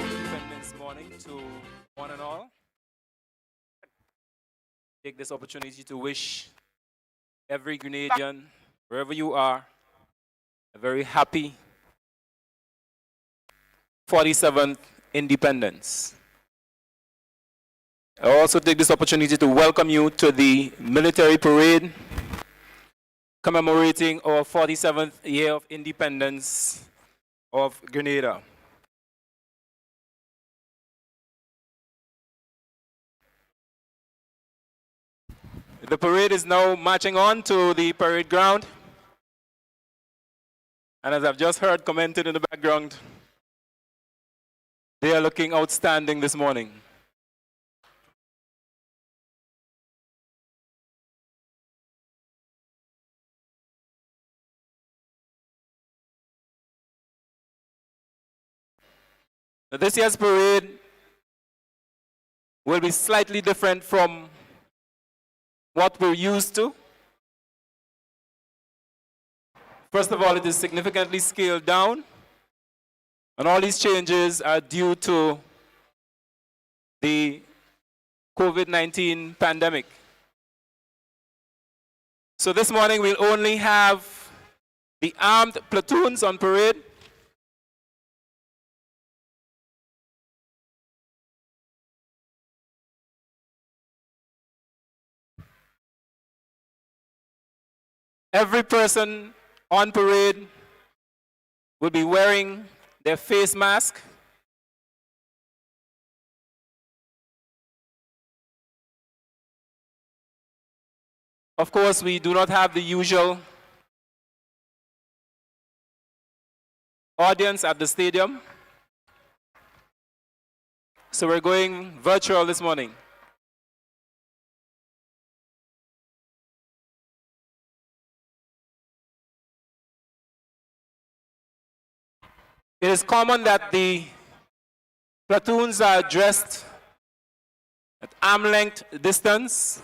Independence morning to one and all. Take this opportunity to wish every Grenadian, wherever you are, a very happy 47th Independence. I also take this opportunity to welcome you to the military parade commemorating our 47th year of independence of Grenada. The parade is now marching on to the parade ground. And as I've just heard commented in the background, they are looking outstanding this morning. Now, this year's parade will be slightly different from what we're used to. First of all, it is significantly scaled down, and all these changes are due to the COVID-19 pandemic. So this morning we'll only have the armed platoons on parade. Every person on parade will be wearing their face mask. Of course, we do not have the usual audience at the stadium, so we're going virtual this morning. It is common that the platoons are dressed at arm-length distance.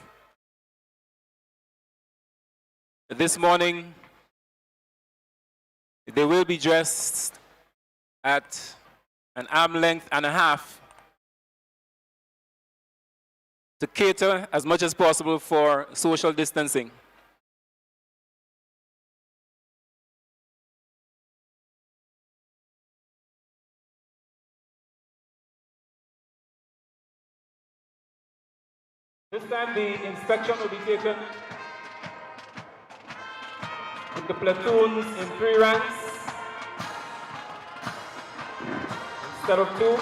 This morning, they will be dressed at an arm-length and a half to cater as much as possible for social distancing. This time the inspection will be taken with the platoons in 3 ranks instead of 2.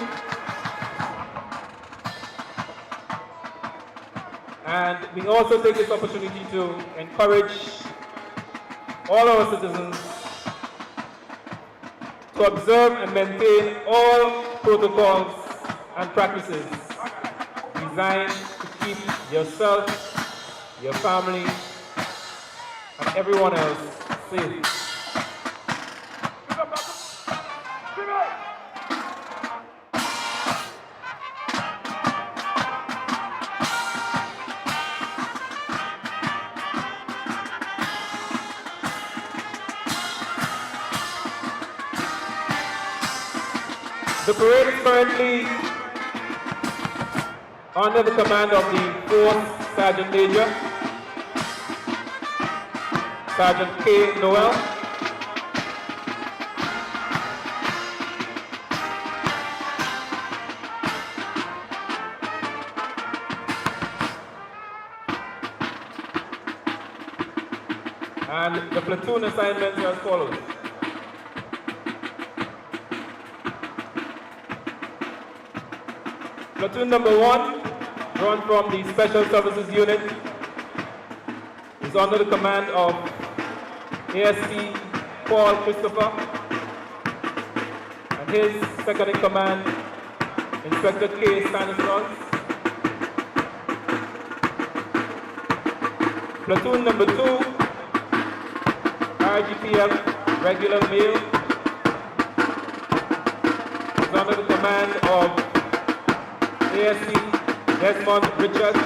And we also take this opportunity to encourage all our citizens to observe and maintain all protocols and practices designed to keep yourself, your family, and everyone else safe. The parade is currently under the command of the 4th Sergeant Major, Sergeant K. Noel. And the platoon assignments are as follows. Platoon number 1, drawn from the Special Services Unit, is under the command of ASC Paul Christopher, and his second in command, Inspector K. Stanislaus. Platoon number 2, RGPF regular male, is under the command of ASC Desmond Richard,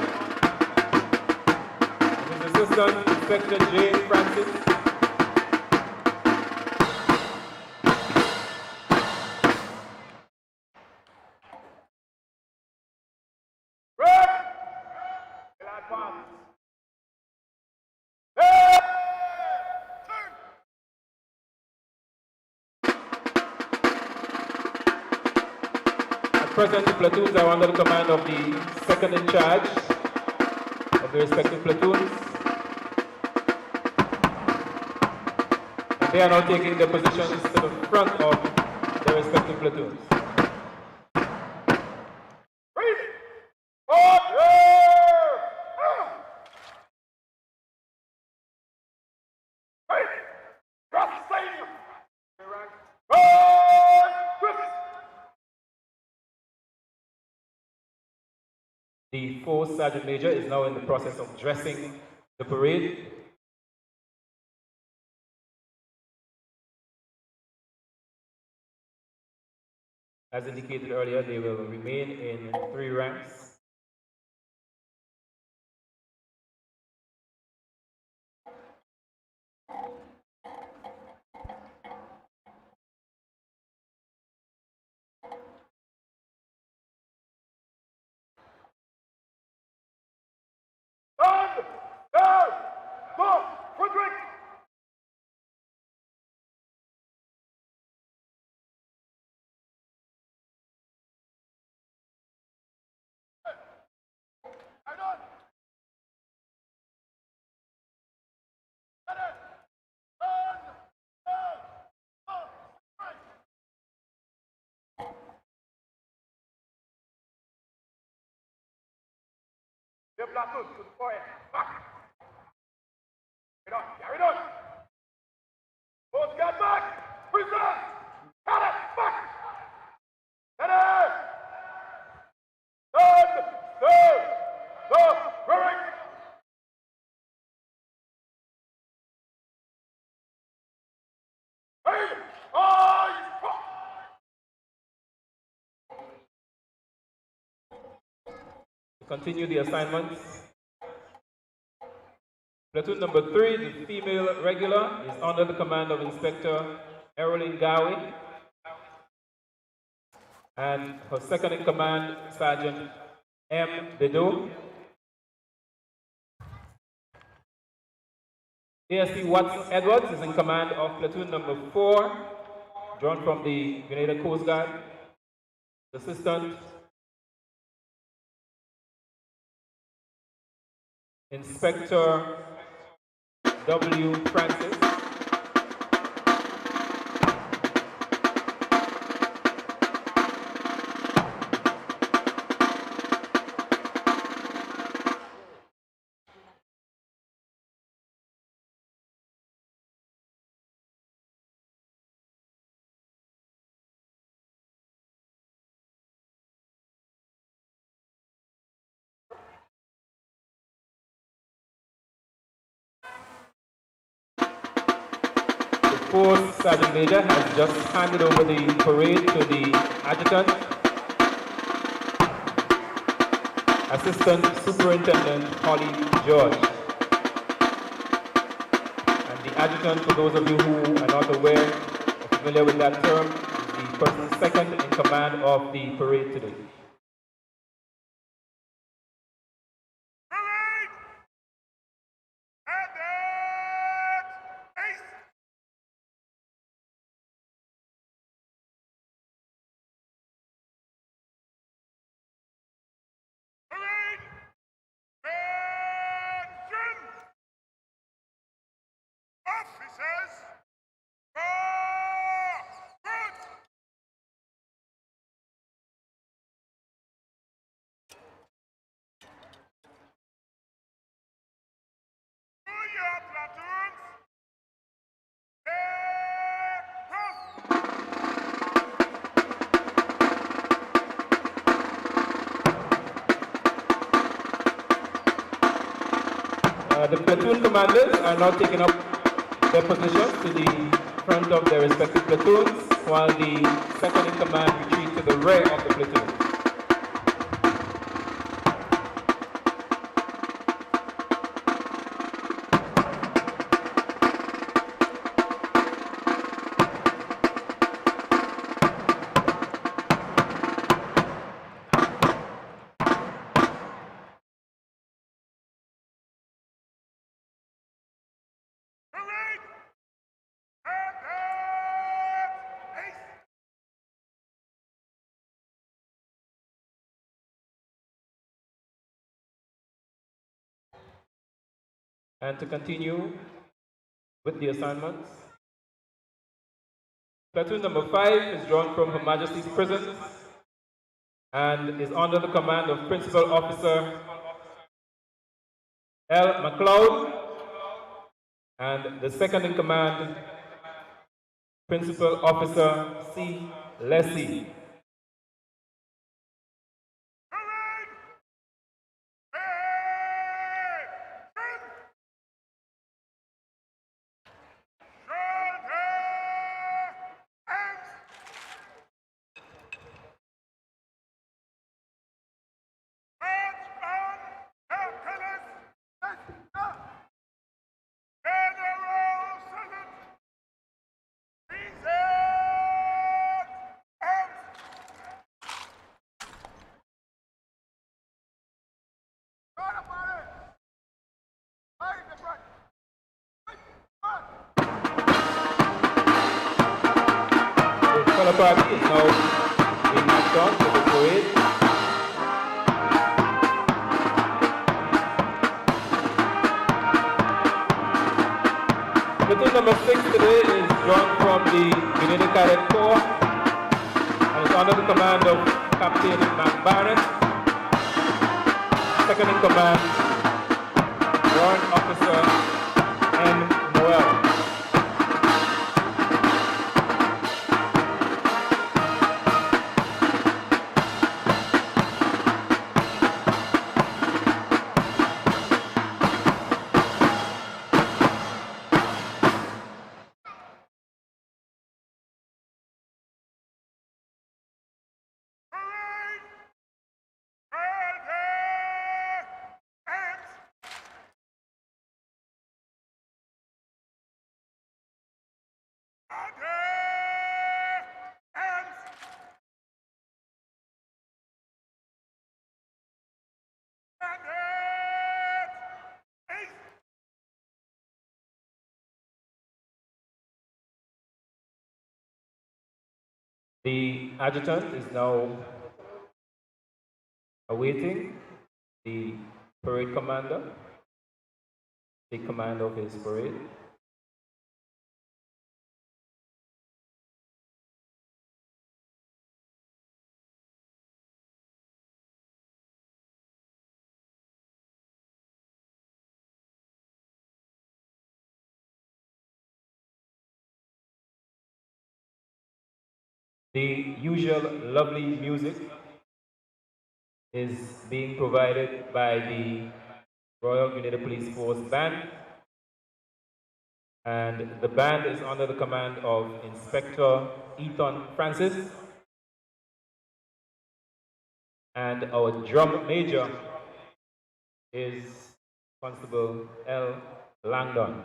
and his assistant, Inspector J. Francis. At present, the platoons are under the command of the second in charge of the respective platoons. And they are now taking their positions to the front of their respective platoons. The 4th Sergeant Major is now in the process of dressing the parade. As indicated earlier, they will remain in 3 ranks. Platoon to the fire. Back. Get on. Carry on. Both got back. Present. Got it. Back. Center. Stand. Stand. Stop. Rowing. Hey. Eyes. Continue the assignments. Platoon number 3, the female regular, is under the command of Inspector Errolyn Gowie, and her second in command, Sergeant M. Bedeau. ASC Watson Edwards is in command of platoon number 4, drawn from the Grenada Coast Guard. Assistant Inspector W. Francis. Force Sergeant Major has just handed over the parade to the Adjutant, Assistant Superintendent Holly George. And the Adjutant, for those of you who are not aware or familiar with that term, is the person second in command of the parade today. The platoon commanders are now taking up their positions to the front of their respective platoons, while the second in command retreats to the rear of the platoon. And to continue with the assignments, platoon number 5 is drawn from Her Majesty's Prisons and is under the command of Principal Officer L. MacLeod, and the second in command, Principal Officer C. Leslie. The party is now being marched on to the parade. Platoon number 6 today is drawn from the Grenada Cadet Corps and is under the command of Captain Mac Barrett. Second in command, Warrant Officer N. Noel. The adjutant is now awaiting the parade commander, the command of his parade. The usual lovely music is being provided by the Royal Grenada Police Force Band. And the band is under the command of Inspector Ethan Francis. And our drum major is Constable L. Langdon.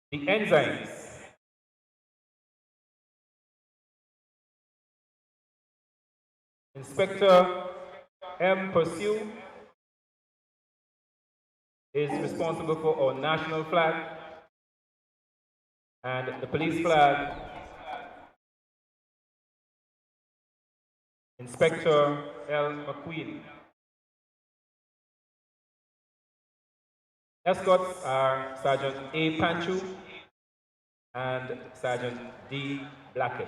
The ensigns. Inspector M. Pursue is responsible for our national flag and the police flag. Inspector L. McQueen. Escorts are Sergeant A. Panchu and Sergeant D. Blackett.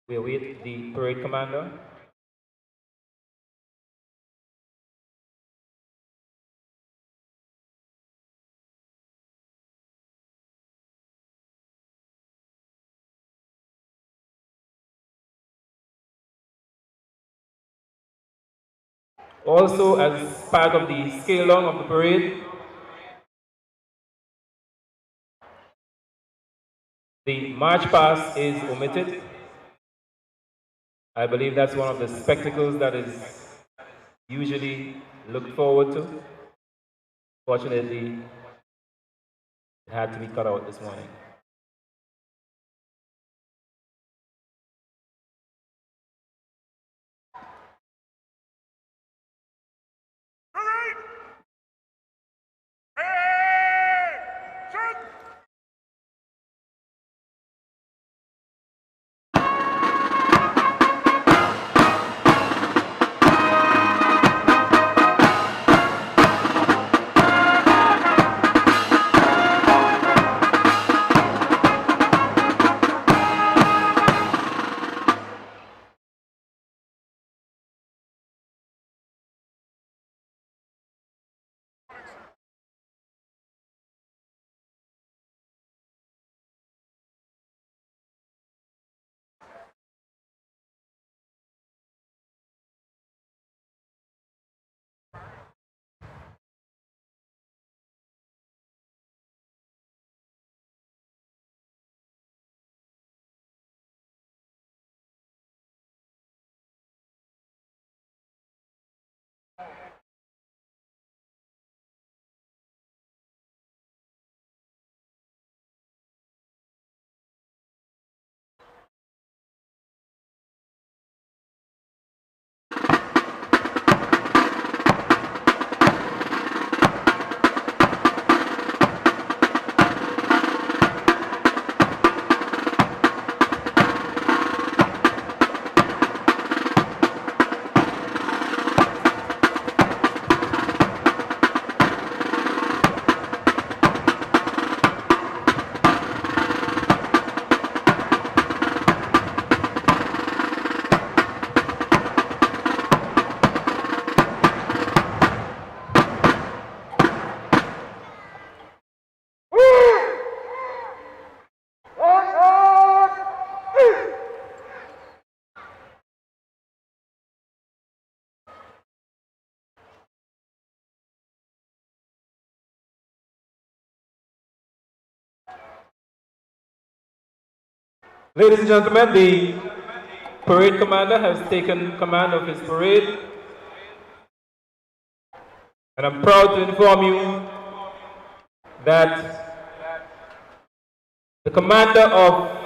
We await the parade commander. Also, as part of the scale down of the parade, the march past is omitted. I believe that's one of the spectacles that is usually looked forward to. Fortunately, it had to be cut out this morning. Ladies and gentlemen, the parade commander has taken command of his parade, and I'm proud to inform you that the commander of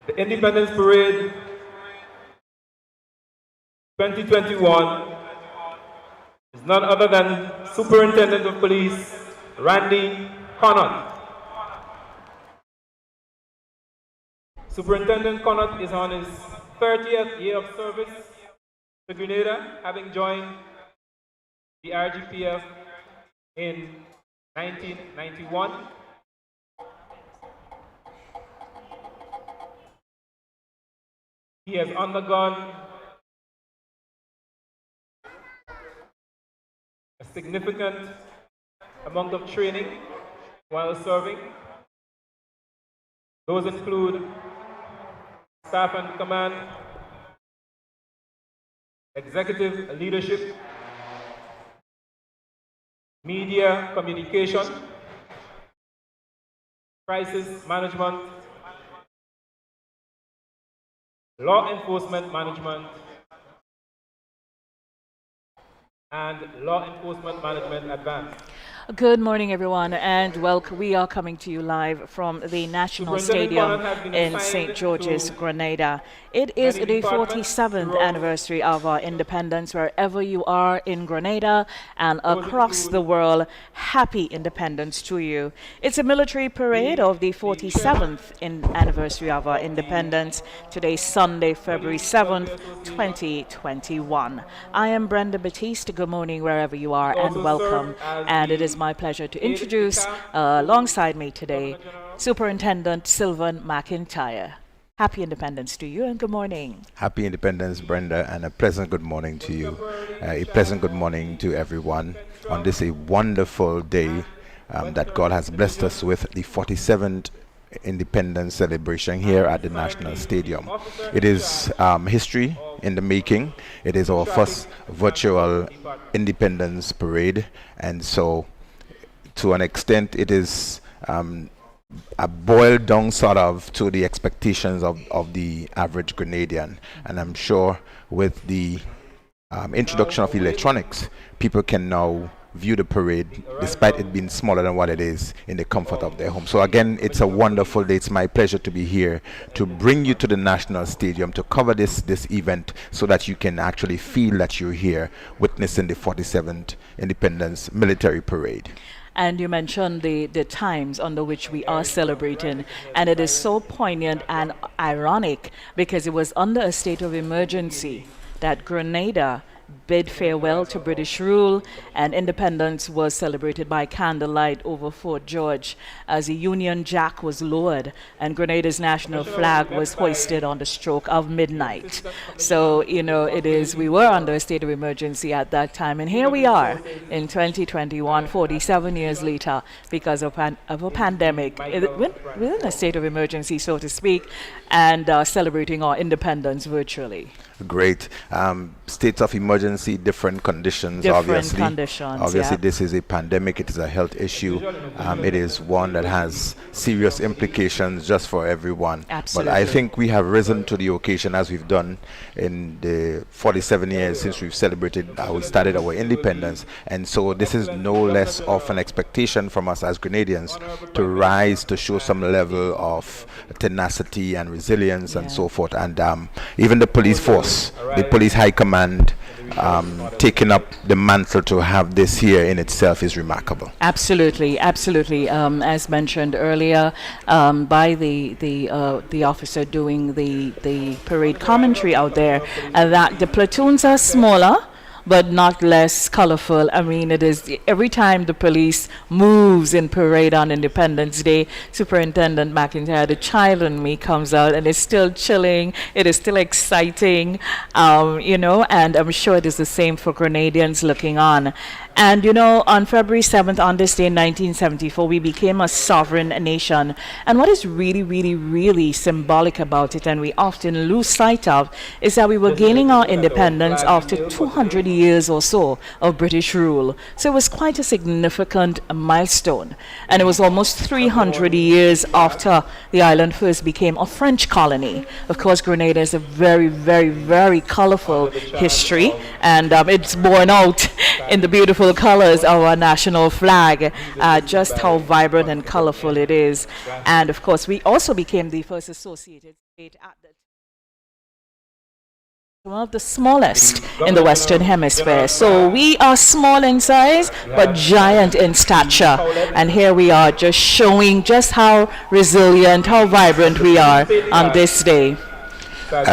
the Independence Parade 2021 is none other than Superintendent of Police Randy Connaught. Superintendent Connaught is on his 30th year of service to Grenada, having joined the RGPF in 1991. He has undergone a significant amount of training while serving. Those include staff and command, executive leadership, media communication, crisis management, law enforcement management, and law enforcement management advanced. Good morning, everyone, and welcome. We are coming to you live from the National Stadium in St. George's, Grenada. It is the 47th anniversary of our independence. Wherever you are in Grenada and across the world, happy independence to you. It's a military parade of the 47th anniversary of our independence. Today, Sunday, February 7th, 2021. I am Brenda Batiste. Good morning, wherever you are, and welcome. And it is my pleasure to introduce alongside me today Superintendent Sylvan McIntyre. Happy Independence to you and good morning. Happy Independence, Brenda, and a pleasant good morning to you. A pleasant good morning to everyone on this a wonderful day that God has blessed us with, the 47th Independence celebration here at the National Stadium. It is history in the making. It is our first virtual Independence parade, and so to an extent it is a boiled down sort of to the expectations of the average Grenadian. And I'm sure with the introduction of electronics, people can now view the parade despite it being smaller than what it is in the comfort of their home. So again, it's a wonderful day. It's my pleasure to be here to bring you to the National Stadium to cover this event so that you can actually feel that you're here witnessing the 47th Independence Military Parade. And you mentioned the times under which we are celebrating, and it is so poignant and ironic because it was under a state of emergency that Grenada bid farewell to British rule, and independence was celebrated by candlelight over Fort George as the Union Jack was lowered and Grenada's national flag was hoisted on the stroke of midnight. So, you know, we were under a state of emergency at that time, and here we are in 2021, 47 years later, because of a pandemic, within a state of emergency, so to speak, and celebrating our independence virtually. Great. States of emergency, different conditions, obviously. Yeah. This is a pandemic. It is a health issue. It is one that has serious implications just for everyone. Absolutely. But I think we have risen to the occasion, as we've done in the 47 years since we've celebrated, we started our independence. And so this is no less of an expectation from us as Grenadians to rise, to show some level of tenacity and resilience and so forth. And even the police force, the police high command, taking up the mantle to have this here in itself is remarkable. Absolutely. As mentioned earlier by the officer doing the parade commentary out there, that the platoons are smaller but not less colorful. I mean, it is every time the police moves in parade on Independence Day, Superintendent McIntyre, the child in me comes out, and it's still chilling. It is still exciting, and I'm sure it is the same for Grenadians looking on. And you know, on February 7th, on this day in 1974, we became a sovereign nation. And what is really, really, really symbolic about it, and we often lose sight of, is that we were gaining our independence after 200 years or so of British rule. So it was quite a significant milestone. And it was almost 300 years after the island first became a French colony. Of course, Grenada is a very, very, very colorful history, and it's borne out in the beautiful colors of our national flag, just how vibrant and colorful it is. And of course, we also became the first associated state at the one of the smallest in the Western Hemisphere. So we are small in size, but giant in stature. And here we are just showing just how resilient, how vibrant we are on this day.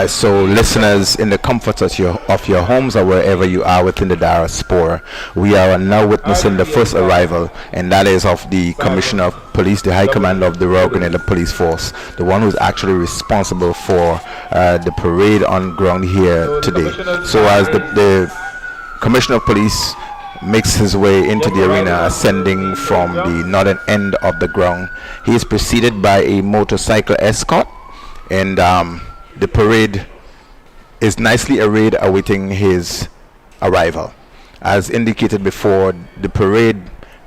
So listeners, in the comfort of your homes or wherever you are within the diaspora, we are now witnessing the first arrival, and that is of the Commissioner of Police, the High Commander of the Royal Grenada Police Force, the one who's actually responsible for the parade on ground here today. So as the Commissioner of Police makes his way into the arena, ascending from the northern end of the ground, he is preceded by a motorcycle escort, and the parade is nicely arrayed awaiting his arrival. As indicated before, the parade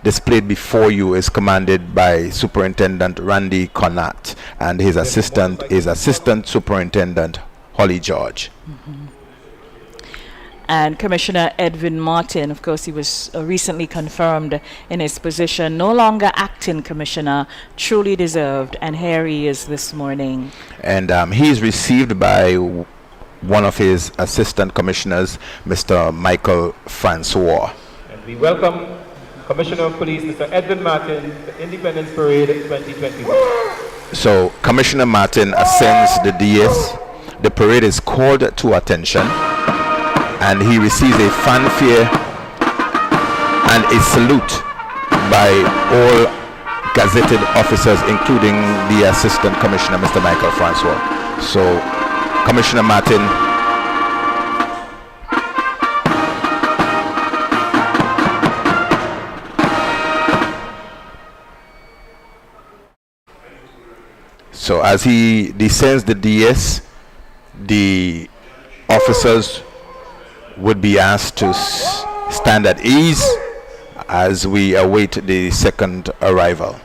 displayed before you is commanded by Superintendent Randy Connaught, and his assistant is Assistant Superintendent Holly George. And Commissioner Edwin Martin, of course, he was recently confirmed in his position, no longer acting commissioner, truly deserved, and here he is this morning. And he is received by one of his assistant commissioners, Mr. Michael Francois. And we welcome Commissioner of Police, Mr. Edwin Martin, to Independence Parade 2021. So Commissioner Martin ascends the dais. The parade is called to attention, and he receives a fanfare and a salute by all gazetted officers, including the Assistant Commissioner, Mr. Michael Francois. So, Commissioner Martin. So, as he descends the dais, the officers would be asked to stand at ease as we await the second arrival.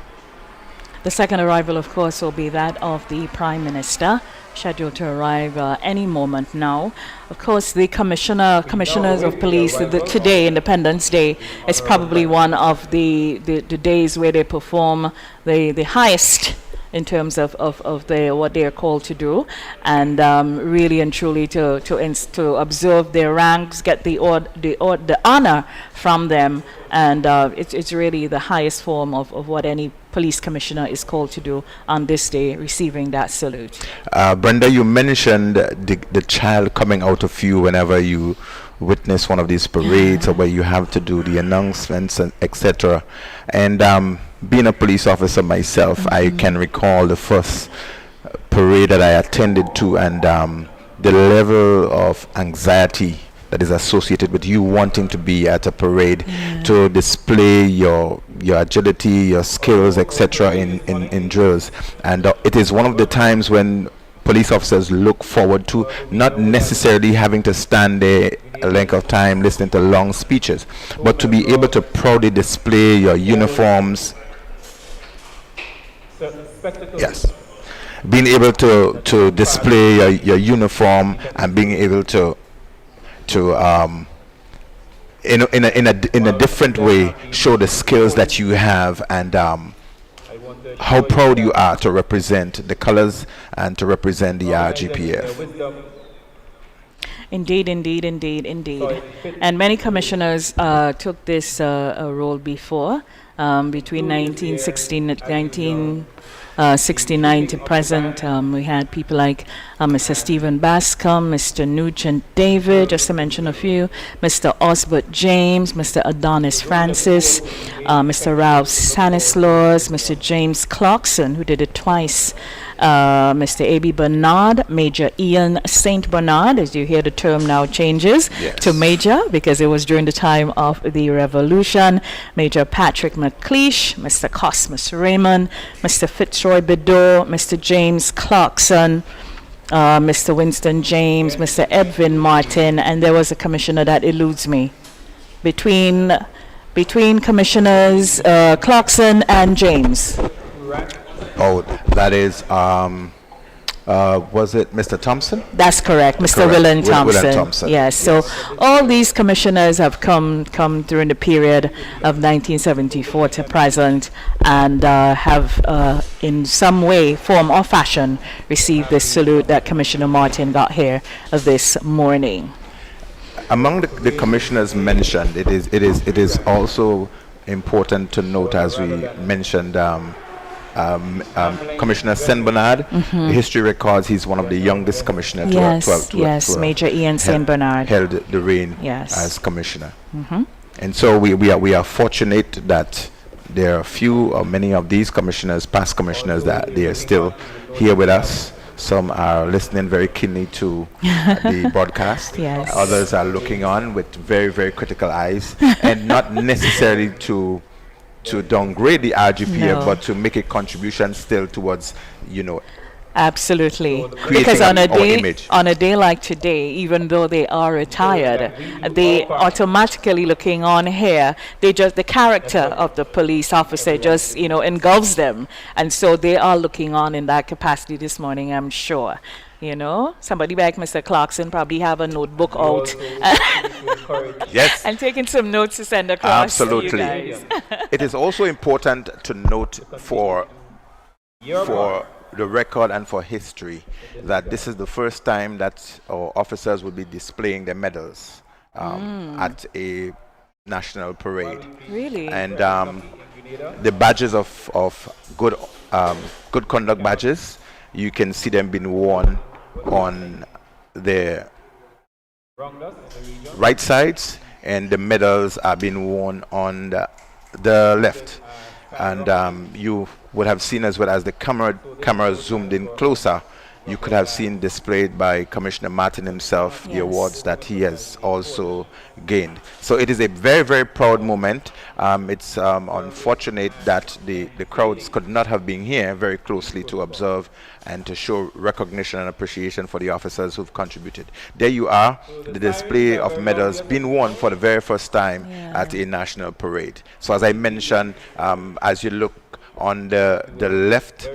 The second arrival, of course, will be that of the Prime Minister, scheduled to arrive any moment now. Of course, the commissioners of police, today, Independence Day, is probably one of the days where they perform the highest in terms of what they are called to do, and really and truly to observe their ranks, get the honor from them, and it's really the highest form of what any police commissioner is called to do on this day, receiving that salute. Brenda, you mentioned the child coming out of you whenever you witness one of these parades or where you have to do the announcements and etc. And being a police officer myself, I can recall the first parade that I attended to, and the level of anxiety that is associated with you wanting to be at a parade to display your agility, your skills, etc. in drills. And it is one of the times when police officers look forward to not necessarily having to stand there a length of time listening to long speeches, but to be able to proudly display your uniforms. Yes, being able to display your uniform and being able to in a different way show the skills that you have, and how proud you are to represent the colors and to represent the RGPF. Indeed, indeed, indeed, indeed. And many commissioners took this role before, between 1969 to present. We had people like Mr. Stephen Bascom, Mr. Nugent David, just to mention a few, Mr. Osbert James, Mr. Adonis Francis, Mr. Ralph Stanislaus, Mr. James Clarkson, who did it twice, Mr. A.B. Bernard, Major Ian St. Bernard, as you hear the term now changes to Major because it was during the time of the Revolution, Major Patrick McLeish, Mr. Cosmas Raymond, Mr. Fitzroy Bideau, Mr. James Clarkson, Mr. Winston James, Mr. Edwin Martin, and there was a commissioner that eludes me. Between Commissioners Clarkson and James. Oh, that is, was it Mr. Thompson? That's correct, Mr. Correct. Willen Thompson. Willen Thompson. Yes, so all these commissioners have come during the period of 1974 to present and have in some way, form or fashion received this salute that Commissioner Martin got here this morning. Among the commissioners mentioned, it is also important to note, as we mentioned, Commissioner St. Bernard. History records he's one of the youngest commissioners Major Ian St. Bernard held the reign as commissioner. And so we are fortunate that there are few or many of these commissioners, past commissioners, that they are still here with us. Some are listening very keenly to the broadcast. Others are looking on with very, very critical eyes, and not necessarily to downgrade the RGPF, but to make a contribution still towards, absolutely, creating because on a day like today, even though they are retired, they automatically looking on here. The character of the police officer just engulfs them, and so they are looking on in that capacity this morning. I'm sure. Somebody like Mr. Clarkson probably have a notebook out and taking some notes to send across to you guys. It is also important to note for the record and for history that this is the first time that our officers will be displaying their medals at a national parade. Really? And the badges of good conduct badges, you can see them being worn on their right sides, and the medals are being worn on the left. And you would have seen, as well as the camera zoomed in closer, you could have seen displayed by Commissioner Martin himself the awards that he has also gained. So it is a very, very proud moment. It's unfortunate that the crowds could not have been here very closely to observe and to show recognition and appreciation for the officers who've contributed. There you are, the display of medals being worn for the very first time at a national parade. So as I mentioned, as you look on the left,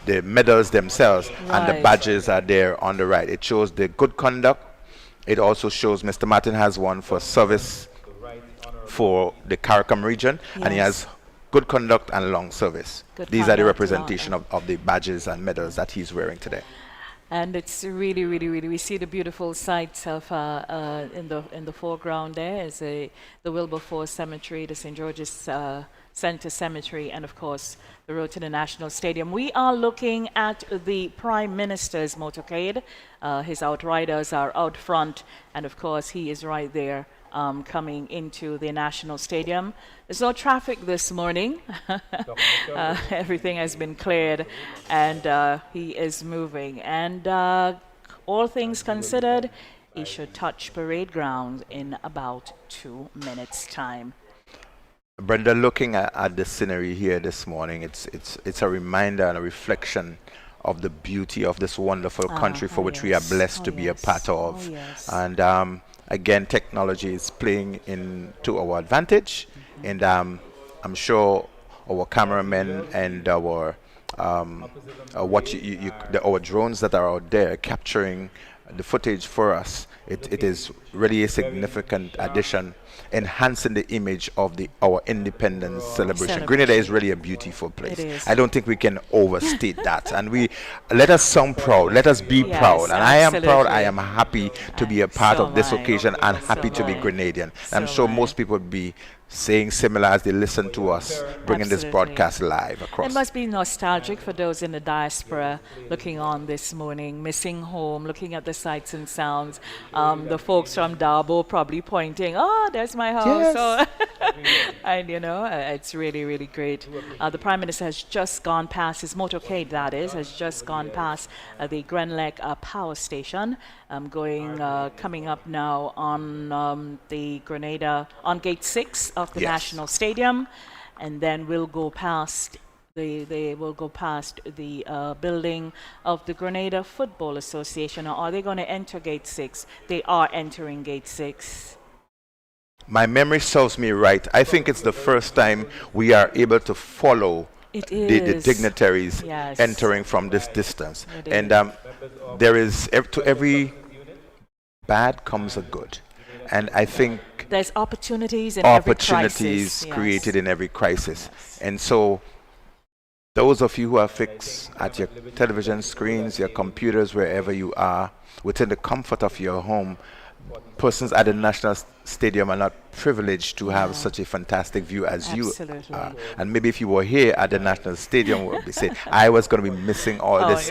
the medals themselves and the badges are there on the right. It shows the good conduct. It also shows Mr. Martin has one for service for the CARICOM region, and he has good conduct and long service. These are the representation of the badges and medals that he's wearing today. And it's really, really, really, we see the beautiful sights of in the foreground. There is the Wilberforce Cemetery, the St. George's Center Cemetery, and of course the road to the National Stadium. We are looking at the Prime Minister's motorcade. His outriders are out front, and of course he is right there coming into the National Stadium. There's no traffic this morning. Everything has been cleared, and he is moving. And all things considered, he should touch parade ground in about 2 minutes' time. Brenda, looking at the scenery here this morning, it's a reminder and a reflection of the beauty of this wonderful country for which we are blessed to be a part of. And again, technology is playing into our advantage, and I'm sure our cameramen and our our drones that are out there capturing the footage for us. It is really a significant addition, enhancing the image of our independence celebration. Grenada is really a beautiful place. I don't think we can overstate that. And let us sound proud. Let us be proud. And I am proud. I am happy to be a part of this occasion and happy to be Grenadian. I'm sure most people would be saying similar as they listen to us, bringing this Absolutely. broadcast live across. It must be nostalgic for those in the diaspora looking on this morning, missing home, looking at the sights and sounds. The folks from Dabo probably pointing, oh, there's my house. Yes. So and it's really, really great. The Prime Minister has just gone past his motorcade, that is, has just gone past the Grenlec power station, coming up now on the Grenada, on Gate 6 of the Yes. National Stadium, and then we'll go past they will go past the building of the Grenada Football Association. Or are they going to enter Gate 6? They are entering Gate 6. My memory serves me right. I think it's the first time we are able to follow It the is. dignitaries Yes. entering from this distance. It And there is, to every bad comes a good. And I think There's opportunities in every crisis. opportunities Yes. created in every crisis. And so those of you who are fixed at your television screens, your computers, wherever you are, within the comfort of your home, persons at the National Stadium are not privileged to have such a fantastic view as Absolutely. you are. And maybe if you were here at the National Stadium, would be saying, I was going to be missing all this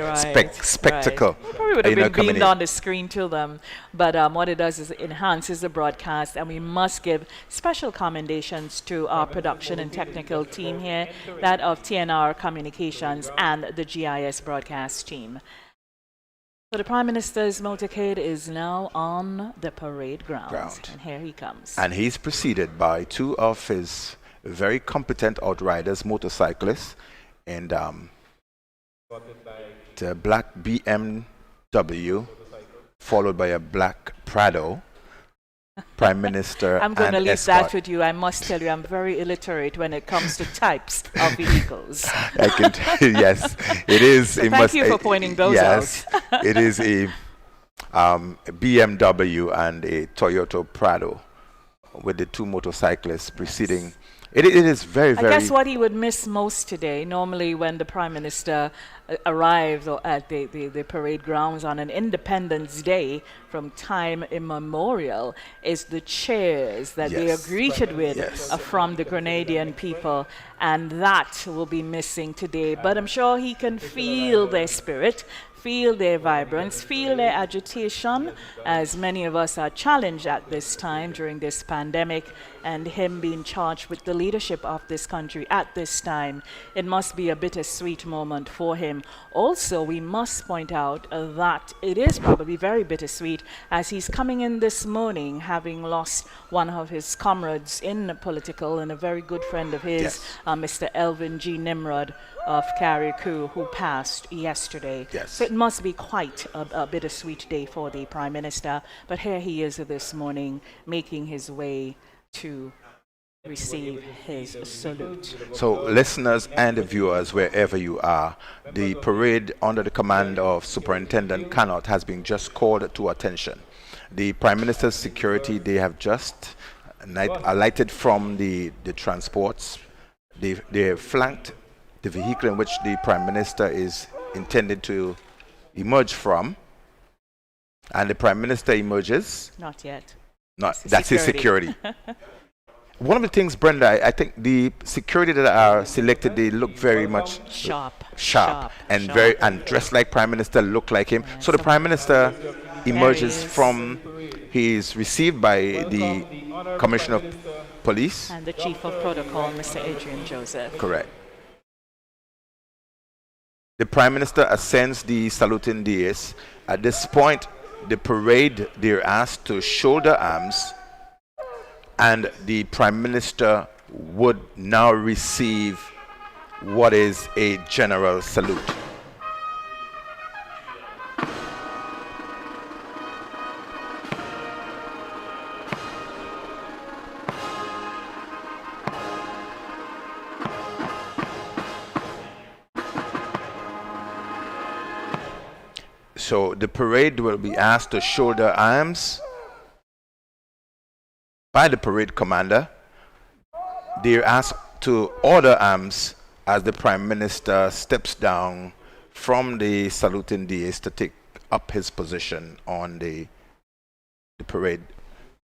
spectacle. Right. Probably would have been coming beamed in. on the screen to them. But what it does is it enhances the broadcast, and we must give special commendations to our production and technical team here, that of TNR Communications and the GIS broadcast team. So the Prime Minister's motorcade is now on the parade grounds. And here he comes. And he's preceded by two of his very competent outriders, motorcyclists, and the black BMW, followed by a black Prado. Prime Minister I'm going to and leave escort. that with you. I must tell you, I'm very illiterate when it comes to types of vehicles. I can yes, it is. So it thank must, you for pointing those yes, it is a BMW and a Toyota Prado with the two motorcyclists preceding. It is very, I very. guess what he would miss most today, normally when the Prime Minister arrives at the parade grounds on an Independence Day from time immemorial, is the cheers that they are Yes. greeted with Yes. from the Grenadian people. And that will be missing today. But I'm sure he can feel their spirit, feel their vibrance, feel their agitation, as many of us are challenged at this time during this pandemic, and him being charged with the leadership of this country at this time. It must be a bittersweet moment for him. Also, we must point out that it is probably very bittersweet as he's coming in this morning having lost one of his comrades in political and a very good friend of his, Yes. Mr. Elvin G. Nimrod of Carriacou, who passed yesterday. Yes. So it must be quite a bittersweet day for the Prime Minister. But here he is this morning making his way to receive his salute. So, listeners and viewers, wherever you are, the parade under the command of Superintendent Cannot has been just called to attention. The Prime Minister's security, they have just alighted from the transports. They have flanked the vehicle in which the Prime Minister is intended to emerge from. And the Prime Minister emerges. Not yet. That's his security. One of the things, Brenda, I think the security that are selected, they look very much Sharp. and sharp. very and dressed like Prime Minister, look like him. So the Prime Minister emerges is. from. He is received by the Commissioner of Police. And the Chief of Protocol, Mr. Adrian Joseph. Correct. The Prime Minister ascends the saluting dais. At this point, the parade, they're asked to shoulder arms, and the Prime Minister would now receive what is a general salute. So the parade will be asked to shoulder arms by the parade commander. They're asked to order arms as the Prime Minister steps down from the saluting dais to take up his position on the parade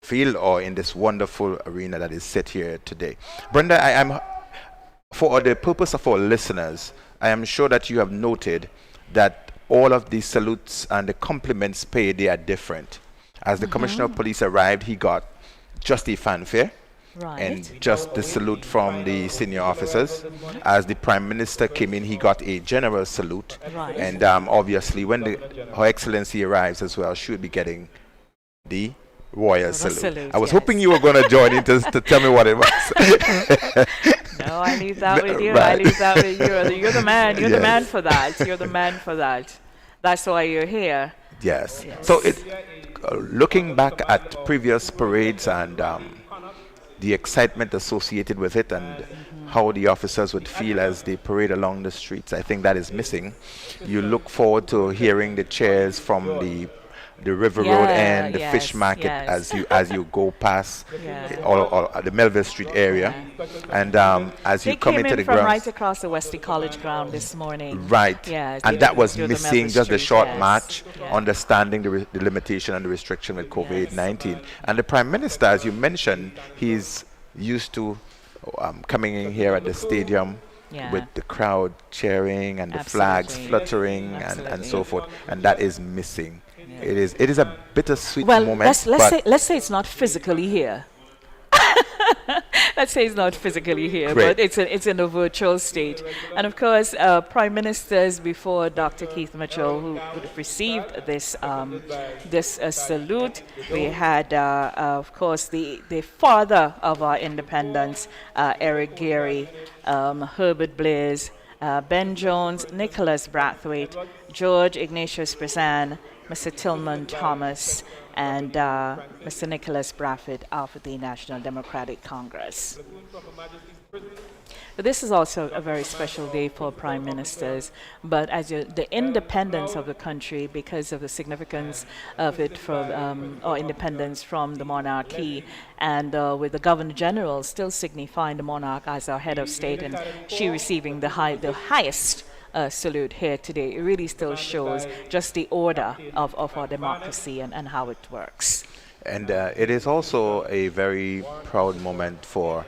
field or in this wonderful arena that is set here today. Brenda, I am, for the purpose of our listeners, I am sure that you have noted that all of the salutes and the compliments paid, they are different. As the Commissioner of Police arrived, he got just a fanfare and Right. just the salute from the senior officers. As the Prime Minister came in, he got a general salute. Right. And obviously, when Her Excellency arrives as well, she will be getting the royal The salute. salute, I was yes. hoping you were going to join in to tell me what it was. No, I leave that with you. I Right. leave that with you. You're the man. You're the Yes. man for that. You're the man for that. That's why you're here. Yes. Yes. So looking back at previous parades and the excitement associated with it and how the officers would feel as they parade along the streets, I think that is missing. You look forward to hearing the cheers from the River Road Yeah, and the yes, Fish Market yes. as you go past Yeah. or the Melville Street area, and as you They come came into in the from grounds. right across the Wesley College ground this morning. Right. Yes, And that was through the missing Melville just the Street, short yes. march, Yeah. understanding the limitation and the restriction with COVID-19. And the Prime Minister, as you mentioned, he's used to coming in here at the stadium Yeah. with the crowd cheering and the flags Absolutely. fluttering and Absolutely. so forth. And that is missing. It is a bittersweet Well, moment. let's say it's not physically here. Let's say it's not physically here, Great. but it's in a virtual state. And of course, prime ministers before Dr. Keith Mitchell, who would have received this salute, we had, of course, the father of our independence, Eric Gary, Herbert Blaise, Ben Jones, Nicholas Brathwaite, George Ignatius Prezan, Mr. Tillman Thomas, and Mr. Nicholas Braffett of the National Democratic Congress. But this is also a very special day for prime ministers, but the independence of the country, because of the significance of it from or independence from the monarchy, and with the Governor General still signifying the monarch as our head of state, and she receiving the highest salute here today, it really still shows just the order of our democracy and how it works. And it is also a very proud moment for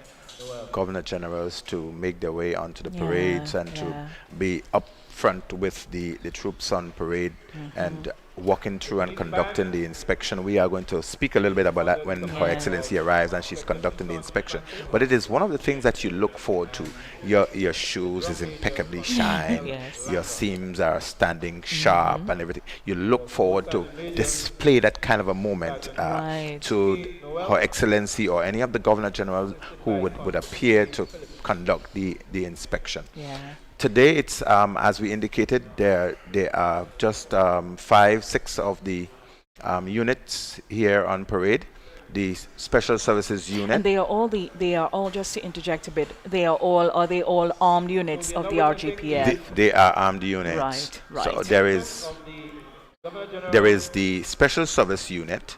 Governor Generals to make their way onto the parades and to be up front with the troops on parade and walking through and conducting the inspection. We are going to speak a little bit about that when Her Excellency arrives and she's conducting the inspection. But it is one of the things that you look forward to. Your shoes is impeccably shined. Yes. Your seams are standing sharp and everything. You look forward to display that kind of a moment Right. to Her Excellency or any of the Governor Generals who would appear to conduct the inspection. Yeah. Today, it's as we indicated, there are just 5, 6 of the units here on parade. The Special Services Unit. And they are all just to interject a bit. Are they all armed units of the RGPF? They are armed units. Right, So right. there is the Special Service Unit.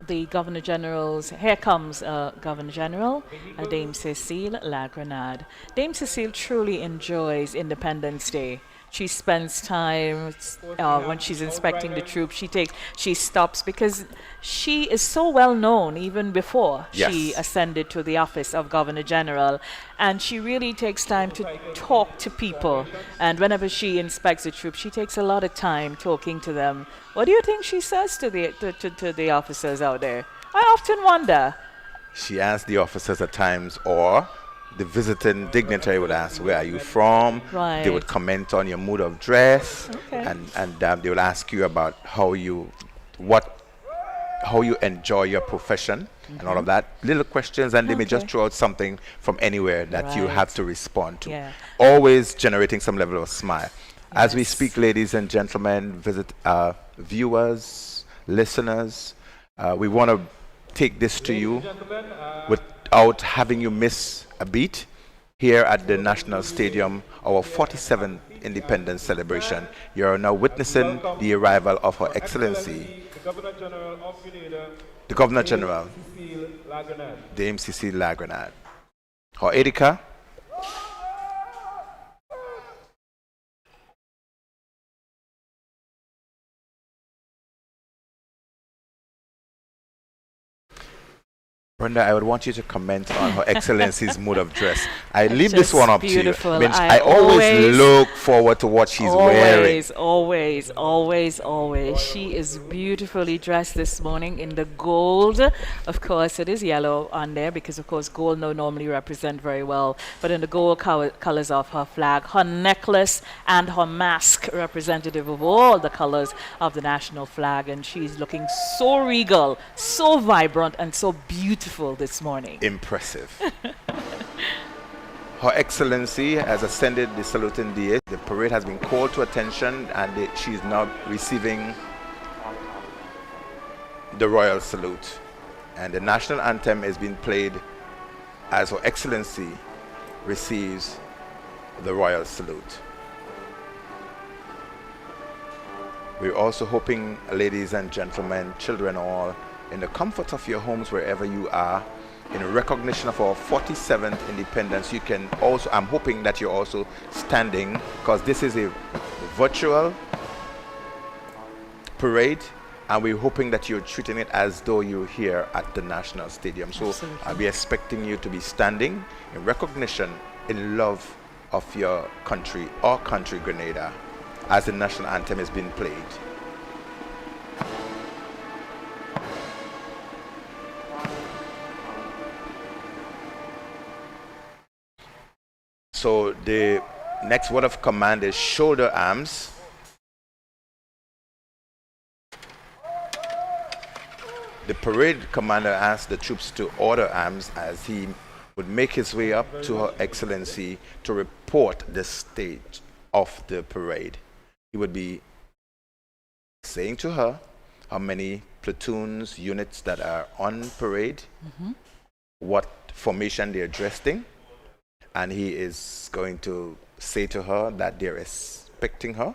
The Governor General's, here comes Governor General, Dame Cecile La Grenade. Dame Cecile truly enjoys Independence Day. She spends time when she's inspecting the troops. She stops because she is so well known even before she Yes. ascended to the office of Governor General, and she really takes time to talk to people. And whenever she inspects the troops, she takes a lot of time talking to them. What do you think she says to the officers out there? I often wonder. She asks the officers at times, or the visiting dignitary would ask, "Where are you from?" Right. They would comment on your mood of dress, Okay. and they will ask you about how you enjoy your profession and all of that. Little questions, and they may just Okay. throw out something from anywhere that you Right. have to respond to. Yeah. Always generating some level of smile. As we Yes. speak, ladies and gentlemen, viewers, listeners, we want to take this to you without having you miss a beat here at the National Stadium, our 47th Independence celebration. You're now witnessing the arrival of Her Excellency, The Governor General of Grenada, the Governor General, Cecile La Grenade. Dame Cecile La Grenade. Her Edika, Brenda, I would want you to comment on Her Excellency's mood of dress. I leave this Just one up beautiful. to you. I I always always- look forward to what she's wearing. Always. She is beautifully dressed this morning in the gold. Of course, it is yellow on there because, of course, gold no normally represent very well. But in the gold colors of her flag, her necklace and her mask representative of all the colors of the national flag. And she's looking so regal, so vibrant, and so beautiful this morning. Impressive. Her Excellency has ascended the saluting dais. The parade has been called to attention, and she is now receiving the royal salute. And the national anthem is being played as Her Excellency receives the royal salute. We're also hoping, ladies and gentlemen, children all, in the comfort of your homes wherever you are, in recognition of our 47th independence, you can also, I'm hoping that you're also standing, because this is a virtual parade, and we're hoping that you're treating it as though you're here at the National Stadium. So Absolutely. I'll be expecting you to be standing in recognition, in love of your country, our country, Grenada, as the national anthem is being played. So the next word of command is shoulder arms. The parade commander asked the troops to order arms as he would make his way up to Her Excellency to report the state of the parade. He would be saying to her how many platoons, units that are on parade, what formation they're dressed in, and he is going to say to her that they're expecting her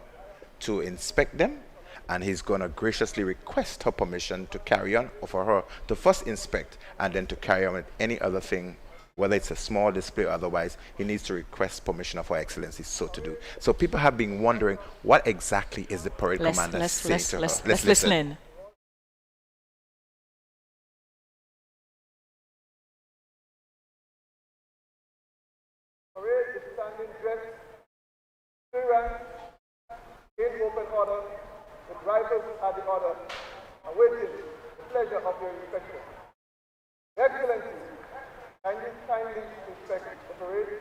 to inspect them, and he's going to graciously request her permission to carry on, or for her to first inspect and then to carry on with any other thing, whether it's a small display or otherwise. He needs to request permission of Her Excellency so to do. So people have been wondering, what exactly is the parade commander saying to her? Let's listen in. Parade is standing dressed, three ranks, in open order, with rifles at the order, awaiting the pleasure of your inspection. Your Excellency, kindly inspect the parade.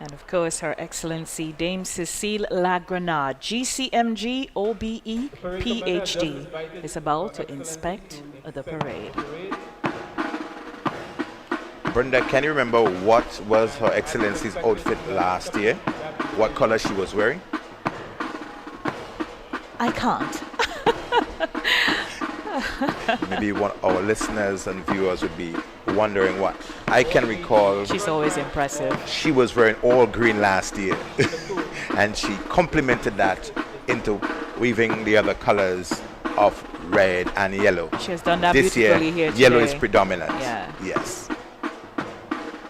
And of course, Her Excellency Dame Cecile La Grenade, GCMG OBE PhD, is about to inspect the parade. Brenda, can you remember what was Her Excellency's outfit last year? What color she was wearing? I can't. Maybe our listeners and viewers would be wondering what. I can recall She's always impressive. she was wearing all green last year, and she complemented that into weaving the other colors of red and yellow. She has done that This year, beautifully here yellow is today. predominant. Yeah. Yes.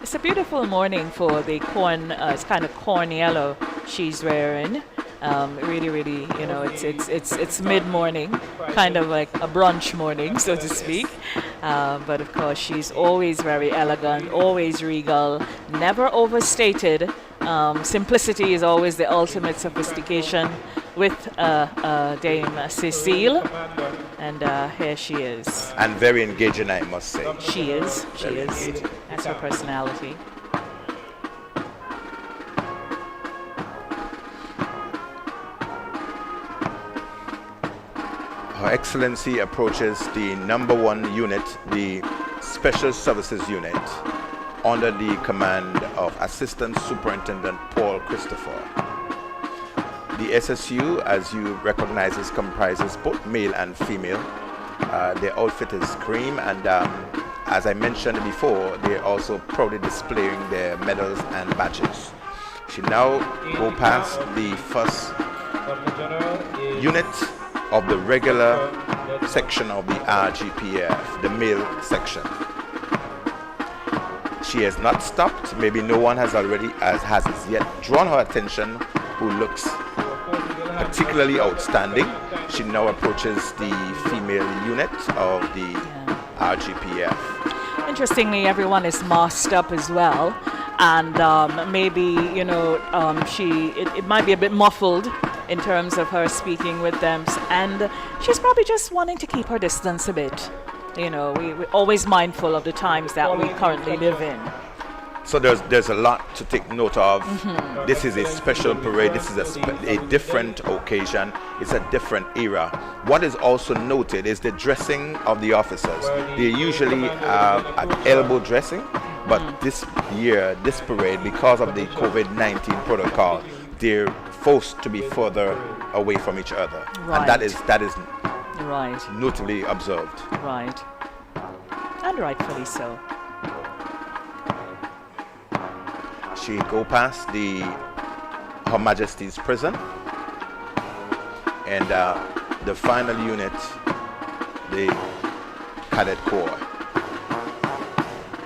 It's a beautiful morning for the corn. It's kind of corn yellow she's wearing. Really, you know, it's mid-morning, kind of like a brunch morning, so to speak. But of course, she's always very elegant, always regal, never overstated. Simplicity is always the ultimate sophistication with Dame Cecile, and here she is. And very engaging, I must say. She is. Very engaging. That's her personality. Her Excellency approaches the number 1 unit, the Special Services Unit, under the command of Assistant Superintendent Paul Christopher. The SSU, as you recognize, comprises both male and female. Their outfit is cream, and as I mentioned before, they're also proudly displaying their medals and badges. She now go past the first unit of the regular section of the RGPF, the male section. She has not stopped. Maybe no one has as yet drawn her attention, who looks particularly outstanding. she now approaches the female unit of the RGPF. Interestingly, everyone is masked up as well, and maybe it might be a bit muffled in terms of her speaking with them, and she's probably just wanting to keep her distance a bit. We're always mindful of the times that we currently live in. So there's a lot to take note of. This is a special parade. This is a different occasion. It's a different era. What is also noted is the dressing of the officers. They usually at elbow dressing, but this year, this parade, because of the COVID-19 protocol, they're forced to be further away from each other, and that is right, notably observed. Right, and rightfully so. She go past Her Majesty's prison, and the final unit, the Cadet Corps.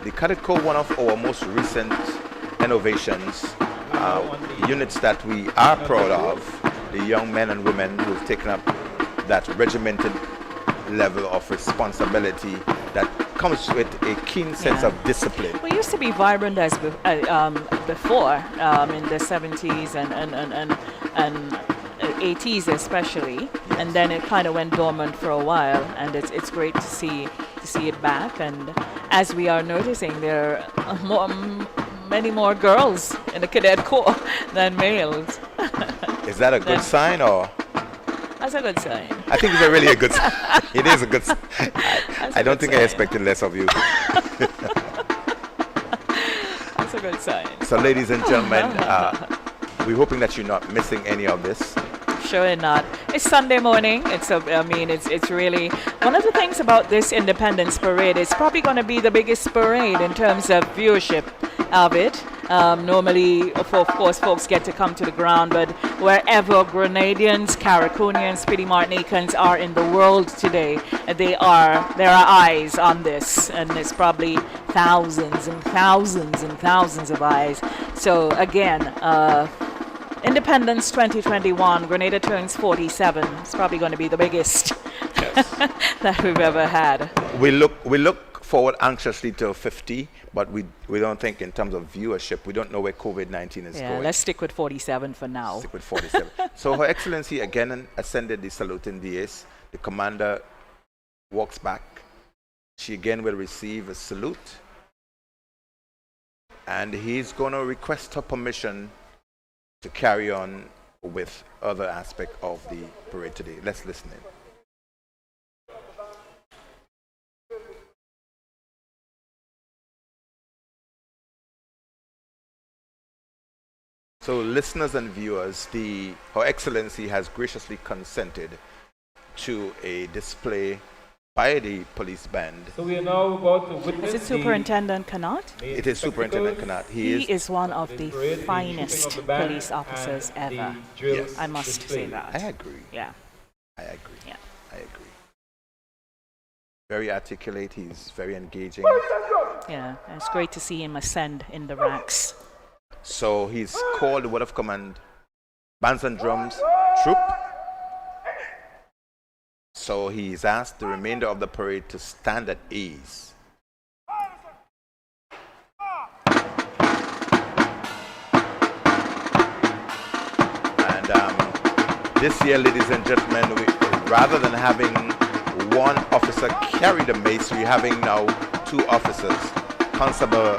The Cadet Corps, one of our most recent innovations, units that we are proud of, the young men and women who have taken up that regimented level of responsibility that comes with a keen sense of discipline. We used to be vibrant as before in the 70s and 80s especially, and then it kind of went dormant for a while, and it's great to see it back. And as we are noticing, there are many more girls in the Cadet Corps than males. Is that a good sign, or? That's a good sign. I think it's really a good sign. It is a good sign. I don't think I expected less of you. That's a good sign. So, ladies and gentlemen, we're hoping that you're not missing any of this. Sure not. It's Sunday morning. It's really one of the things about this Independence Parade. It's probably going to be the biggest parade in terms of viewership of it. Normally, of course, folks get to come to the ground, but wherever Grenadians, Cariconians, Petty Martinicans are in the world today, there are eyes on this, and there's probably thousands and thousands and thousands of eyes. So again, Independence 2021, Grenada turns 47. It's probably going to be the biggest that we've ever had. We look forward anxiously to 50, but we don't think in terms of viewership. We don't know where COVID-19 is going. Let's stick with 47 for now. Stick with 47. So Her Excellency again ascended the saluting dais. The commander walks back. She again will receive a salute, and he's going to request her permission to carry on with other aspect of the parade today. Let's listen in. So listeners and viewers, Her Excellency has graciously consented to a display by the police band. So we are now about to witness. Is it Superintendent Connaught? It is Superintendent Connaught. He is one of the finest police officers ever. Yes. I must say that. I agree. Yeah. I agree. Yeah. I agree. Very articulate. He's very engaging. Yeah. And it's great to see him ascend in the ranks. So he's called the word of command, bands and drums, troop. So he's asked the remainder of the parade to stand at ease. And this year, ladies and gentlemen, rather than having one officer carry the mace, we're having now two officers. Constable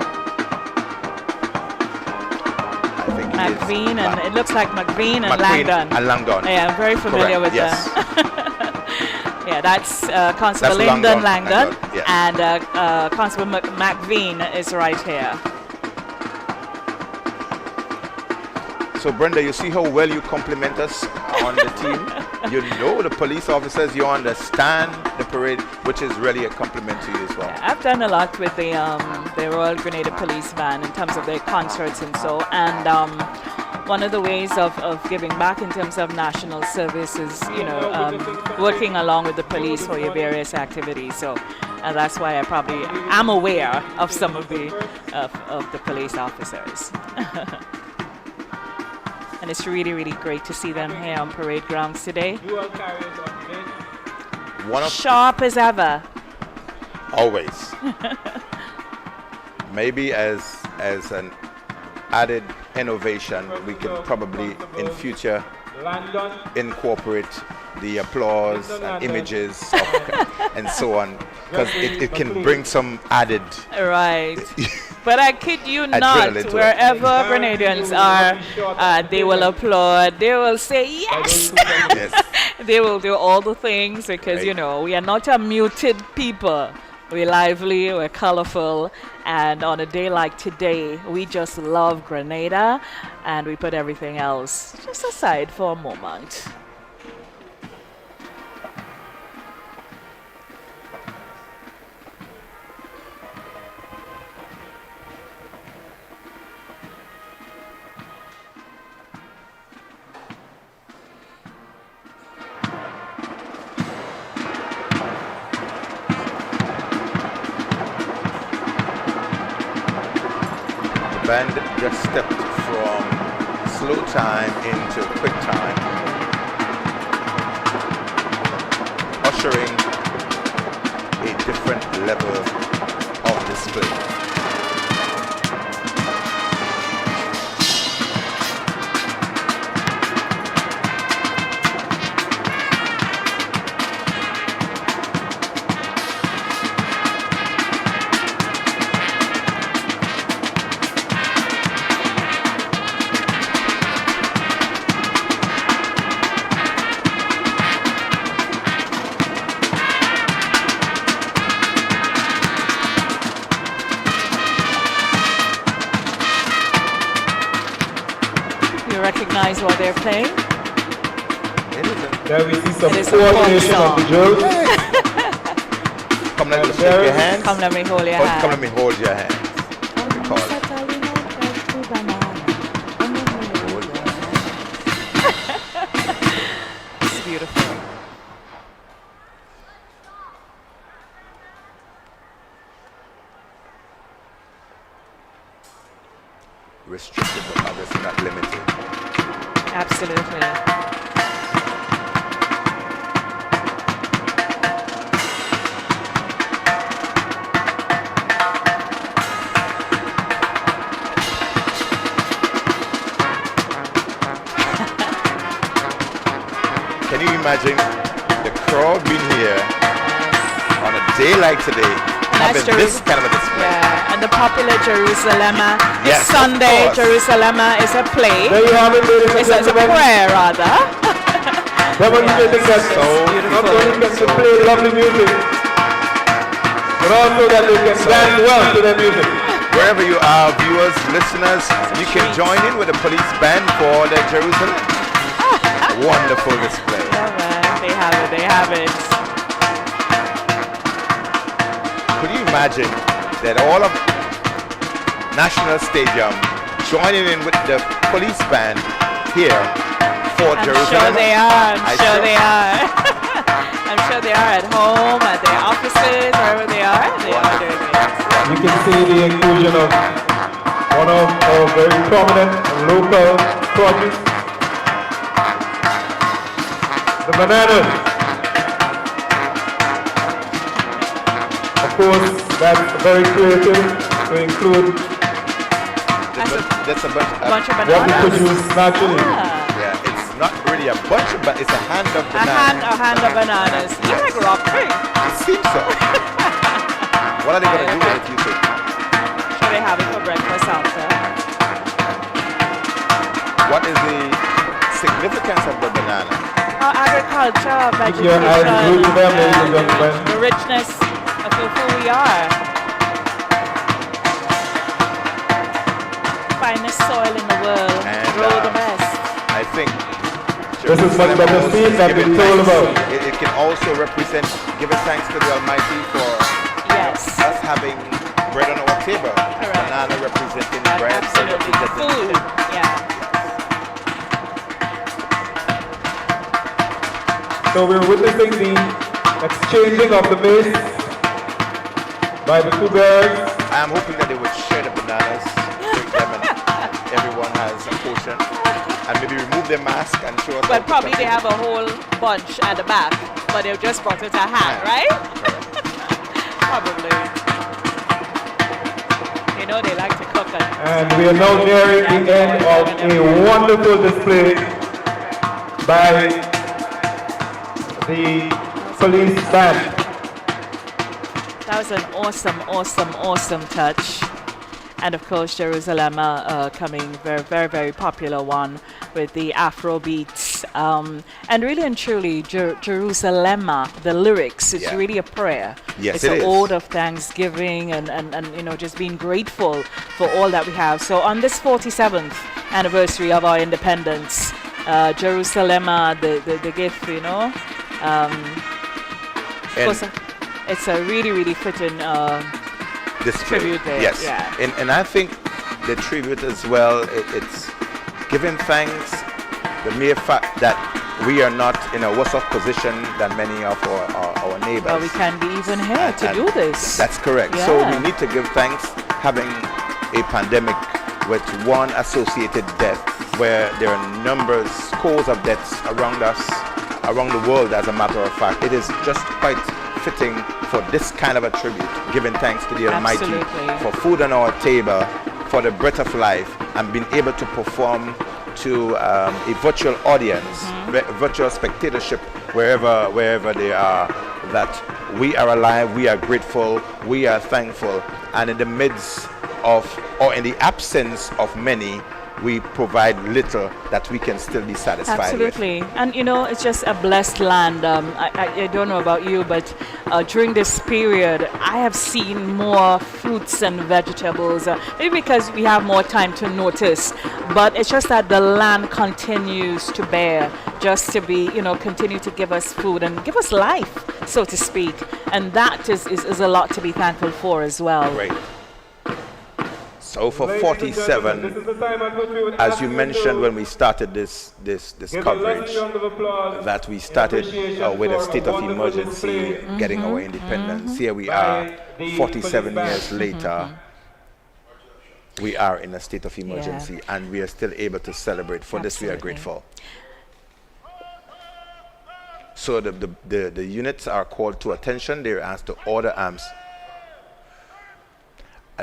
McVean, and it looks like McVean and Langdon. And Langdon. Yeah, I'm very familiar with them. Yeah, that's Constable Langdon, yes. And Constable McVean is right here. So Brenda, you see how well you compliment us on the team. You know the police officers, you understand the parade, which is really a compliment to you as well. Yeah, I've done a lot with the Royal Grenada Police Band in terms of their concerts and so. And one of the ways of giving back in terms of national service is, working along with the police for your various activities. So that's why I probably am aware of some of the police officers. And it's really, really great to see them here on parade grounds today. Dual carriers of one of Sharp as ever. always. Maybe as an added innovation, we could probably in future Landon, incorporate the applause and images of, and so on, because it can bring some added Right. But I kid you not, adrenaline to it. wherever Grenadians are, they will applaud, they will say yes. Yes. They will do all the things because, Right. you know, we are not a muted people. We're lively, we're colorful, and on a day like today, we just love Grenada and we put everything else just aside for a moment. The band just stepped from slow time into quick time, ushering a different level of display. You recognize what they're playing? there we see some It is a folk coordination of the song. drills. Come, let me shake your hands. Come, let me hold your Oh, hand. come, let me hold your hands. We call it. It's beautiful. Restricted but obviously not limited. Absolutely. Can you imagine the crowd being here on a day like today, having this kind of a display? Yeah, and the popular Jerusalema. This Yes, of Sunday, course. Jerusalema is a play. There you have it, ladies and It's a gentlemen. prayer, rather. Demonstrating that So not only can they play lovely music, but also that they can dance well to their music. wherever you are, viewers, listeners, you can join in with the police band for the Jerusalem. Wonderful display. Yeah, man, they have it, they have it. Could you imagine that all of National Stadium joining in with the police band here for I'm Jerusalem? sure they are, I I'm sure sure- they are. I'm sure they are at home, at their offices, wherever they are doing it. You can see the inclusion of one of our very prominent and local produce, the bananas. Of course, that's very creative to include That's a bunch of, Bunch of what we bananas. produce naturally. Ah, yeah, it's not really a bunch of, but it's a hand of a bananas. hand of bananas. You like rock cream? It seems so. What are they going to do with it, you think? Sure they have it for breakfast after. What is the significance of the banana? Our agriculture, Keep your eyes glued to them, ladies and gentlemen. the richness of who we are. Finest soil in the world. And, Grow the best. I think This is much better Jerusalem seen is than giving we're told thanks. about. It can also represent giving thanks to the Almighty for Yes. us having bread on our table. Correct. Banana representing bread, so Absolutely. representing Food. Yeah. So we're witnessing the exchanging of the maize by the two girls. I am hoping that they would share the bananas, break them, and everyone has a portion, and maybe remove their mask and show us. But probably they have a whole bunch at the back, but they've just brought it a hat, right? Probably. You know they like to cook it. And we are now nearing the end of a wonderful display by the police band. That was an awesome touch. And of course, Jerusalem coming very popular one with the Afro beats. And really and truly, Jerusalem, the lyrics, it's really a prayer. Yes, it's it an is. ode of thanksgiving and you know, just being grateful for all that we have. So on this 47th anniversary of our independence, Jerusalem, the gift, you know. Of course, it's a really fitting display. tribute there. Yes. Yeah. And I think the tribute as well, it's giving thanks, the mere fact that we are not in a worse off position than many of our neighbors. Well, we can be even here to do this. That's correct. Yeah. So we need to give thanks having a pandemic with one associated death, where there are numbers, scores of deaths around us, around the world as a matter of fact. It is just quite fitting for this kind of a tribute, giving thanks to the Almighty for food on our table, for the breath of life, and being able to perform to a virtual audience, virtual spectatorship, wherever they are, that we are alive, we are grateful, we are thankful, and in the midst of, or in the absence of many, we provide little that we can still be satisfied with. Absolutely. And you know, it's just a blessed land. I don't know about you, but during this period, I have seen more fruits and vegetables, maybe because we have more time to notice, but it's just that the land continues to bear, just to be, you know, continue to give us food and give us life, so to speak. And that is a lot to be thankful for as well. Great. So for 47, as you mentioned when we started this coverage, that we started with a state of emergency, getting our independence. Here we are, 47 years later, we are in a state of emergency, and we are still able to celebrate. For this we are grateful. So the units are called to attention. They're asked to order arms.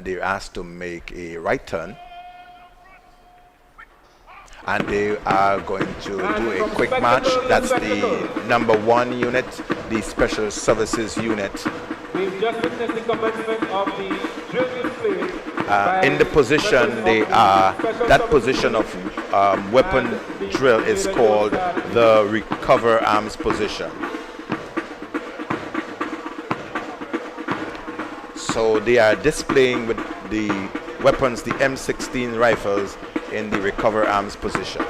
They're asked to make a right turn, and they are going to do a quick march. That's the number 1 unit, the Special Services Unit. We've just witnessed the commencement of the drill display. In the position they are, that position of weapon drill is called the Recover Arms position. So they are displaying with the weapons, the M16 rifles, in the Recover Arms position.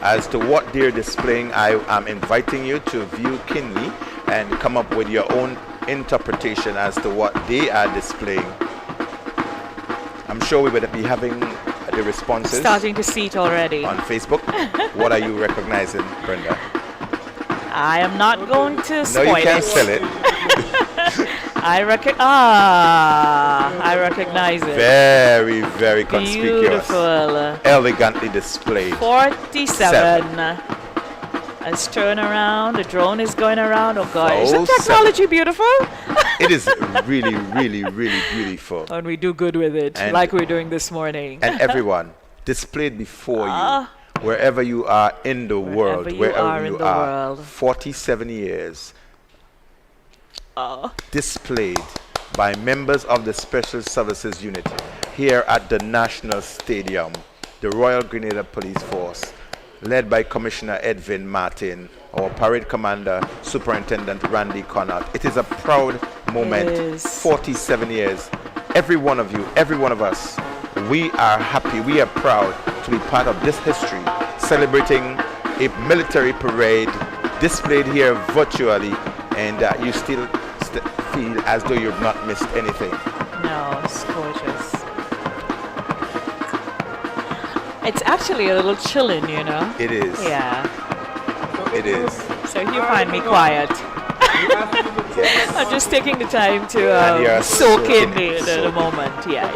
As to what they're displaying, I am inviting you to view keenly and come up with your own interpretation as to what they are displaying. I'm sure we will be having the responses. Starting to see it already. On Facebook. What are you recognizing, Brenda? I am not going to spoil it. No, you can't sell it. I recognize it. Very, very conspicuous. Beautiful. Elegantly displayed. 47. Let's turn around. The drone is going around. Oh God, isn't technology beautiful? It is really, really, really beautiful. And we do good with it, and like we're doing this morning. And everyone, displayed before you, wherever you are in the world, wherever you are, 47 years, displayed by members of the Special Services Unit here at the National Stadium, the Royal Grenada Police Force, led by Commissioner Edwin Martin, our parade commander, Superintendent Randy Connaught. It is a proud moment. 47 years. Every one of you, every one of us, we are happy, we are proud to be part of this history, celebrating a military parade displayed here virtually, and you still feel as though you've not missed anything. No, it's gorgeous. It's actually a little chilling, you know? It is. Yeah. It is. So you find me quiet. Yes. I'm just taking the time to soak in the moment. Yeah.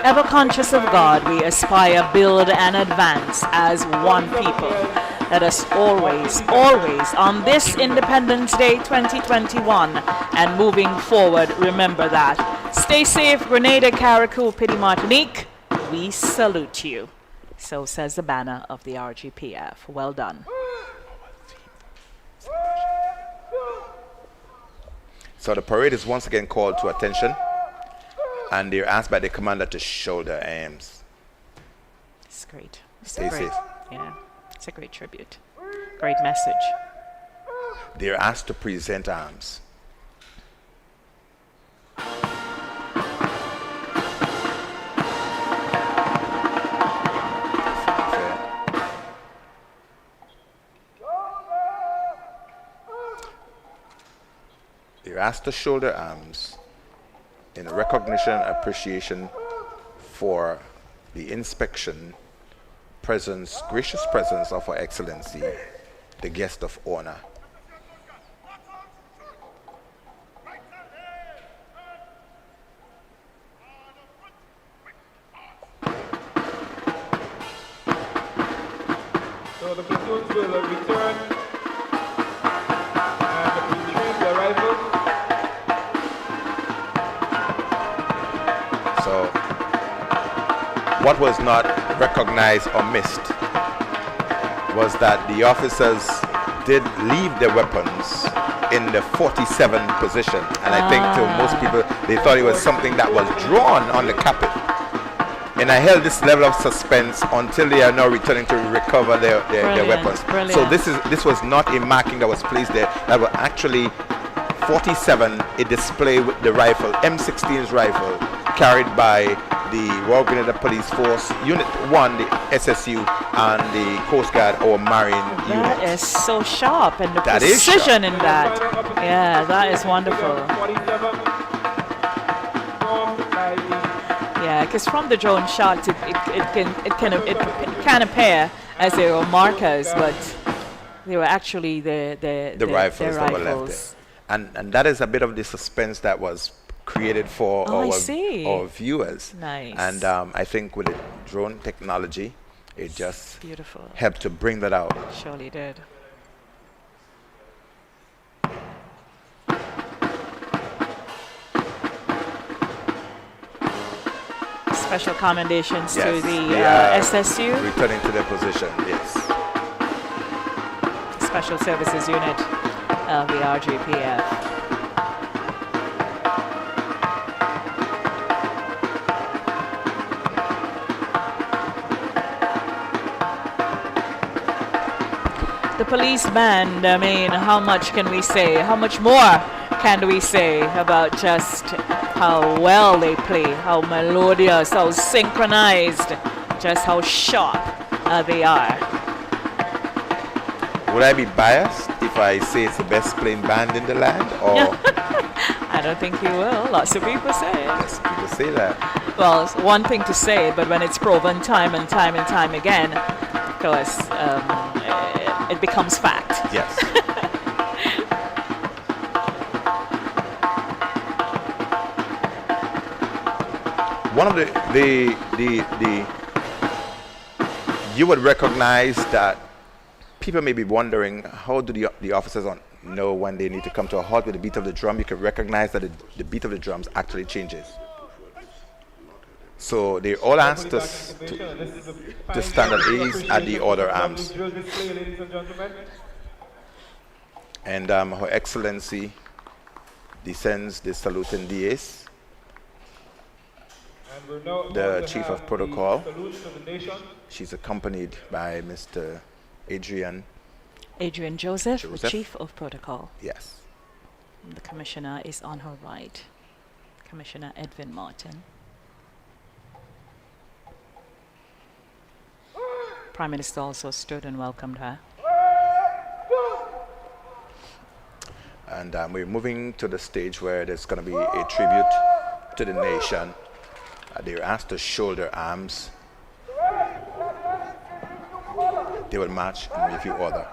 Ever conscious of God, we aspire, build, and advance as one people. Let us always, always, on this Independence Day 2021 and moving forward, remember that. Stay safe, Grenada, Carriacou, Pity, Martinique. We salute you. So says the banner of the RGPF. Well done. So the parade is once again called to attention, and they're asked by the commander to shoulder arms. It's great. Stay safe. Yeah, it's a great tribute. Great message. They're asked to present arms. They're asked to shoulder arms in recognition and appreciation for the inspection, presence, gracious presence of Her Excellency, the guest of honor. So the platoons will return and retrieve their rifles. So, what was not recognized or missed was that the officers did leave their weapons in the 47 position, and I think to most people they thought it was something that was drawn on the carpet. And I held this level of suspense until they are now returning to recover their weapons. Brilliant. So this was not a marking that was placed there. That was actually 47, a display with the rifle, M16's rifle, carried by the Royal Grenada Police Force, Unit 1, the SSU, and the Coast Guard or Marine That unit. is so sharp, and the That is precision in that. Yeah, that is wonderful. 47 formed by the Yeah, because from the drone shots, it can appear as they were markers, but they were actually the Rifles that were left rifles. there. And that is a bit of the suspense that was created for Oh, I see. our viewers. Nice. And I think with the drone technology, it just Beautiful. helped to bring that out. Surely did. Special commendations to Yes, the they are SSU, returning to their position, yes. Special Services Unit of the RGPF. The police band, I mean, how much can we say? How much more can we say about just how well they play, how melodious, how synchronized, just how sharp they are? Would I be biased if I say it's the best playing band in the land? Or I don't think you will. Lots of people say it. yes, people say that. Well, it's one thing to say, but when it's proven time and time and time again, of course, it becomes fact. Yes. One of the you would recognize that people may be wondering, how do the officers know when they need to come to a halt with the beat of the drum? You can recognize that the beat of the drums actually changes. So they all asked us to stand at ease at the order arms. And Her Excellency descends the saluting DS, the Chief of Protocol. She's accompanied by Mr. Adrian Joseph, the Joseph. Chief of Protocol. Yes. The Commissioner is on her right, Commissioner Edwin Martin. Prime Minister also stood and welcomed her. And we're moving to the stage where there's going to be a tribute to the nation. They're asked to shoulder arms. They will march in review order.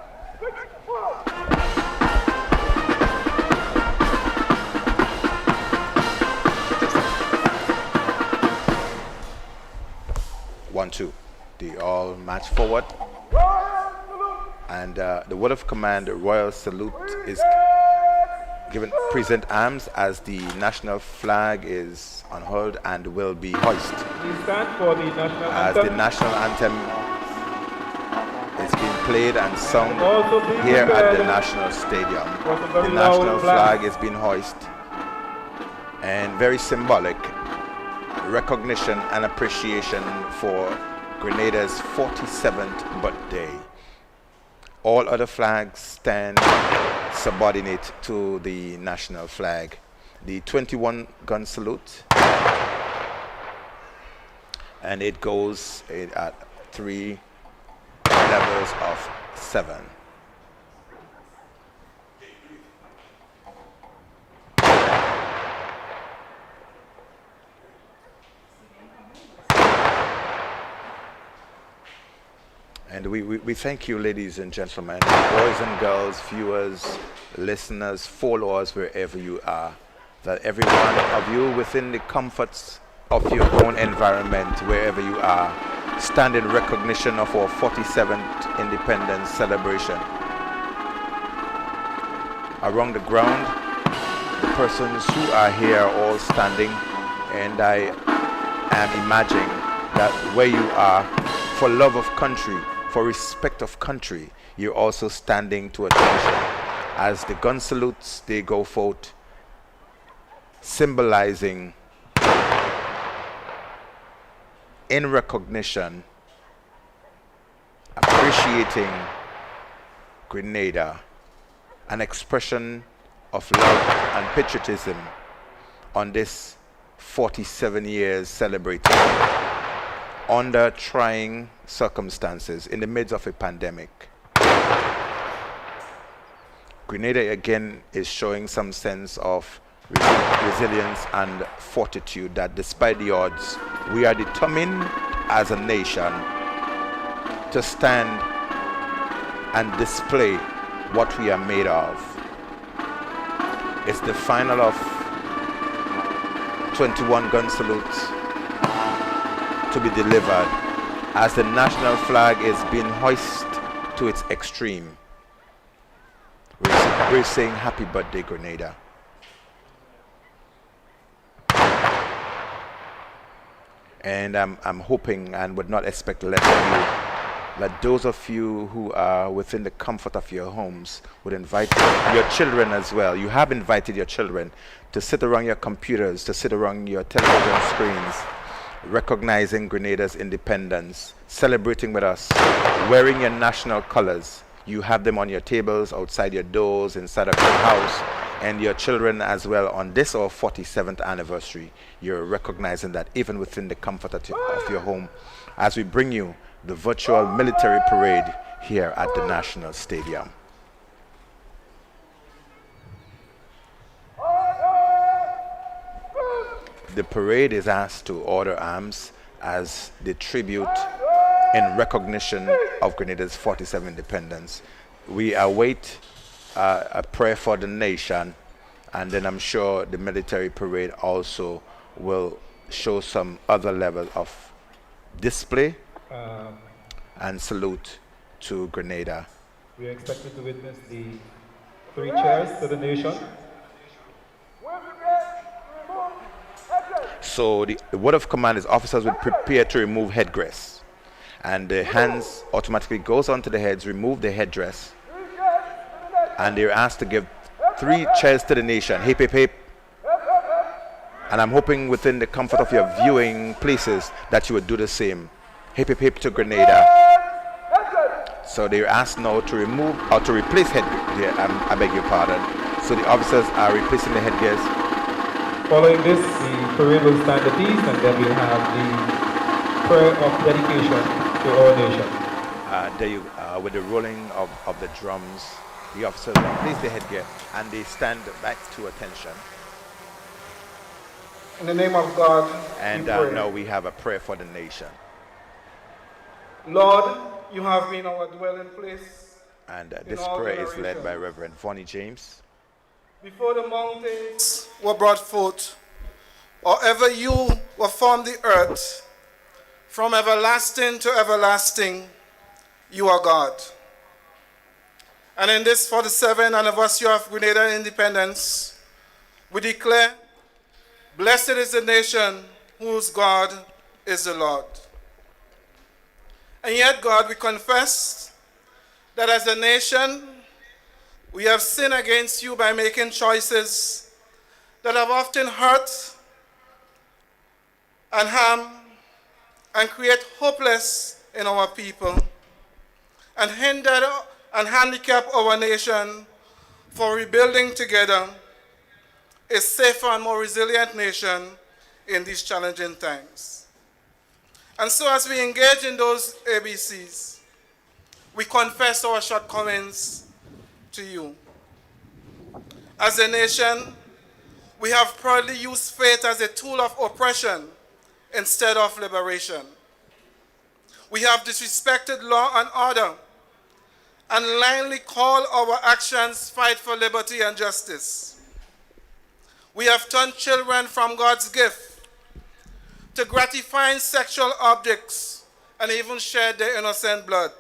1, 2. They all march forward. And the word of command, royal salute, is given. Present arms as the national flag is unfurled and will be hoisted. We stand for the national As anthem. the national anthem is being played and sung Also be here at the prepared National Stadium. for some very The loud national blast. flag is being hoisted, and very symbolic recognition and appreciation for Grenada's 47th birthday. All other flags stand subordinate to the national flag. The 21 gun salute, and it goes at 3 levels of 7. And we thank you, ladies and gentlemen, boys and girls, viewers, listeners, followers, wherever you are, that every one of you within the comforts of your own environment, wherever you are, stand in recognition of our 47th independence celebration. Around the ground, the persons who are here are all standing, and I am imagining that where you are, for love of country, for respect of country, you're also standing to attention as the gun salutes, they go forth, symbolizing in recognition, appreciating Grenada, an expression of love and patriotism on this 47 years celebrated under trying circumstances in the midst of a pandemic. Grenada again is showing some sense of resilience and fortitude, that despite the odds, we are determined as a nation to stand and display what we are made of. It's the final of 21 gun salutes to be delivered as the national flag is being hoisted to its extreme. We're saying happy birthday, Grenada. And I'm hoping and would not expect less of you, that those of you who are within the comfort of your homes would invite your children as well. You have invited your children to sit around your computers, to sit around your television screens, recognizing Grenada's independence, celebrating with us, wearing your national colors. You have them on your tables, outside your doors, inside of your house, and your children as well. On this our 47th anniversary, you're recognizing that even within the comfort of your home, as we bring you the virtual military parade here at the National Stadium. The parade is asked to order arms as the tribute in recognition of Grenada's 47th independence. We await a prayer for the nation, and then I'm sure the military parade also will show some other level of display and salute to Grenada. We are expected to witness the 3 cheers to the nation. So the word of command is officers will prepare to remove headdress, and the hands automatically goes onto the heads, remove the headdress, and they're asked to give 3 cheers to the nation. Hip hip hip. And I'm hoping within the comfort of your viewing places that you would do the same. Hip hip hip to Grenada. So they're asked now to remove or to replace headgear. I beg your pardon. So the officers are replacing the headgears. Following this, the parade will stand at ease, and then we'll have the prayer of dedication to our nation. With the rolling of the drums, the officers replace the headgear and they stand back to attention. In the name of God, And we pray. now we have a prayer for the nation. Lord, you have been our dwelling place. And this all prayer is led generations. by Reverend Vonnie James. Before the mountains were brought forth, or ever you were from the earth, From everlasting to everlasting, you are God. And in this 47th anniversary of Grenada independence, we declare, blessed is the nation whose God is the Lord. And yet, God, we confess that as a nation, we have sinned against you by making choices that have often hurt and harm and create hopeless in our people and hindered and handicap our nation for rebuilding together a safer and more resilient nation in these challenging times. And so as we engage in those ABCs, we confess our shortcomings to you. As a nation, we have proudly used faith as a tool of oppression instead of liberation. We have disrespected law and order and blindly call our actions fight for liberty and justice. We have turned children from God's gift to gratifying sexual objects and even shed their innocent blood.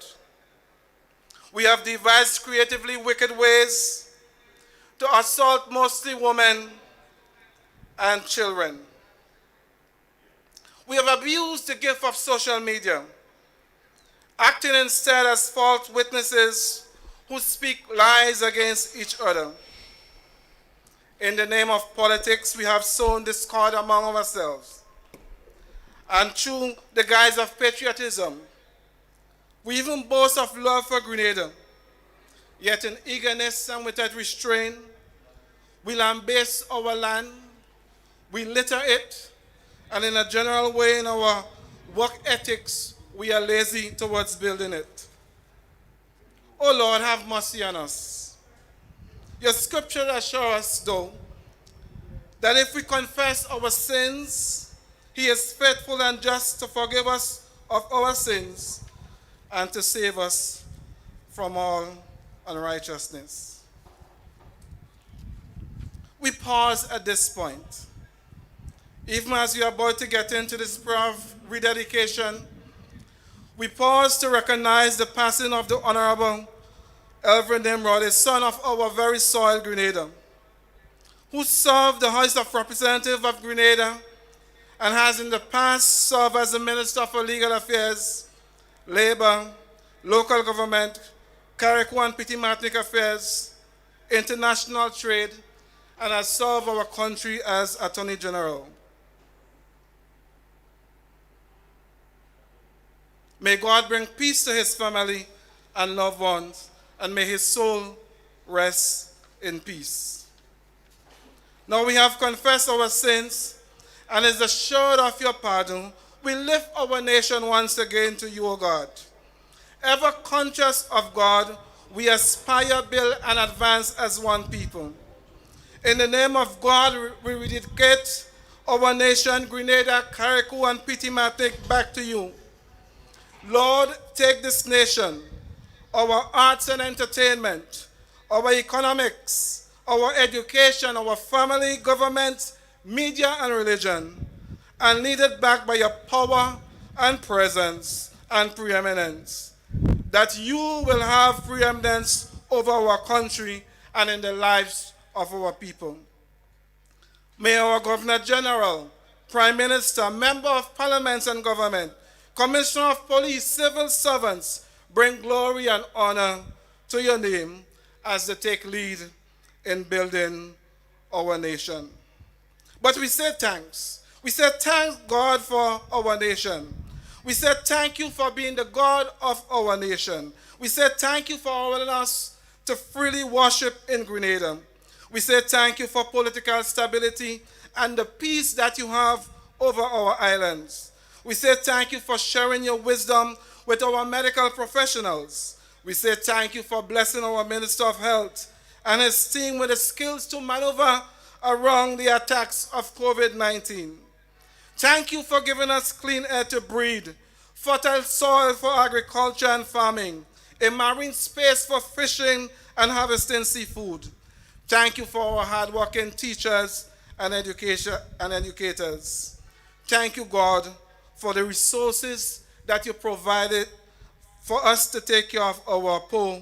We have devised creatively wicked ways to assault mostly women and children. We have abused the gift of social media, acting instead as false witnesses who speak lies against each other. In the name of politics, we have sown discord among ourselves. And through the guise of patriotism, we even boast of love for Grenada. Yet in eagerness and without restraint, we lambaste our land, we litter it, and in a general way in our work ethics, we are lazy towards building it. Oh Lord, have mercy on us. Your scripture assures us, though, that if we confess our sins, he is faithful and just to forgive us of our sins and to save us from all unrighteousness. We pause at this point. Even as we are about to get into this prayer of rededication, we pause to recognize the passing of the Honorable Elvin Nimrod, a son of our very soil, Grenada, who served the House of Representatives of Grenada and has in the past served as the Minister for Legal Affairs, Labor, Local Government, Carriacou and Petit-Martinique Affairs, International Trade, and has served our country as Attorney General. May God bring peace to his family and loved ones, and may his soul rest in peace. Now we have confessed our sins, and is assured of your pardon, we lift our nation once again to you, O God. Ever conscious of God, we aspire, build, and advance as one people. In the name of God, we rededicate our nation, Grenada, Carriacou, and Petit-Martinique back to you. Lord, take this nation, our arts and entertainment, our economics, our education, our family, government, media, and religion, and lead it back by your power and presence and preeminence, that you will have preeminence over our country and in the lives of our people. May our Governor General, Prime Minister, Member of Parliament and Government, Commissioner of Police, civil servants, bring glory and honor to your name as they take lead in building our nation. But we say thanks. We say thank God for our nation. We say thank you for being the God of our nation. We say thank you for allowing us to freely worship in Grenada. We say thank you for political stability and the peace that you have over our islands. We say thank you for sharing your wisdom with our medical professionals. We say thank you for blessing our Minister of Health and his team with the skills to maneuver around the attacks of COVID-19. Thank you for giving us clean air to breathe, fertile soil for agriculture and farming, a marine space for fishing and harvesting seafood. Thank you for our hardworking teachers and educators. Thank you, God, for the resources that you provided for us to take care of our poor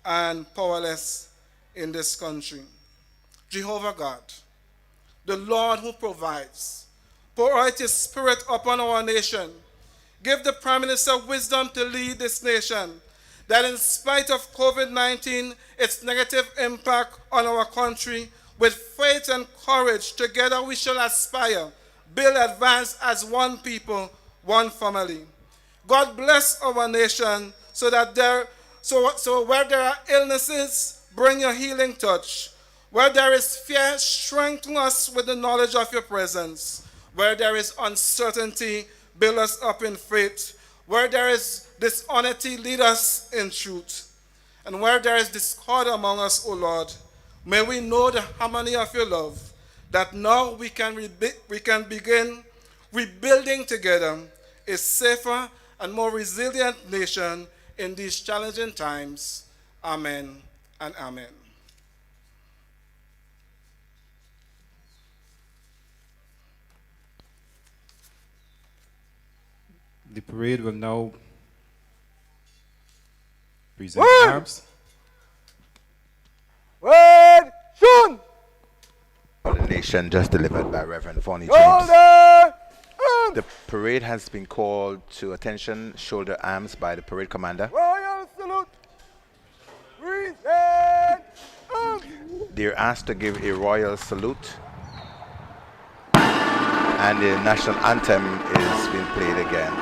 and powerless in this country. Jehovah God, the Lord who provides, pour out your spirit upon our nation. Give the Prime Minister wisdom to lead this nation, that in spite of COVID-19, its negative impact on our country, with faith and courage, together we shall aspire, build, advance as one people, one family. God bless our nation so that where there are illnesses, bring your healing touch. Where there is fear, strengthen us with the knowledge of your presence. Where there is uncertainty, build us up in faith. Where there is dishonesty, lead us in truth. And where there is discord among us, O Lord, may we know the harmony of your love, that now we can begin rebuilding together a safer and more resilient nation in these challenging times. Amen and amen. The parade will now present arms. Word, soon. For the nation, just delivered by Reverend Vonnie James. Shoulder, The parade has been called to attention, shoulder arms, by the parade commander. royal salute. Present. They're asked to give a royal salute, and the national anthem is being played again.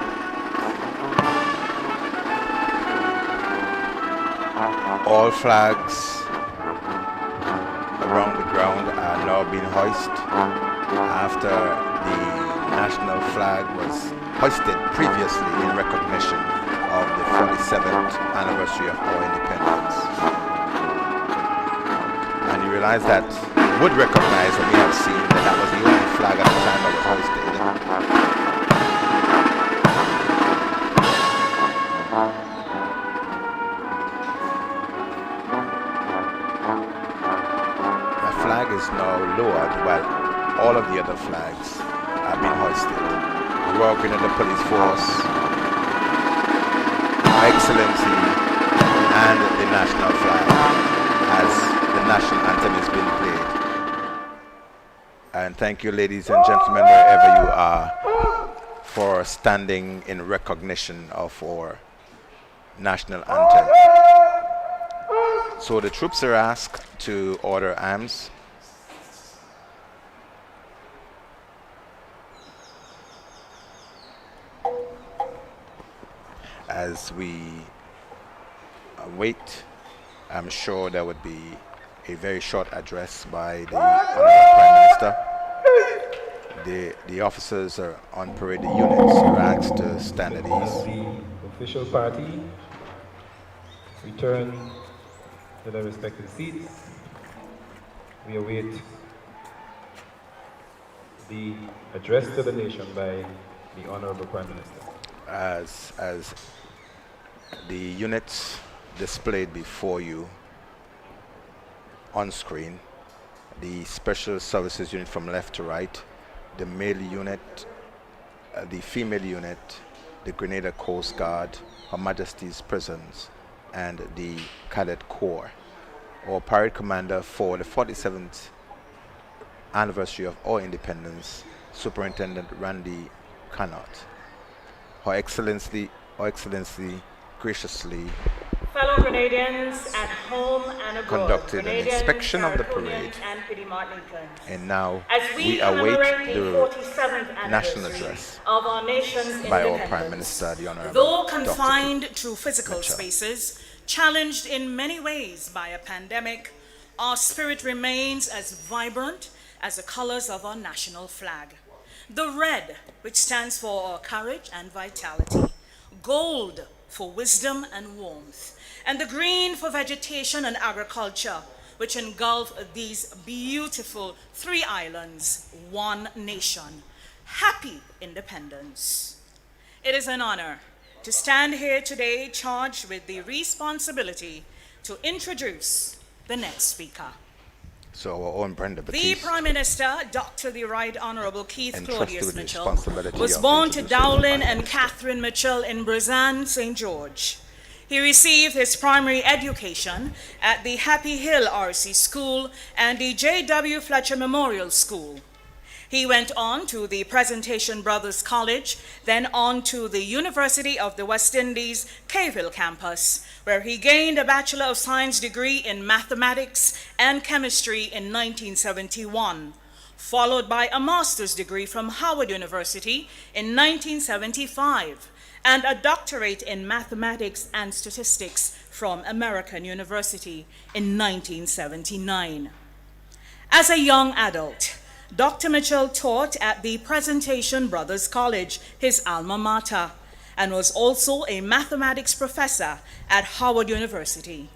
All flags around the ground are now being hoisted after the national flag was hoisted previously in recognition of the 47th anniversary of our independence. And you realize that you would recognize, or may have seen, that that was the only flag at the time that was hoisted. The flag is now lowered while all of the other flags are being hoisted. The Royal Grenada Police Force, Her Excellency, and the national flag as the national anthem is being played. And thank you, ladies and gentlemen, wherever you are, for standing in recognition of our national anthem. So the troops are asked to order arms. As we wait, I'm sure there would be a very short address by the Honorable Prime Minister. The officers are on parade, the units are asked to stand at ease. The official party return to their respective seats. We await the address to the nation by the Honorable Prime Minister. As the units displayed before you on screen, the Special Services Unit from left to right, the male unit, the female unit, the Grenada Coast Guard, Her Majesty's Prisons, and the Cadet Corps. Our parade commander for the 47th anniversary of our independence, Superintendent Randy Cannot. Her Excellency graciously Fellow Grenadians at home and abroad, conducted an Grenadians, inspection of the Cariconians, parade, and Petty Martiniquans. and now As we await commemorate the 47th national anniversary address of our nation's by our independence. Prime Minister, the Honorable Though Dr. confined to physical Mitchell. spaces, challenged in many ways by a pandemic, our spirit remains as vibrant as the colors of our national flag. The red, which stands for our courage and vitality, gold for wisdom and warmth, and the green for vegetation and agriculture, which engulf these beautiful three islands, one nation. Happy independence. It is an honor to stand here today charged with the responsibility to introduce the next speaker. So our own Brenda The Batiste. Prime Minister, Dr. the Right Honourable Keith Entrusted Claudius with the Mitchell, responsibility was of born to introducing the Dowlin Prime and Minister. Catherine Mitchell in Brazan, St. George. He received his primary education at the Happy Hill RC School and the J.W. Fletcher Memorial School. He went on to the Presentation Brothers College, then on to the University of the West Indies, Cave Hill campus, where he gained a Bachelor of Science degree in Mathematics and Chemistry in 1971, followed by a master's degree from Howard University in 1975, and a doctorate in Mathematics and Statistics from American University in 1979. As a young adult, Dr. Mitchell taught at the Presentation Brothers College, his alma mater, and was also a mathematics professor at Howard University.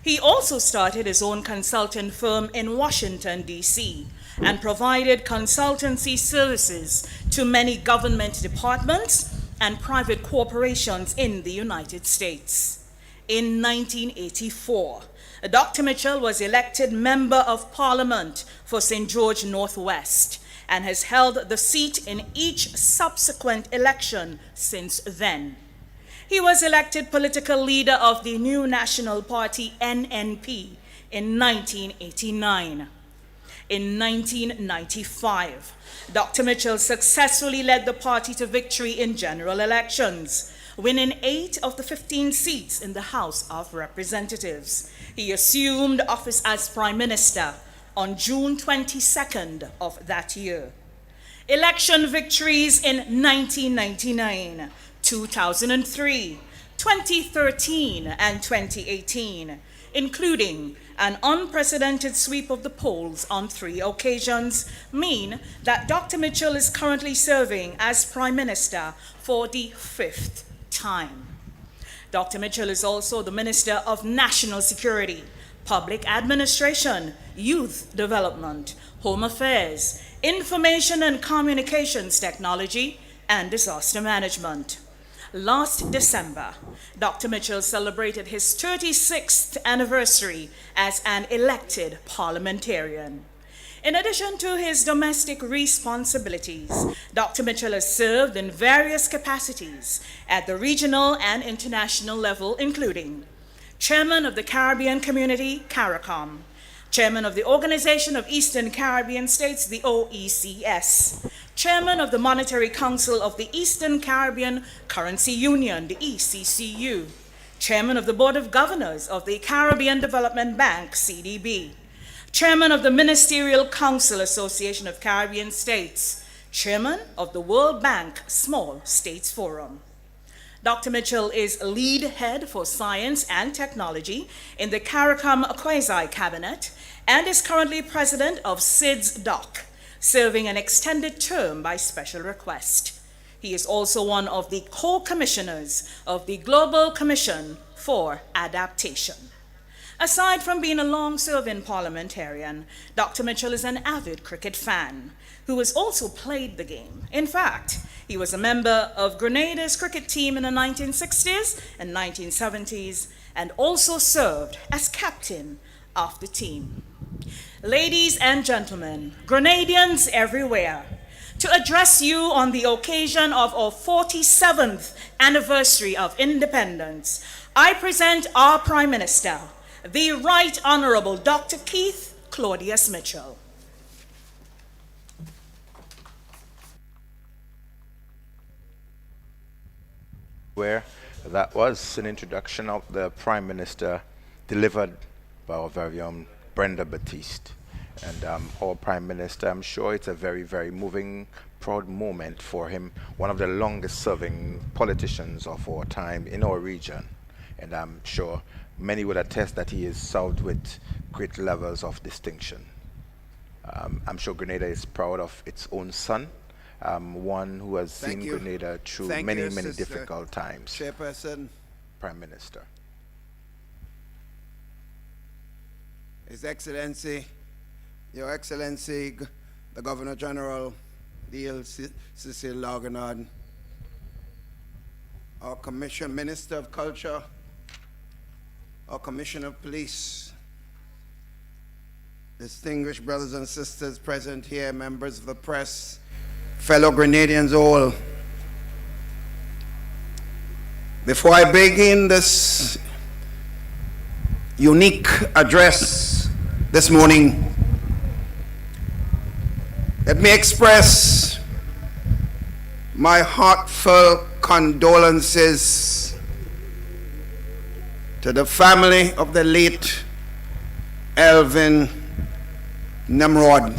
He also started his own consultant firm in Washington, D.C., and provided consultancy services to many government departments and private corporations in the United States. In 1984, Dr. Mitchell was elected Member of Parliament for St. George Northwest and has held the seat in each subsequent election since then. He was elected political leader of the New National Party, NNP, in 1989. In 1995, Dr. Mitchell successfully led the party to victory in general elections, winning 8 of the 15 seats in the House of Representatives. He assumed office as Prime Minister on June 22nd of that year. Election victories in 1999, 2003, 2013, and 2018, including an unprecedented sweep of the polls on 3 occasions, mean that Dr. Mitchell is currently serving as Prime Minister for the 5th time. Dr. Mitchell is also the Minister of National Security, Public Administration, Youth Development, Home Affairs, Information and Communications Technology, and Disaster Management. Last December, Dr. Mitchell celebrated his 36th anniversary as an elected parliamentarian. In addition to his domestic responsibilities, Dr. Mitchell has served in various capacities at the regional and international level, including Chairman of the Caribbean Community, CARICOM, Chairman of the Organization of Eastern Caribbean States, the OECS, Chairman of the Monetary Council of the Eastern Caribbean Currency Union, the ECCU, Chairman of the Board of Governors of the Caribbean Development Bank, CDB, Chairman of the Ministerial Council Association of Caribbean States, Chairman of the World Bank Small States Forum. Dr. Mitchell is lead head for science and technology in the CARICOM Quasi-Cabinet and is currently president of SIDS-DOC, serving an extended term by special request. He is also one of the co-commissioners of the Global Commission for Adaptation. Aside from being a long-serving parliamentarian, Dr. Mitchell is an avid cricket fan who has also played the game. In fact, he was a member of Grenada's cricket team in the 1960s and 1970s and also served as captain of the team. Ladies and gentlemen, Grenadians everywhere, to address you on the occasion of our 47th anniversary of independence, I present our Prime Minister, the Right Honourable Dr. Keith Claudius Mitchell. Where that was an introduction of the Prime Minister delivered by our very own Brenda Batiste. And our Prime Minister, I'm sure it's a very, very moving, proud moment for him, one of the longest serving politicians of our time in our region. And I'm sure many would attest that he is served with great levels of distinction. I'm sure Grenada is proud of its own son, one who has seen Grenada through many difficult times. Chairperson, Prime Minister. His Excellency, Your Excellency, the Governor General, D.L. Cecil Loganard, our Minister of Culture, our Commissioner of Police, distinguished brothers and sisters present here, members of the press, fellow Grenadians all. Before I begin this unique address this morning, let me express my heartfelt condolences to the family of the late Alvin Nimrod,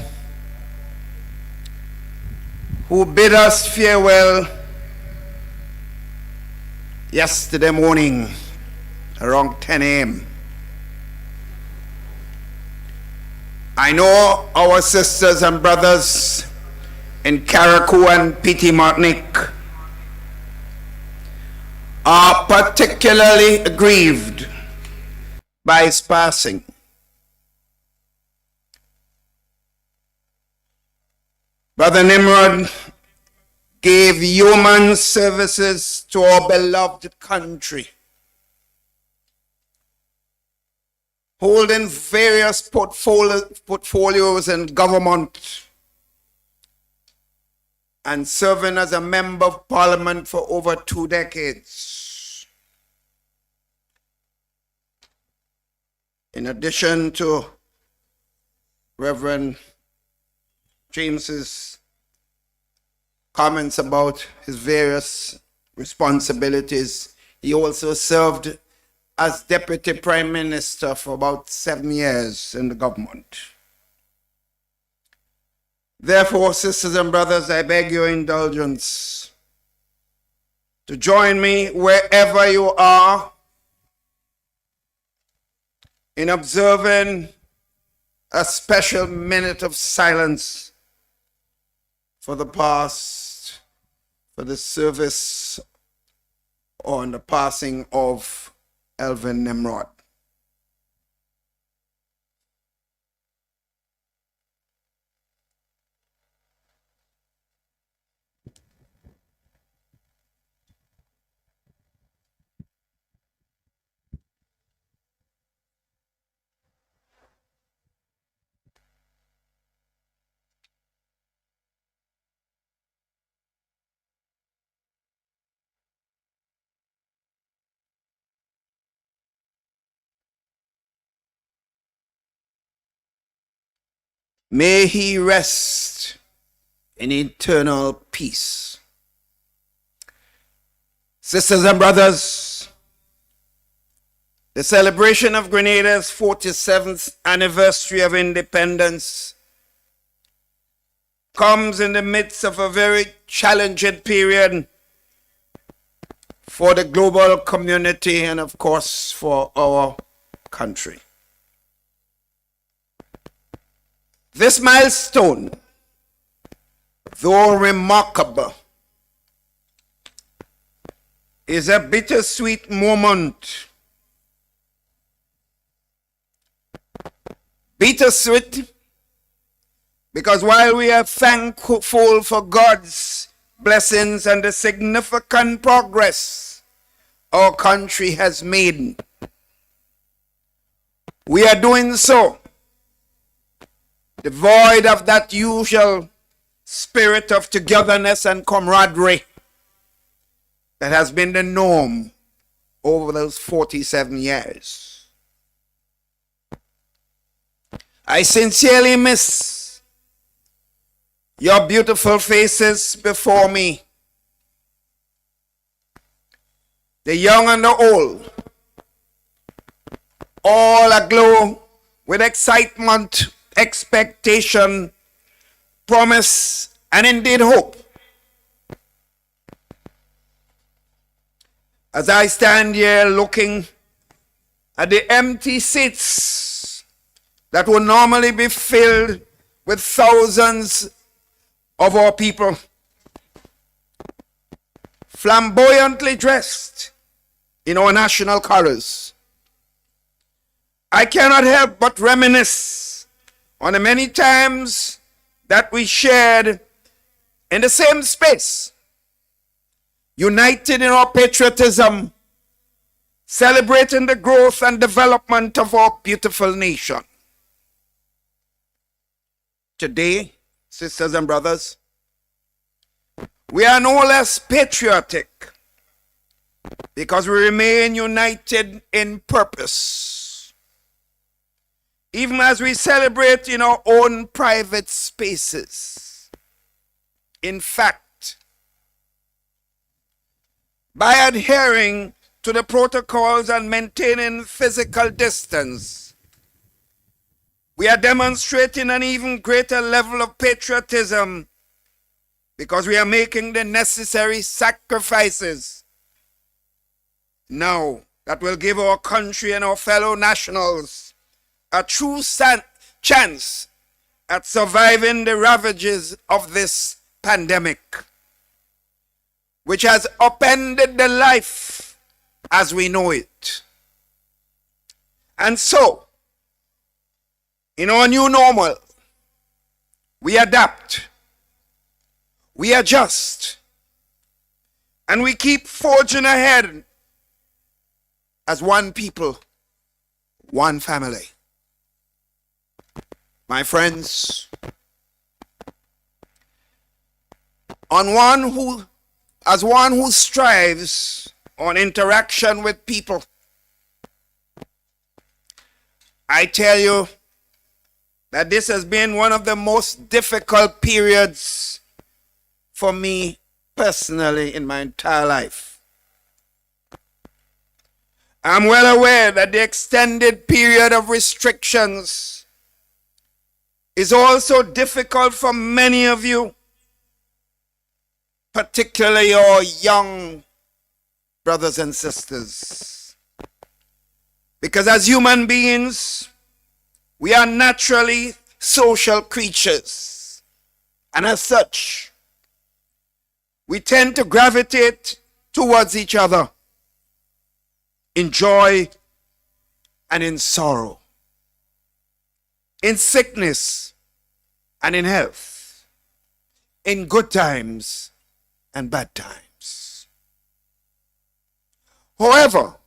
who bid us farewell yesterday morning around 10 a.m. I know our sisters and brothers in Carriacou and Petit Martinique are particularly aggrieved by his passing. Brother Nimrod gave human services to our beloved country, holding various portfolios in government and serving as a member of parliament for over 2 decades. In addition to Reverend James's comments about his various responsibilities, he also served as Deputy Prime Minister for about 7 years in the government. Therefore, sisters and brothers, I beg your indulgence to join me wherever you are in observing a special minute of silence for the service on the passing of Alvin Nimrod. May he rest in eternal peace. Sisters and brothers, the celebration of Grenada's 47th anniversary of independence comes in the midst of a very challenging period for the global community and, of course, for our country. This milestone, though remarkable, is a bittersweet moment. Bittersweet because while we are thankful for God's blessings and the significant progress our country has made, we are doing so devoid of that usual spirit of togetherness and camaraderie that has been the norm over those 47 years. I sincerely miss your beautiful faces before me, the young and the old, all aglow with excitement, expectation, promise, and indeed hope. As I stand here looking at the empty seats that would normally be filled with thousands of our people, flamboyantly dressed in our national colors, I cannot help but reminisce on the many times that we shared in the same space, united in our patriotism, celebrating the growth and development of our beautiful nation. today, sisters and brothers, we are no less patriotic because we remain united in purpose. Even as we celebrate in our own private spaces. In fact, by adhering to the protocols and maintaining physical distance, we are demonstrating an even greater level of patriotism because we are making the necessary sacrifices now that will give our country and our fellow nationals a true chance at surviving the ravages of this pandemic, which has upended the life as we know it. And so, in our new normal, we adapt, we adjust, and we keep forging ahead as one people, one family. My friends, as one who strives on interaction with people, I tell you that this has been one of the most difficult periods for me personally in my entire life. I'm well aware that the extended period of restrictions is also difficult for many of you, particularly our young brothers and sisters. Because as human beings, we are naturally social creatures. And as such, we tend to gravitate towards each other in joy and in sorrow, in sickness and in health, in good times and bad times. However,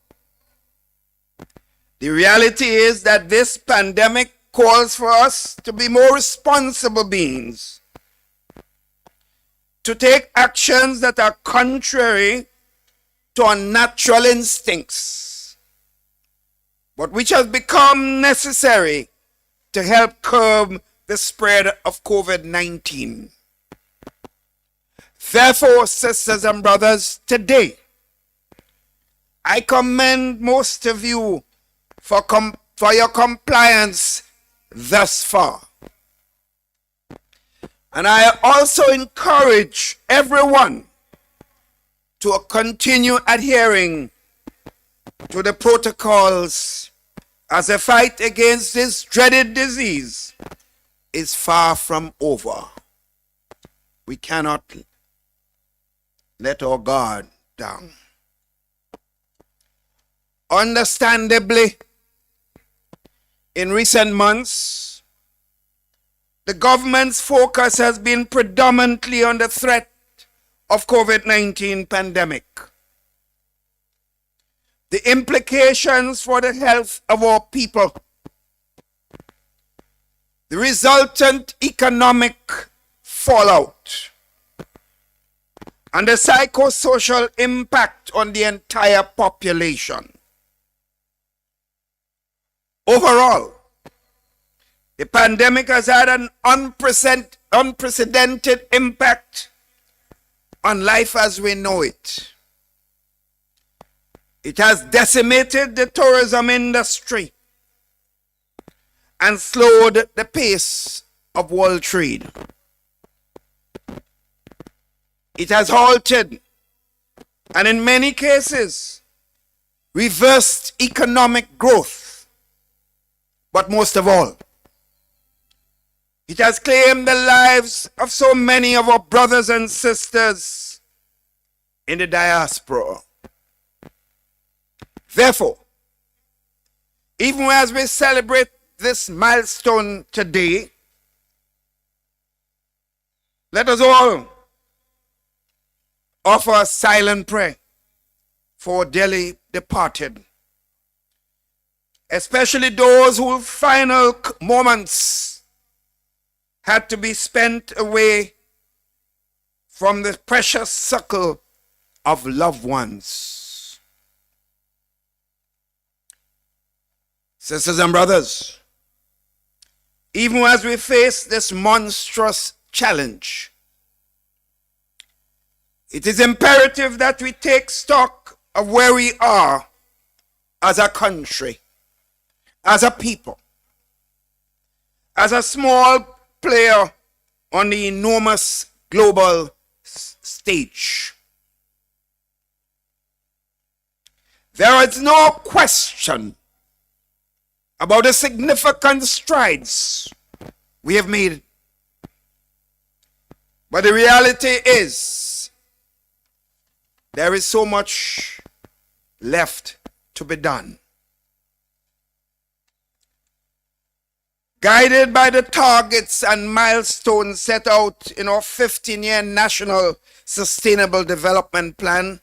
the reality is that this pandemic calls for us to be more responsible beings, to take actions that are contrary to our natural instincts, but which has become necessary to help curb the spread of COVID-19. Therefore, sisters and brothers, today, I commend most of you for your compliance thus far. And I also encourage everyone to continue adhering to the protocols as the fight against this dreaded disease is far from over. We cannot let our guard down. Understandably, in recent months, the government's focus has been predominantly on the threat of COVID-19 pandemic. The implications for the health of our people, the resultant economic fallout, and the psychosocial impact on the entire population. Overall, the pandemic has had an unprecedented impact on life as we know it. It has decimated the tourism industry and slowed the pace of world trade. It has halted and in many cases reversed economic growth. But most of all, it has claimed the lives of so many of our brothers and sisters in the diaspora. Therefore, even as we celebrate this milestone today, let us all offer a silent prayer for dearly departed, especially those whose final moments had to be spent away from the precious circle of loved ones. Sisters and brothers, even as we face this monstrous challenge, it is imperative that we take stock of where we are as a country, as a people, as a small player on the enormous global stage. There is no question about the significant strides we have made. But the reality is, there is so much left to be done. Guided by the targets and milestones set out in our 15-year National Sustainable Development Plan,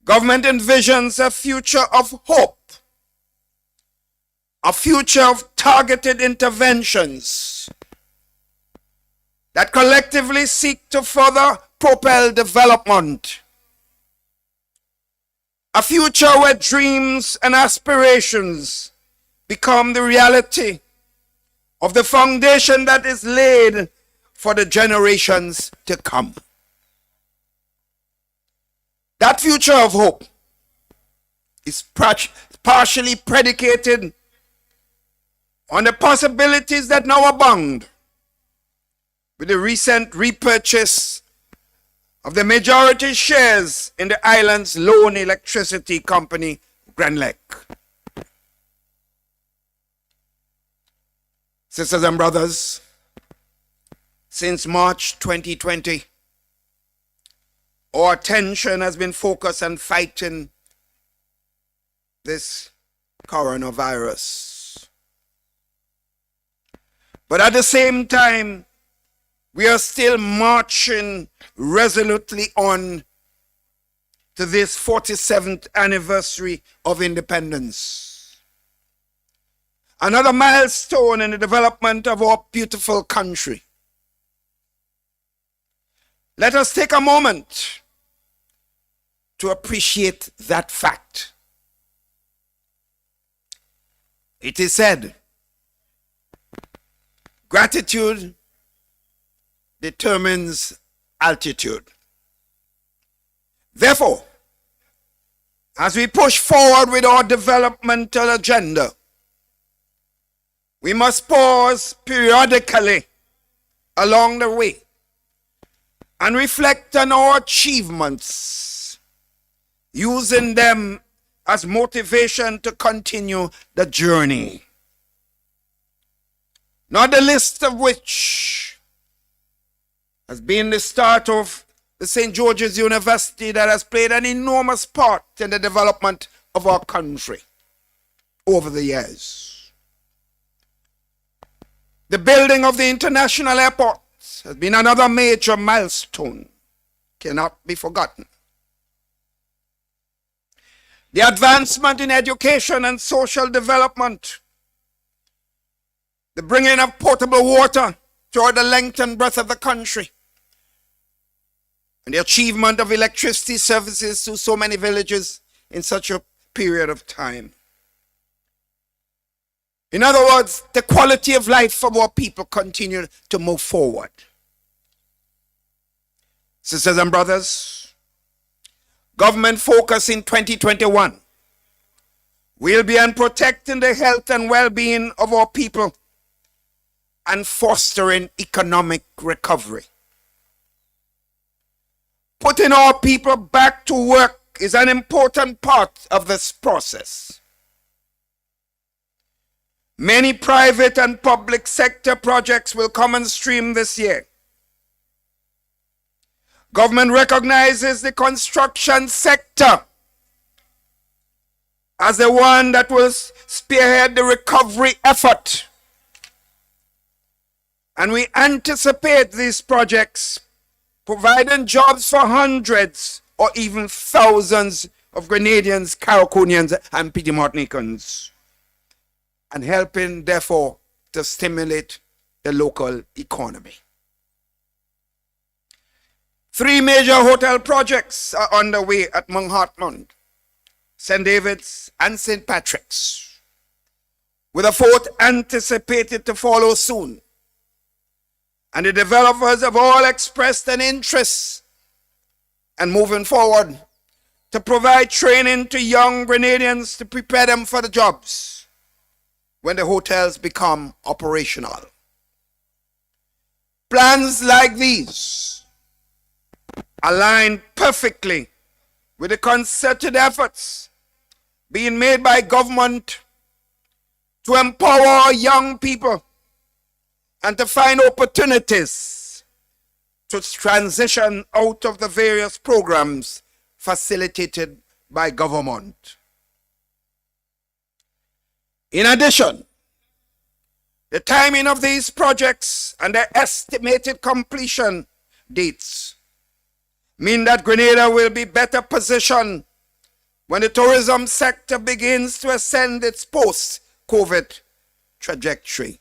government envisions a future of hope, a future of targeted interventions that collectively seek to further propel development. A future where dreams and aspirations become the reality of the foundation that is laid for the generations to come. That future of hope is partially predicated on the possibilities that now abound with the recent repurchase of the majority shares in the island's lone electricity company, Grenada. Sisters and brothers, since March 2020, our attention has been focused on fighting this coronavirus. But at the same time, we are still marching resolutely on to this 47th anniversary of independence. Another milestone in the development of our beautiful country. Let us take a moment to appreciate that fact. It is said, gratitude determines altitude. Therefore, as we push forward with our developmental agenda, we must pause periodically along the way and reflect on our achievements, using them as motivation to continue the journey. Not the list of which has been the start of the St. George's University that has played an enormous part in the development of our country over the years. The building of the international airport has been another major milestone, cannot be forgotten. The advancement in education and social development, the bringing of potable water throughout the length and breadth of the country, and the achievement of electricity services to so many villages in such a period of time. In other words, the quality of life for our people continued to move forward. Sisters and brothers, government focus in 2021 will be on protecting the health and well-being of our people and fostering economic recovery. Putting our people back to work is an important part of this process. Many private and public sector projects will come on stream this year. Government recognizes the construction sector as the one that will spearhead the recovery effort. And we anticipate these projects providing jobs for hundreds or even thousands of Grenadians, Caraconians, and Pidie Martinicans, and helping, therefore, to stimulate the local economy. 3 major hotel projects are underway at Mount Hartmont, St. David's, and St. Patrick's, with a 4th anticipated to follow soon. And the developers have all expressed an interest and moving forward to provide training to young Grenadians to prepare them for the jobs when the hotels become operational. Plans like these align perfectly with the concerted efforts being made by government to empower young people and to find opportunities to transition out of the various programs facilitated by government. In addition, the timing of these projects and their estimated completion dates mean that Grenada will be better positioned when the tourism sector begins to ascend its post-COVID trajectory.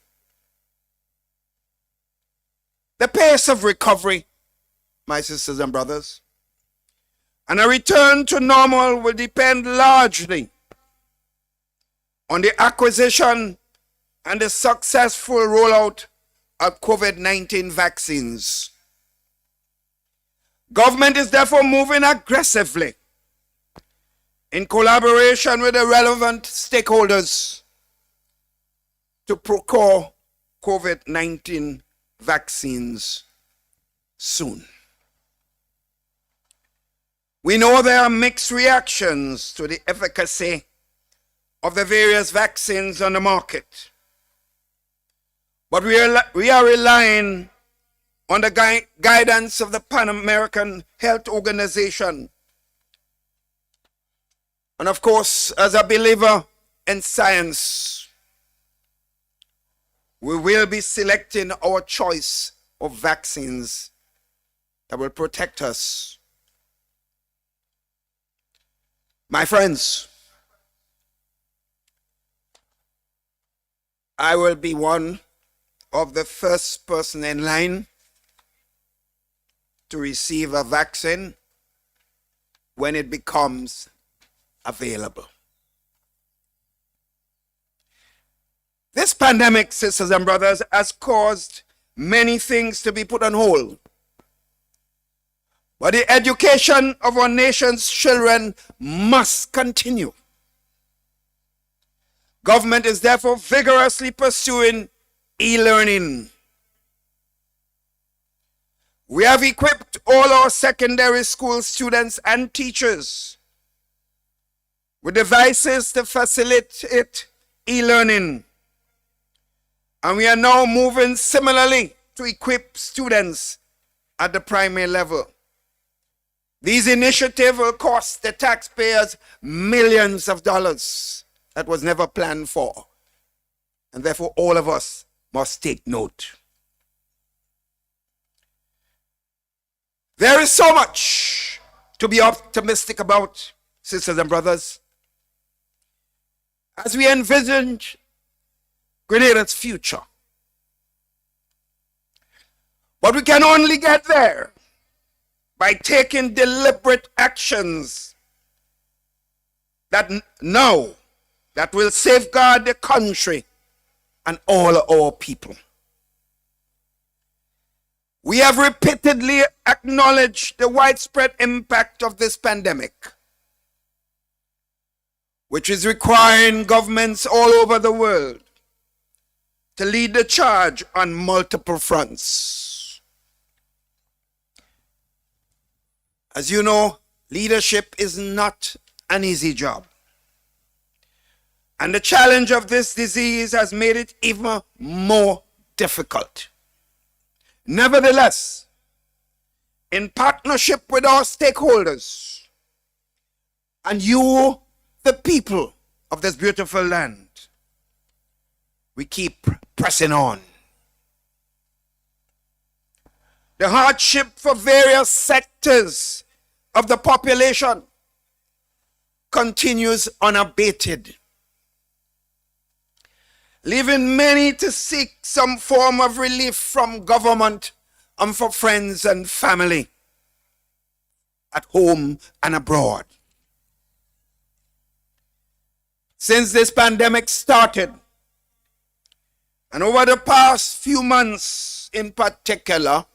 The pace of recovery, my sisters and brothers, and a return to normal will depend largely on the acquisition and the successful rollout of COVID-19 vaccines. Government is therefore moving aggressively in collaboration with the relevant stakeholders to procure COVID-19 vaccines soon. We know there are mixed reactions to the efficacy of the various vaccines on the market, but we are relying on the guidance of the Pan American Health Organization. And of course, as a believer in science, we will be selecting our choice of vaccines that will protect us. My friends, I will be one of the first person in line to receive a vaccine when it becomes available. This pandemic, sisters and brothers, has caused many things to be put on hold. But the education of our nation's children must continue. Government is therefore vigorously pursuing e-learning. We have equipped all our secondary school students and teachers with devices to facilitate e-learning. And we are now moving similarly to equip students at the primary level. These initiatives will cost the taxpayers millions of dollars that was never planned for. And therefore all of us must take note. There is so much to be optimistic about, sisters and brothers, as we envisage Grenada's future. But we can only get there by taking deliberate actions that will safeguard the country and all our people. We have repeatedly acknowledged the widespread impact of this pandemic, which is requiring governments all over the world to lead the charge on multiple fronts. As you know, leadership is not an easy job. And the challenge of this disease has made it even more difficult. Nevertheless, in partnership with our stakeholders and you, the people of this beautiful land, we keep pressing on. The hardship for various sectors of the population continues unabated. leaving many to seek some form of relief from government and for friends and family at home and abroad. Since this pandemic started, and over the past few months in particular,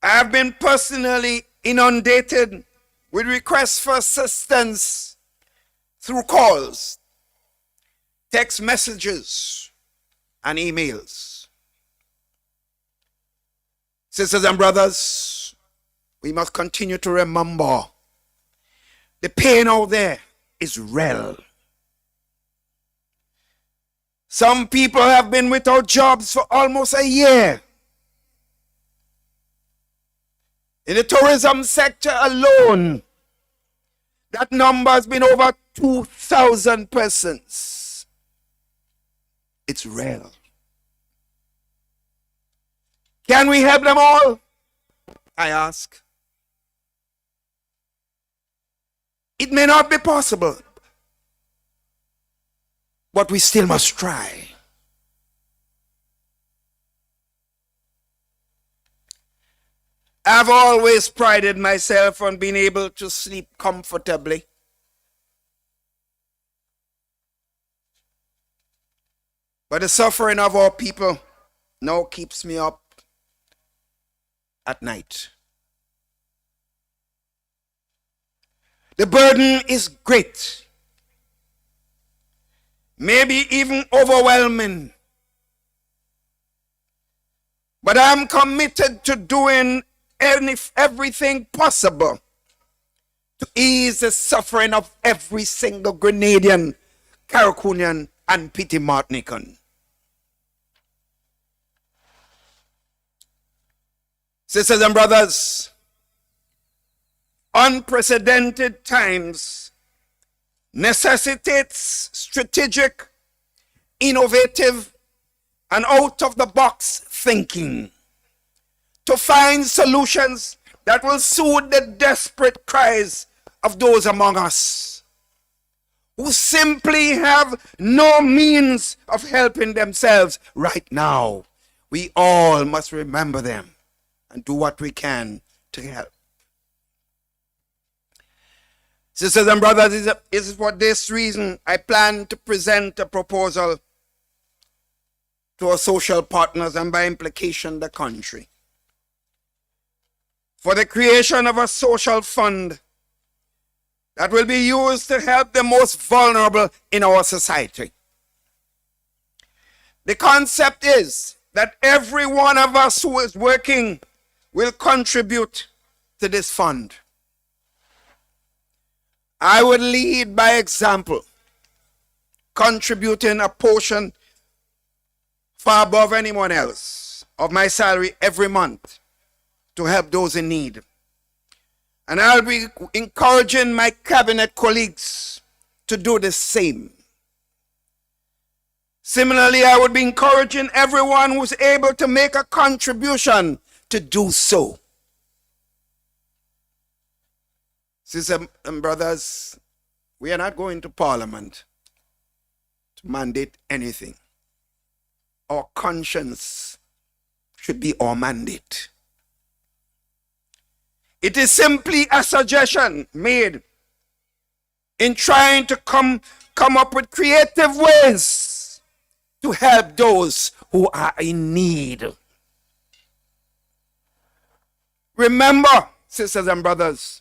I have been personally inundated with requests for assistance through calls, text messages, and emails. Sisters and brothers, we must continue to remember the pain out there is real. Some people have been without jobs for almost a year. In the tourism sector alone, that number has been over 2,000 persons. It's real. Can we help them all? I ask. It may not be possible, but we still must try. I've always prided myself on being able to sleep comfortably. But the suffering of our people now keeps me up at night. The burden is great, maybe even overwhelming. But I'm committed to doing everything possible to ease the suffering of every single Grenadian, Caracunian, and Petit Martinican. Sisters and brothers, unprecedented times necessitates strategic, innovative, and out-of-the-box thinking to find solutions that will soothe the desperate cries of those among us who simply have no means of helping themselves right now. We all must remember them and do what we can to help. Sisters and brothers, it is for this reason I plan to present a proposal to our social partners and by implication the country for the creation of a social fund that will be used to help the most vulnerable in our society. The concept is that every one of us who is working will contribute to this fund. I would lead by example, contributing a portion far above anyone else of my salary every month to help those in need. And I'll be encouraging my cabinet colleagues to do the same. Similarly, I would be encouraging everyone who's able to make a contribution to do so. Sisters and brothers, we are not going to Parliament to mandate anything. Our conscience should be our mandate. It is simply a suggestion made in trying to come up with creative ways to help those who are in need. Remember, sisters and brothers,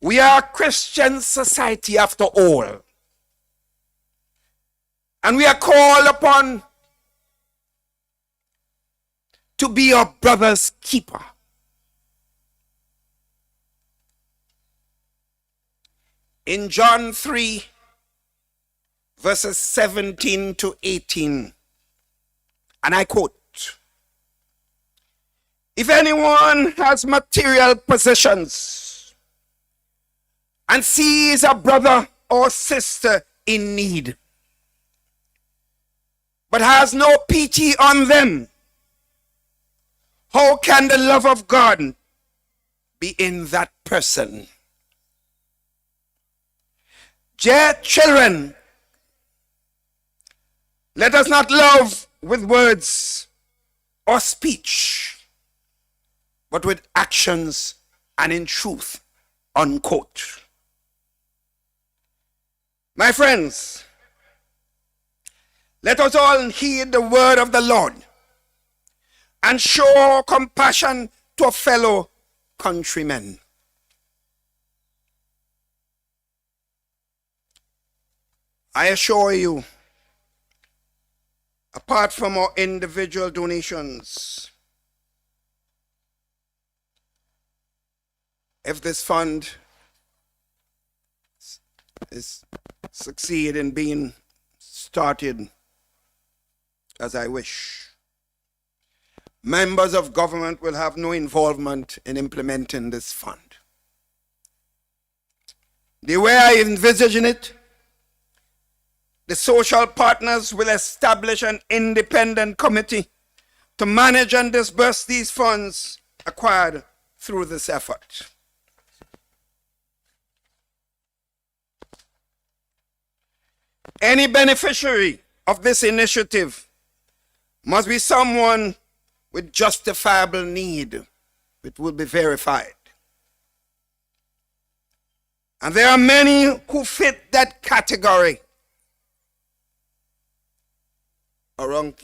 we are a Christian society after all. And we are called upon to be our brother's keeper. In John 3, verses 17 to 18, and I quote, "If anyone has material possessions and sees a brother or sister in need, but has no pity on them, how can the love of God be in that person? Dear children, Let us not love with words or speech, but with actions and in truth, unquote. My friends, let us all heed the word of the Lord and show compassion to a fellow countrymen. I assure you, apart from our individual donations, if this fund is succeed in being started as I wish, members of government will have no involvement in implementing this fund. The way I envisage it, the social partners will establish an independent committee to manage and disburse these funds acquired through this effort. Any beneficiary of this initiative must be someone with justifiable need. It will be verified. And there are many who fit that category.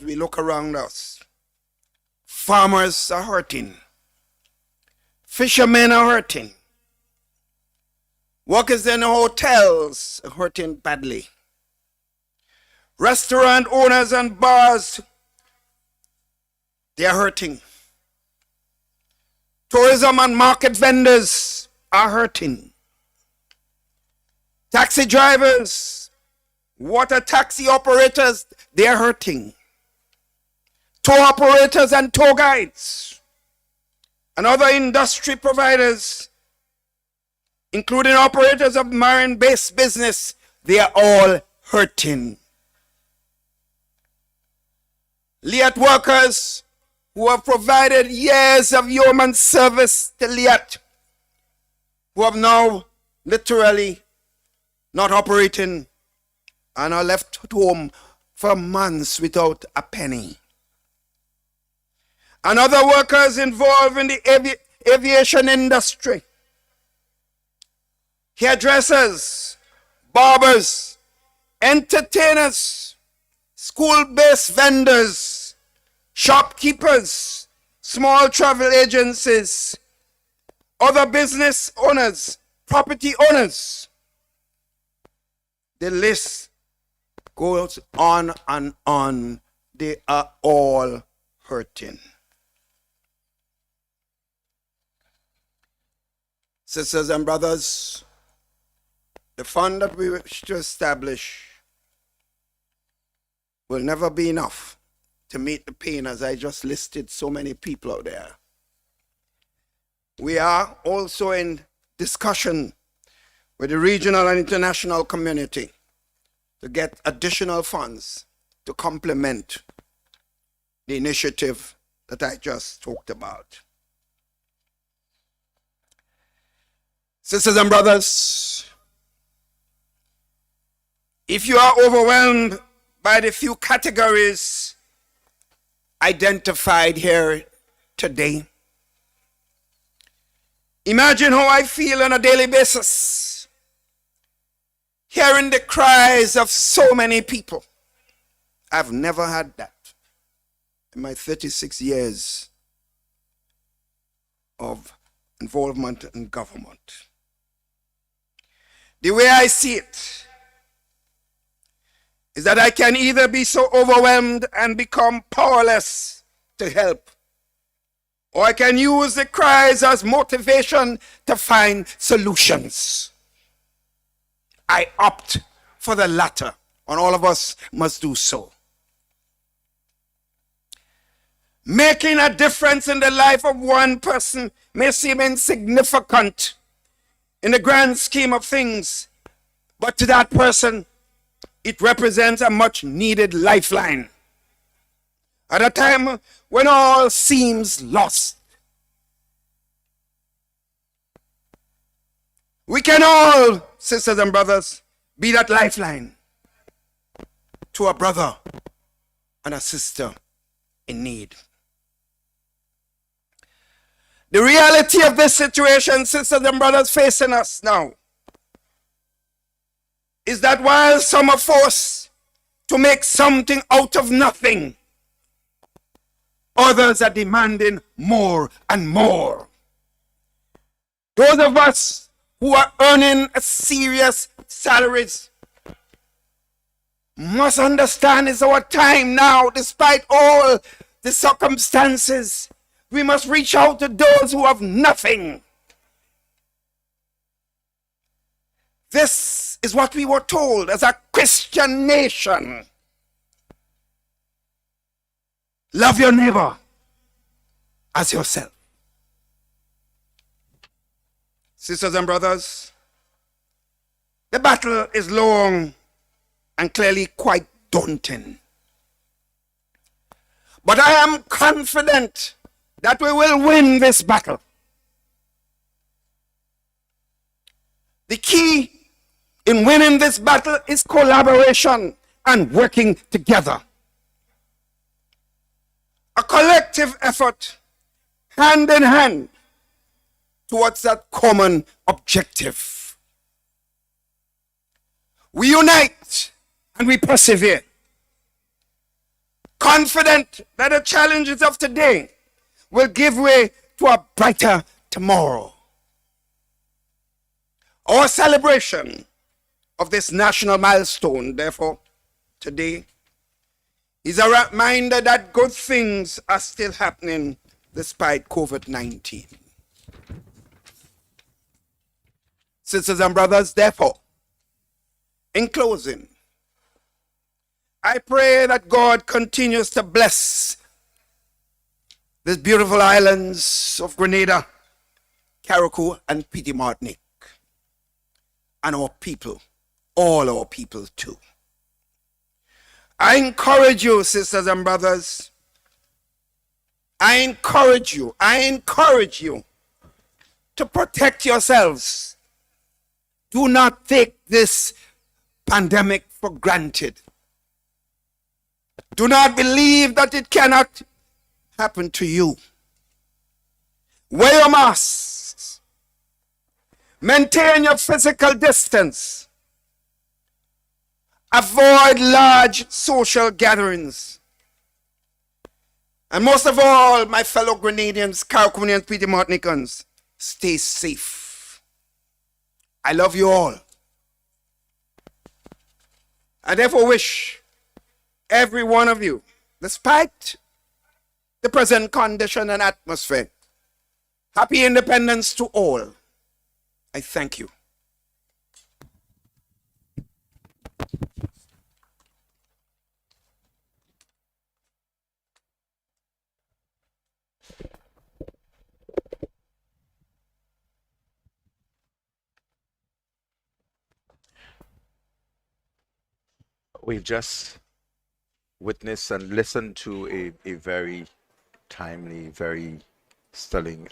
We look around us. Farmers are hurting. Fishermen are hurting. Workers in hotels are hurting badly. Restaurant owners and bars, they are hurting. Tourism and market vendors are hurting. Taxi drivers, water taxi operators, they are hurting. Tour operators and tour guides and other industry providers, including operators of marine-based business, they are all hurting. Liat workers who have provided years of human service to Liat, who have now literally not operating and are left at home for months without a penny. And other workers involved in the aviation industry, hairdressers, barbers, entertainers, school-based vendors, shopkeepers, small travel agencies, other business owners, property owners. The list goes on and on. They are all hurting. Sisters and brothers, the fund that we wish to establish will never be enough to meet the pain, as I just listed so many people out there. We are also in discussion with the regional and international community to get additional funds to complement the initiative that I just talked about. Sisters and brothers, if you are overwhelmed by the few categories identified here today, imagine how I feel on a daily basis, hearing the cries of so many people. I've never had that in my 36 years of involvement in government. The way I see it is that I can either be so overwhelmed and become powerless to help, or I can use the cries as motivation to find solutions. I opt for the latter, and all of us must do so. Making a difference in the life of one person may seem insignificant in the grand scheme of things, but to that person, it represents a much needed lifeline. At a time when all seems lost, we can all, sisters and brothers, be that lifeline to a brother and a sister in need. The reality of this situation, sisters and brothers facing us now, is that while some are forced to make something out of nothing, others are demanding more and more. Those of us who are earning serious salaries must understand it's our time now, despite all the circumstances. We must reach out to those who have nothing. This is what we were told as a Christian nation. Love your neighbor as yourself. Sisters and brothers, the battle is long and clearly quite daunting. But I am confident that we will win this battle. The key in winning this battle is collaboration and working together. A collective effort, hand in hand, towards that common objective. We unite and we persevere, confident that the challenges of today will give way to a brighter tomorrow. Our celebration of this national milestone, therefore, today, is a reminder that good things are still happening despite COVID-19. Sisters and brothers, therefore, in closing, I pray that God continues to bless these beautiful islands of Grenada, Carriacou, and Petite Martinique, and our people, all our people too. I encourage you, sisters and brothers, I encourage you to protect yourselves. Do not take this pandemic for granted. Do not believe that it cannot happen to you. Wear your masks. Maintain your physical distance. Avoid large social gatherings. And most of all, my fellow Grenadians, Carriacouians, Petite Martinicans, stay safe. I love you all. I therefore wish every one of you, despite the present condition and atmosphere, happy independence to all. I thank you. We've just witnessed and listened to a very timely, very sterling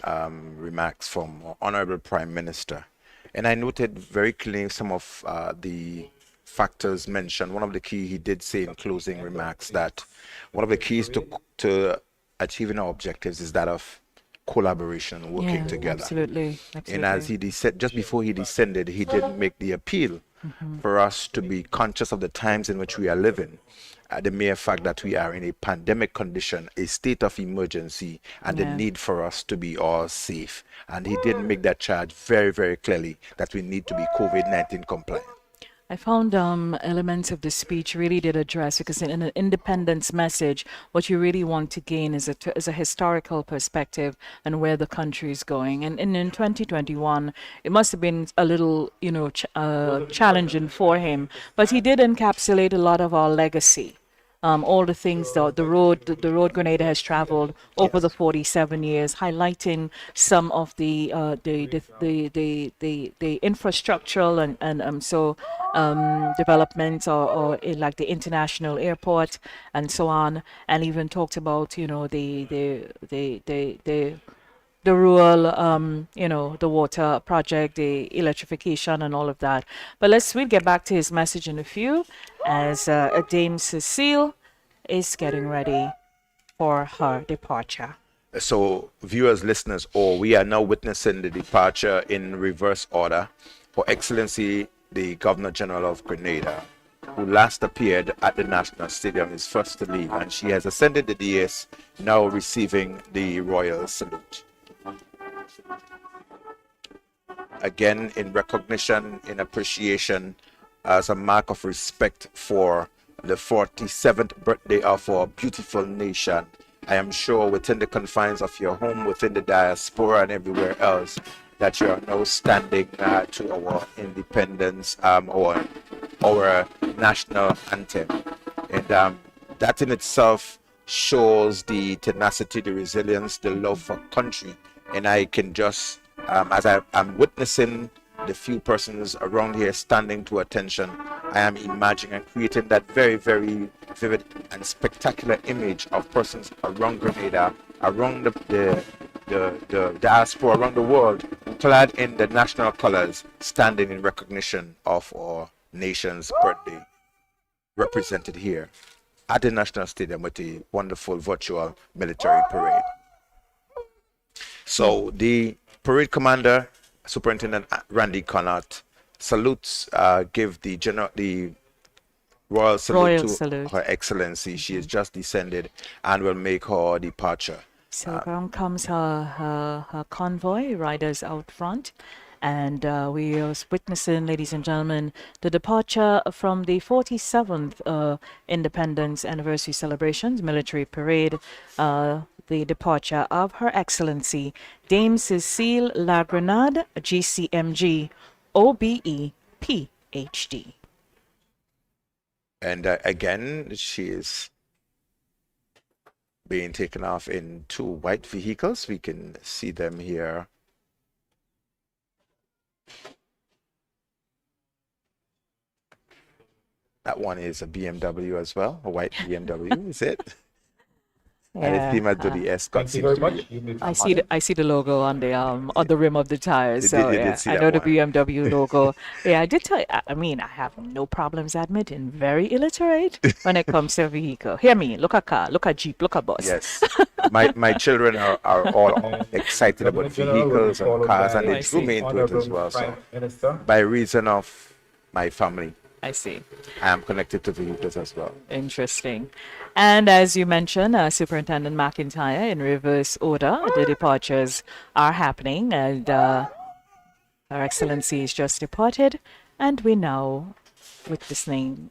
remarks from our Honorable Prime Minister. And I noted very clearly some of the factors mentioned. One of the key he did say in closing remarks that one of the keys to achieving our objectives is that of collaboration, working together. Absolutely. And as he said, just before he descended, he did make the appeal for us to be conscious of the times in which we are living. The mere fact that we are in a pandemic condition, a state of emergency, and the need for us to be all safe. And he did make that charge very, very clearly that we need to be COVID-19 compliant. I found elements of the speech really did address, because in an independence message, what you really want to gain is a historical perspective and where the country is going. And in 2021, it must have been a little, challenging for him, but he did encapsulate a lot of our legacy. All the things, the road Grenada has traveled over the 47 years, highlighting some of the infrastructural and developments, or like the international airport and so on, and even talked about the rural, the water project, the electrification, and all of that. But we'll get back to his message in a few, as Dame Cecile is getting ready for her departure. So, viewers, listeners, we are now witnessing the departure in reverse order. Her Excellency, the Governor General of Grenada, who last appeared at the National Stadium, is first to leave, and she has ascended the dais, now receiving the royal salute. Again, in recognition, in appreciation, as a mark of respect for the 47th birthday of our beautiful nation. I am sure within the confines of your home, within the diaspora and everywhere else, that you are now standing to our independence, our national anthem. And that in itself shows the tenacity, the resilience, the love for country. And I can just, as I'm witnessing the few persons around here standing to attention, I am imagining and creating that very, very vivid and spectacular image of persons around Grenada, around the diaspora, around the world, clad in the national colors, standing in recognition of our nation's birthday, represented here at the National Stadium with a wonderful virtual military parade. So the parade commander, Superintendent Randy Connaught, salutes, give the royal salute to Her Excellency. She has just descended and will make her departure. So down comes her convoy, riders out front. And we are witnessing, ladies and gentlemen, the departure from the 47th Independence Anniversary Celebrations Military Parade, the departure of Her Excellency Dame Cecile La Grenade, GCMG, OBE, PhD. And again, she is being taken off in two white vehicles. We can see them here. That one is a BMW as well, a white BMW, is it? Yeah, and it's female to the Escort. Thank you very much. I see the logo on the rim of the tires. So you yeah, did see I that know the one. BMW logo. Yeah, I did tell you. I mean, I have no problems admitting very illiterate when it comes to a vehicle. Hear me? Look at car, look at Jeep, look at bus. Yes, my children are all excited about vehicles and cars, and they drew me into it as well. So Minister. by reason of my family, I see. I am connected to vehicles as well. Interesting. And as you mentioned, Superintendent McIntyre, in reverse order, the departures are happening, and Her Excellency is just departed, and we're now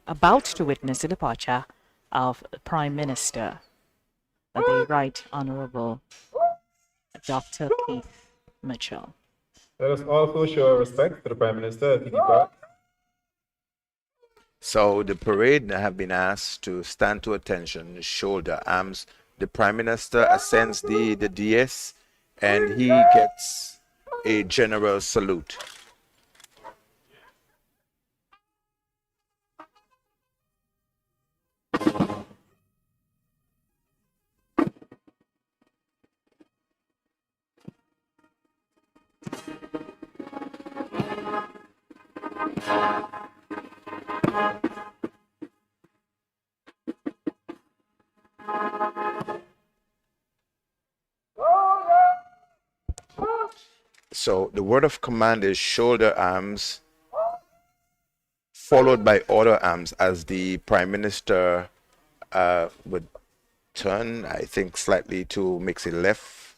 about to witness the departure of the Prime Minister, the Right Honorable Dr. Keith Mitchell. Let us also show respect to the Prime Minister as he departs. So the parade have been asked to stand to attention, shoulder arms. The Prime Minister ascends the dais, and he gets a general salute. So the word of command is shoulder arms, followed by other arms, as the Prime Minister would turn, I think, slightly to makes a left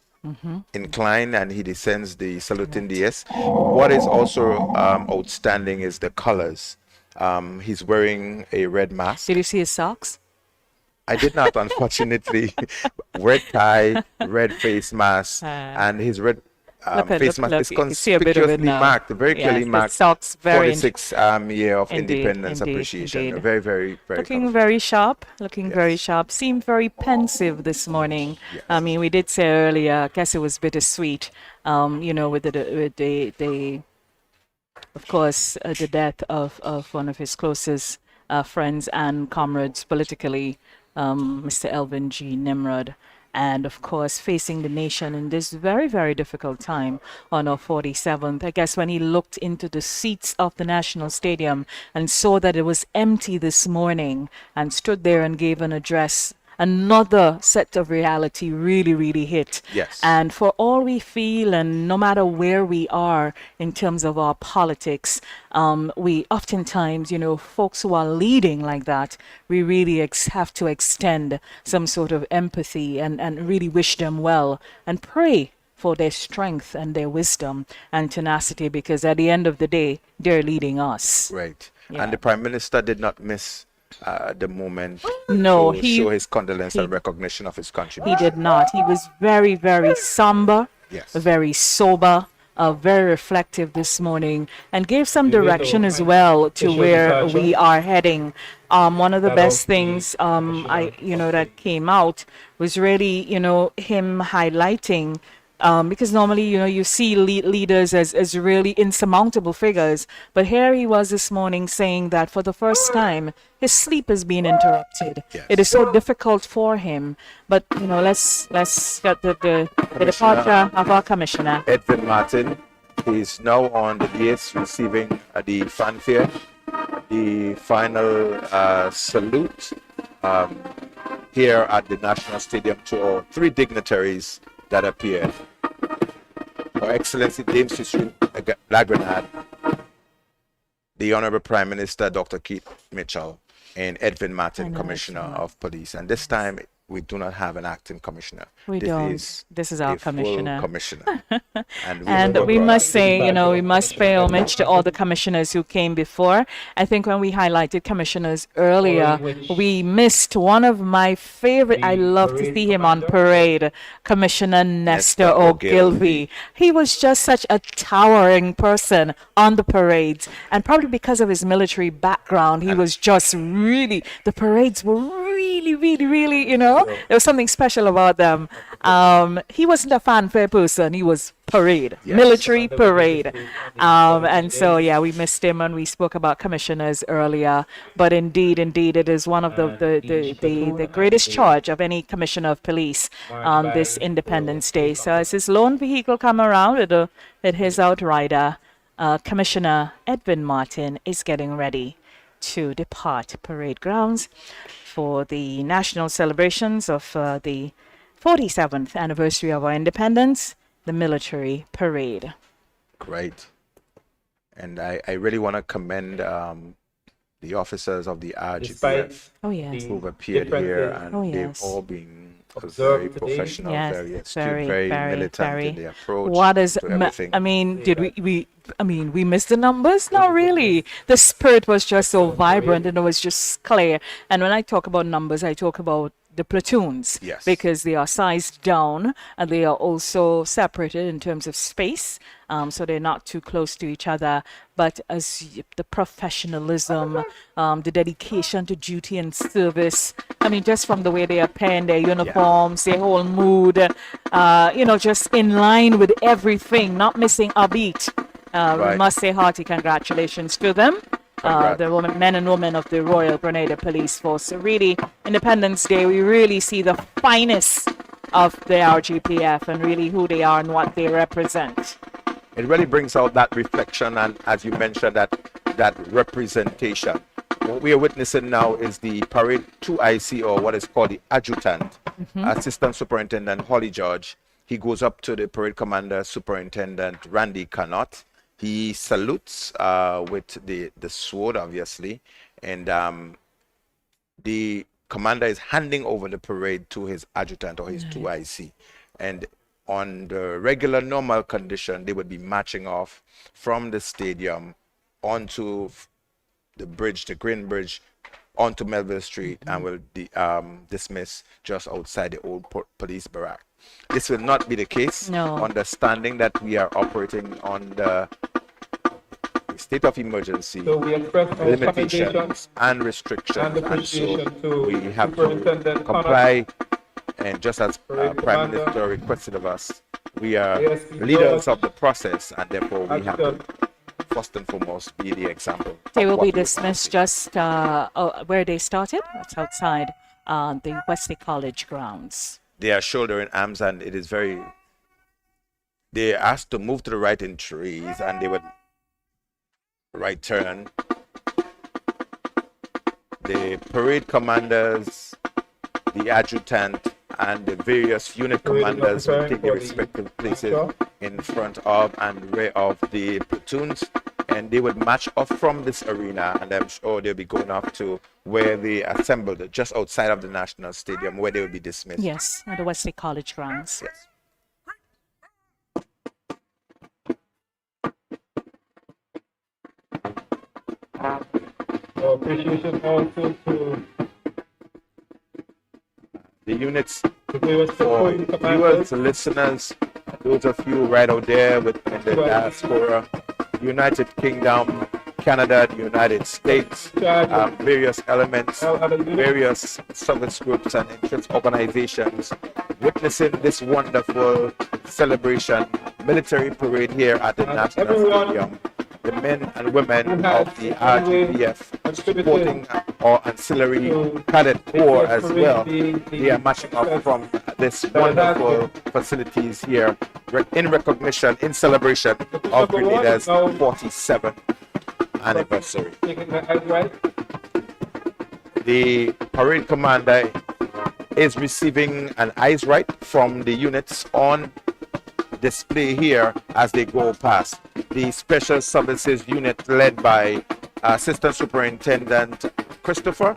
incline, and he descends the saluting dais. What is also outstanding is the colors. He's wearing a red mask. Did you see his socks? I did not, unfortunately. Red tie, red face mask, and his red face mask is conspicuously marked, very clearly marked. Socks, very 46th year of indeed, independence appreciation. indeed. Very, very, very Looking colorful. very sharp, very sharp. Seemed very pensive this morning. Yes. I mean, we did say earlier, I guess it was bittersweet, with the of course, the death of one of his closest friends and comrades politically, Mr. Elvin G. Nimrod. and of course facing the nation in this very, very difficult time on our 47th. I guess when he looked into the seats of the National Stadium and saw that it was empty this morning and stood there and gave an address, another set of reality really, really hit. Yes. And for all we feel, and no matter where we are in terms of our politics, we oftentimes, folks who are leading like that, we really have to extend some sort of empathy and really wish them well and pray for their strength and their wisdom and tenacity, because at the end of the day, they're leading us. Right. Yeah. And the Prime Minister did not miss the moment No, to he show his condolence he- and recognition of his he contribution. did not. He was very, very somber, Yes. very sober, very reflective this morning, and gave some direction as well to where we are heading. One of the best things that came out was really him highlighting. Because normally, you see leaders as really insurmountable figures. But here he was this morning saying that for the first time, his sleep has been interrupted. Yes. It is so difficult for him. But, let's get the departure of our commissioner. Edwin Martin is now on the dais receiving the fanfare, the final salute here at the National Stadium to our three dignitaries that appeared. Her Excellency Dame Cicely Grenada, the Honorable Prime Minister Dr. Keith Mitchell, and Edwin Martin, Commissioner of Police. And this time we do not have an acting commissioner. We don't. This is our a full commissioner. commissioner. And we must say, we must pay homage to all the commissioners who came before. I think when we highlighted commissioners earlier, we missed one of my favorite. I love to see him on parade, Commissioner Nestor Ogilvie. He was just such a towering person on the parades. And probably because of his military background, he was just really, the parades were really, really, really, there was something special about them. He wasn't a fanfare person. He was parade, military parade. And so, we missed him and we spoke about commissioners earlier. But indeed, it is one of the greatest charge of any commissioner of police this Independence Day. So as his lone vehicle come around with his outrider, Commissioner Edwin Martin is getting ready to depart parade grounds for the national celebrations of the 47th anniversary of our independence, the military parade. Great. And I really want to commend the officers of the RGPF who've appeared here, and they've all been very professional, very astute, very militant in their approach to everything. We missed the numbers? Not really. The spirit was just so vibrant and it was just clear. And when I talk about numbers, I talk about the platoons, because they are sized down and they are also separated in terms of space, so they're not too close to each other. But as the professionalism, the dedication to duty and service, just from the way they appear in their uniforms, their whole mood, just in line with everything, not missing a beat. We must say hearty congratulations to them. The men and women of the Royal Grenada Police Force. So really, Independence Day, we really see the finest of the RGPF and really who they are and what they represent. It really brings out that reflection and, as you mentioned, that representation. What we are witnessing now is the parade 2IC, or what is called the adjutant, Assistant Superintendent Holly George. He goes up to the parade commander, Superintendent Randy Cannot. He salutes with the sword, obviously, and the commander is handing over the parade to his adjutant or his 2IC. And on the regular, normal condition, they would be marching off from the stadium onto the bridge, the Green Bridge, onto Melville Street, and will dismiss just outside the old police barrack. This will not be the case, understanding that we are operating on the state of emergency, So we express our limitations and restrictions, and appreciation and so we have to Superintendent comply. And just as Prime Minister requested of us, we are leaders of the process, and therefore we have to first and foremost be the example. They will be dismissed just where they started. That's outside the Wesley College grounds. they are shouldering arms, and it is very. They are asked to move to the right in trees, and they would right turn. The parade commanders, the adjutant, and the various unit commanders will take their respective places in front of and rear of the platoons, and they would march off from this arena, and I'm sure they'll be going off to where they assembled just outside of the National Stadium, where they will be dismissed. Yes, at the Wesley College grounds. Yes. Appreciation also to The units the various for support viewers, commanders. listeners, those of you right out there within the diaspora, United Kingdom, Canada, the United States, various elements, various service groups and interest organizations witnessing this wonderful celebration, military parade here at the National Stadium. The men and women of the RGPF supporting our ancillary cadet corps as well. They are marching up from this wonderful facilities here in recognition, in celebration of Grenada's 47th anniversary. The parade commander is receiving an eyes right from the units on display here as they go past. The Special Services Unit led by Assistant Superintendent Christopher,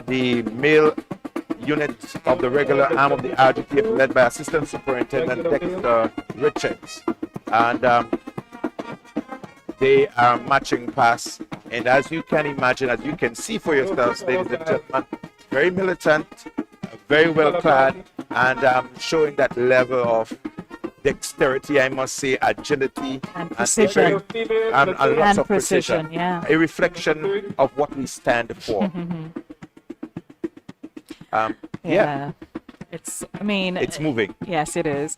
the male unit of the regular arm of the RGPF led by Assistant Superintendent Dexter Richards, and they are marching past, and as you can imagine, as you can see for yourselves, ladies and gentlemen, very militant, very well clad, and showing that level of dexterity, I must say, agility, And precision. And lots of precision, yeah. A reflection of what we stand for. Yeah, I mean, it's moving. yes, it is.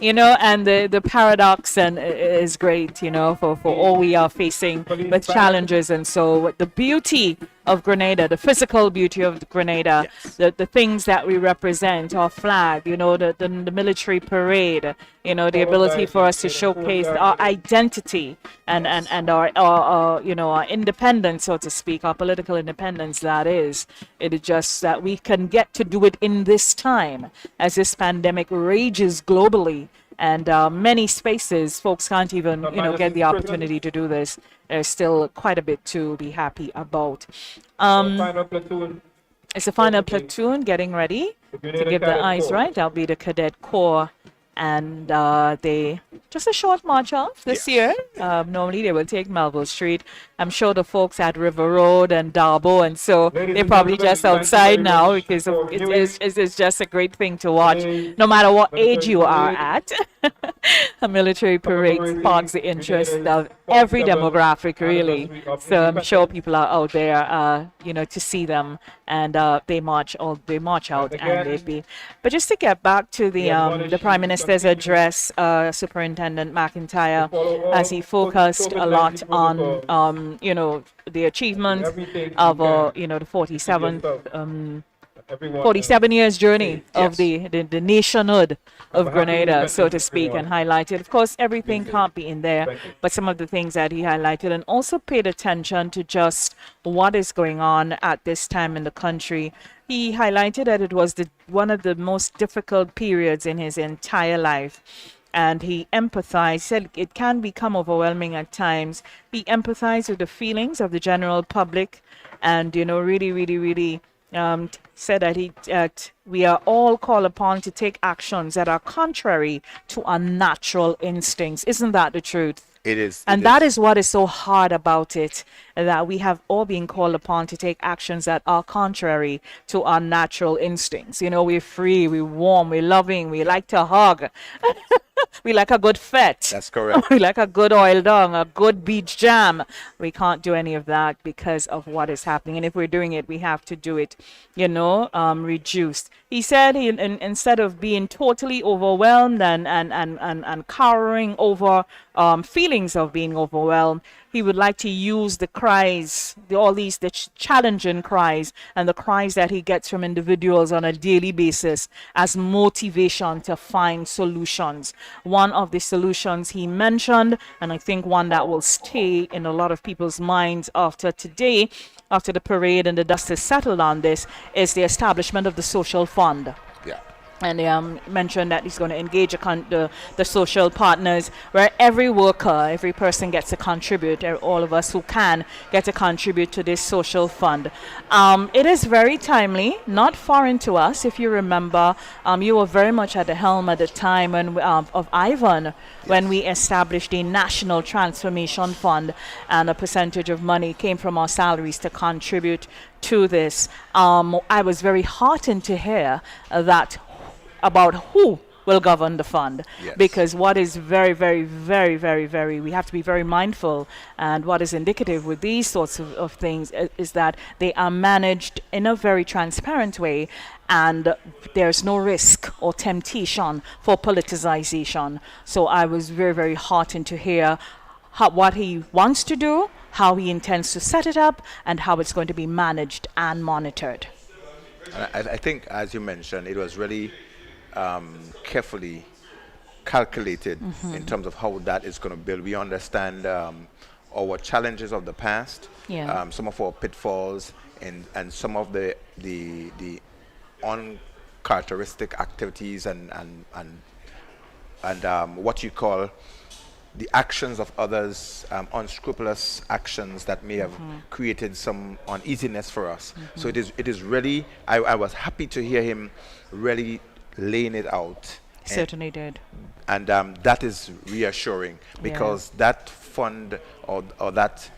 You know, and the paradox and is great, you know, for all we are facing with challenges. And so the beauty of Grenada, the physical beauty of Grenada, Yes. the things that we represent, our flag, you know, the military parade, you know, the ability for us to showcase our identity and our you know, our independence, so to speak, our political independence. That is, it is just that we can get to do it in this time as this pandemic rages globally. And many spaces, folks can't even, you know, get the opportunity to do this. There's still quite a bit to be happy about. Final platoon. It's the final platoon getting ready to give the eyes right. That'll be the Cadet Corps. And they just a short march off this year. Normally they will take Melville Street. I'm sure the folks at River Road and Darbo, and so they're probably just outside now because it's just a great thing to watch, no matter what age you are at. A military parade sparks the interest of every demographic, really. So I'm sure people are out there, you know, to see them, and they march out, and they be. But just to get back to the Prime Minister's address, Superintendent McIntyre, as he focused a lot on you know, the achievements of you know, the 47 years journey of the nationhood of Grenada, so to speak, and highlighted. Of course, everything can't be in there, but some of the things that he highlighted, and also paid attention to just what is going on at this time in the country. He highlighted that it was one of the most difficult periods in his entire life. And he empathized, said it can become overwhelming at times. He empathized with the feelings of the general public, and, you know, really said that we are all called upon to take actions that are contrary to our natural instincts. Isn't that the truth? It is. And that is what is so hard about it, that we have all been called upon to take actions that are contrary to our natural instincts. You know, we're free, we're warm, we're loving, we like to hug. We like a good fete. That's correct. We like a good oil dong, a good beach jam. We can't do any of that because of what is happening. And if we're doing it, we have to do it, you know, reduced. He said instead of being totally overwhelmed and cowering over feelings of being overwhelmed, he would like to use the cries, the challenging cries, and the cries that he gets from individuals on a daily basis as motivation to find solutions. One of the solutions he mentioned, and I think one that will stay in a lot of people's minds after today, after the parade and the dust is settled on this, is the establishment of the social fund. Yeah. And mentioned that he's going to engage the social partners, where every worker, every person gets to contribute, all of us who can get to contribute to this social fund. It is very timely, not foreign to us. If you remember, you were very much at the helm at the time of Ivan, when we established the National Transformation Fund, and a percentage of money came from our salaries to contribute to this. I was very heartened to hear that about who will govern the fund. Yes. Because what is very, very, very, very, very, we have to be very mindful, and what is indicative with these sorts of things is that they are managed in a very transparent way, and there's no risk or temptation for politicization. So I was very, very heartened to hear what he wants to do, how he intends to set it up, and how it's going to be managed and monitored. I think, as you mentioned, it was really carefully calculated in terms of how that is going to build. We understand our challenges of the past, some of our pitfalls, and some of the uncharacteristic activities and what you call the actions of others, unscrupulous actions that may have created some uneasiness for us. So it is really, I was happy to hear him really laying it out. Certainly did. And that is reassuring, because that fund or that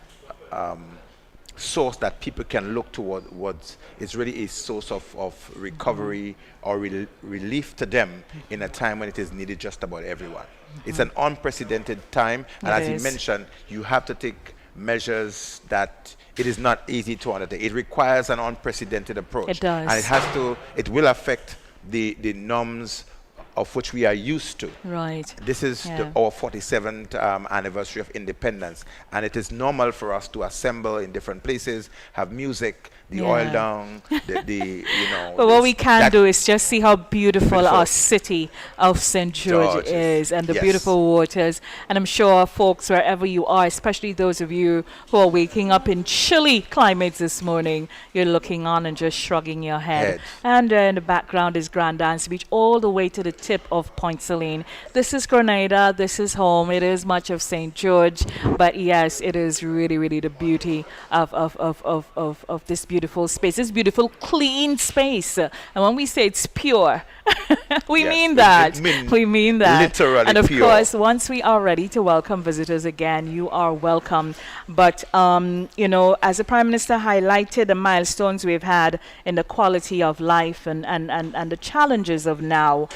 source that people can look towards is really a source of recovery or relief to them in a time when it is needed just about everyone. It's an unprecedented time, and as he mentioned, you have to take measures that it is not easy to undertake. It requires an unprecedented approach. It does. And it will affect the norms of which we are used to. Right. This is our 47th anniversary of independence, and it is normal for us to assemble in different places, have music, the oil down, But what we can do is just see how beautiful our city of St. George is, and the beautiful waters. And I'm sure folks, wherever you are, especially those of you who are waking up in chilly climates this morning, you're looking on and just shrugging your head. And in the background is Grand Dance Beach, all the way to the tip of Point Celine. This is Grenada, this is home, it is much of St. George, but yes, it is really, really the beauty of this beautiful space, this beautiful clean space. And when we say it's pure, we mean that. We mean that. Literally and of pure. course, once we are ready to welcome visitors again, you are welcome. But, as the Prime Minister highlighted the milestones we've had in the quality of life and the challenges of now,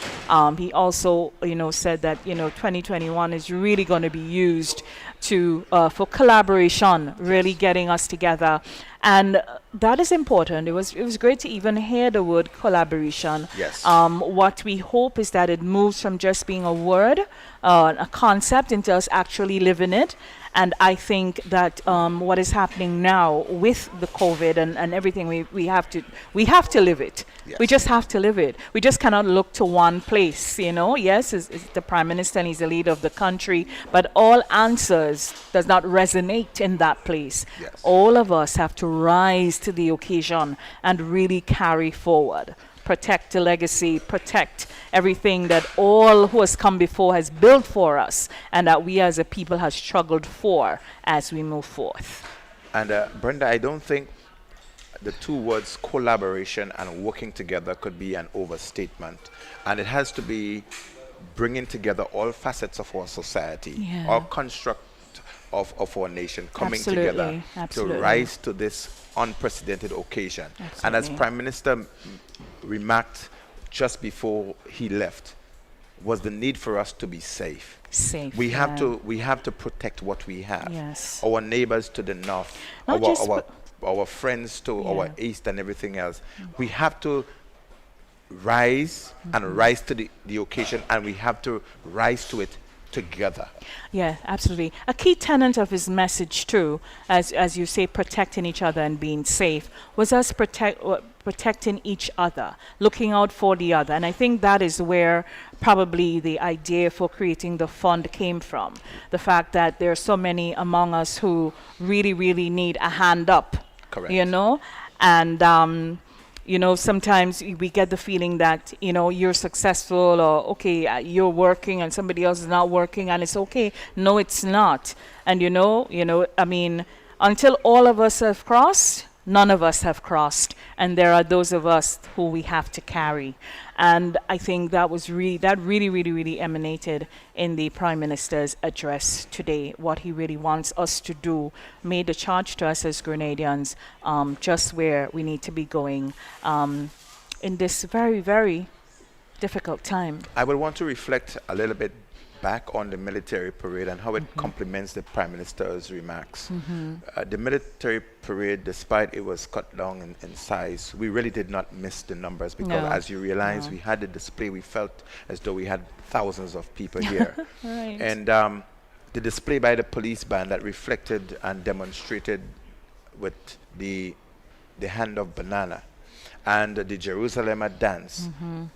he also, said that, 2021 is really going to be used for collaboration, really getting us together. And that is important. It was great to even hear the word collaboration. Yes. What we hope is that it moves from just being a word, a concept, into us actually living it. And I think that what is happening now with the COVID and everything, we have to live it. Yes. We just have to live it. We just cannot look to one place, Yes, it's the Prime Minister and he's the leader of the country, but all answers does not resonate in that place. Yes. All of us have to rise to the occasion and really carry forward. Protect the legacy, protect everything that all who has come before has built for us, and that we as a people have struggled for as we move forth. And Brenda, I don't think the two words collaboration and working together could be an overstatement. And it has to be bringing together all facets of our society, all construct of our nation coming together to rise to this unprecedented occasion. And as Prime Minister remarked just before he left, was the need for us to be safe. We have to protect what we have. Yes. Our neighbors to the north, our friends to our east and everything else. We have to rise and rise to the occasion, and we have to rise to it together. Yeah, absolutely. A key tenet of his message too, as you say, protecting each other and being safe, was us protecting each other, looking out for the other. And I think that is where probably the idea for creating the fund came from. The fact that there are so many among us who really, really need a hand up. Correct. You know? And you know, sometimes we get the feeling that, you know, you're successful, or okay, you're working and somebody else is not working, and it's okay. No, it's not. And you know, I mean, until all of us have crossed, none of us have crossed, and there are those of us who we have to carry. And I think that was really emanated in the Prime Minister's address today. What he really wants us to do, made a charge to us as Grenadians, just where we need to be going in this very, very difficult time. I would want to reflect a little bit back on the military parade and how it complements the Prime Minister's remarks. The military parade, despite it was cut down in size, we really did not miss the numbers, because No. as you realize, we had the display, we felt as though we had thousands of people here. Right. And the display by the police band that reflected and demonstrated with the hand of banana, and the Jerusalem dance,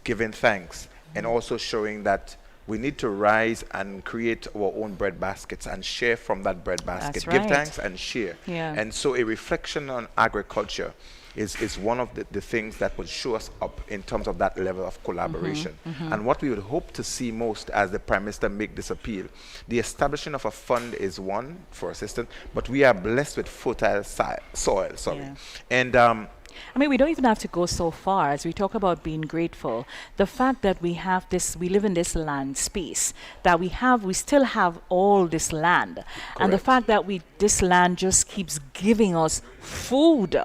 giving thanks, and also showing that we need to rise and create our own bread baskets and share from that bread basket. That's Give right. thanks and share. Yeah. And so a reflection on agriculture is one of the things that would show us up in terms of that level of collaboration. And what we would hope to see most as the Prime Minister make this appeal, the establishment of a fund is one for assistance, but we are blessed with fertile soil. Yeah. And I mean, we don't even have to go so far as we talk about being grateful. The fact that we have this, we live in this land space, that we still have all this land. And the Correct. fact that this land just keeps giving us food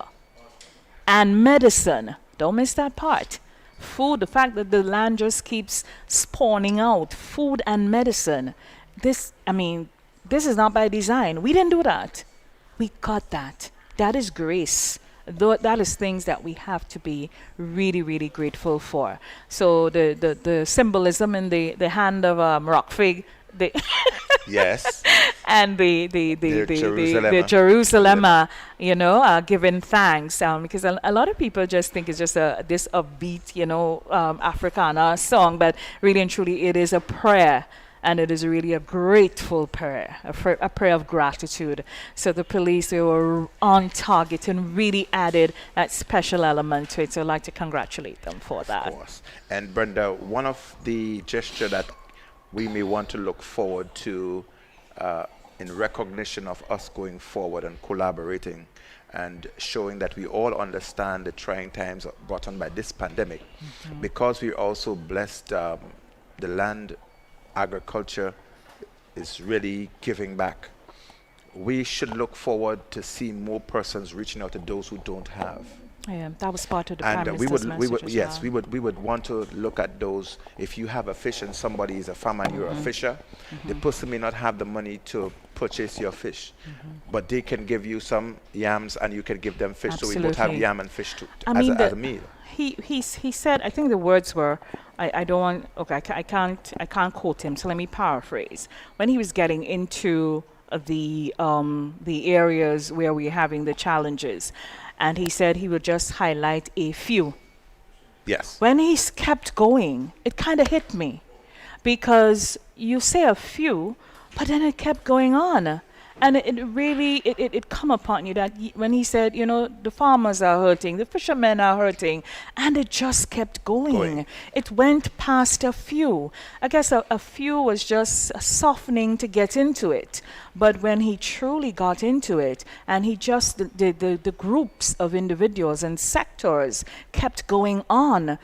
and medicine. Don't miss that part. Food, the fact that the land just keeps spawning out food and medicine. This is not by design. We didn't do that. We got that. That is grace. That is things that we have to be really, really grateful for. So the symbolism in the hand of rock fig, yes, and the Jerusalem. you know, giving thanks, because a lot of people just think it's just this upbeat, you know, Africana song, but really and truly it is a prayer. And it is really a grateful prayer, a prayer of gratitude. So the police, they were on target and really added that special element to it. So I'd like to congratulate them for that. Of course. And Brenda, one of the gesture that we may want to look forward to in recognition of us going forward and collaborating and showing that we all understand the trying times brought on by this pandemic, because we're also blessed, the land agriculture is really giving back. We should look forward to see more persons reaching out to those who don't have. Yeah, that was part of the Prime And Minister's message as well. we would want to look at those. If you have a fish and somebody is a farmer and you're a fisher, the person may not have the money to purchase your fish, but they can give you some yams and you can give them fish. So we both have Absolutely. yam and fish I as mean, a meal. He said, I think the words were, I don't want, okay, I can't quote him, so let me paraphrase. When he was getting into the areas where we're having the challenges, and he said he would just highlight a few. Yes. When he kept going, it kind of hit me, because you say a few, but then it kept going on. And it really, it come upon you that when he said, you know, the farmers are hurting, the fishermen are hurting, and it just kept going. It went past a few. I guess a few was just softening to get into it. But when he truly got into it, and he just, the groups of individuals and sectors kept going on,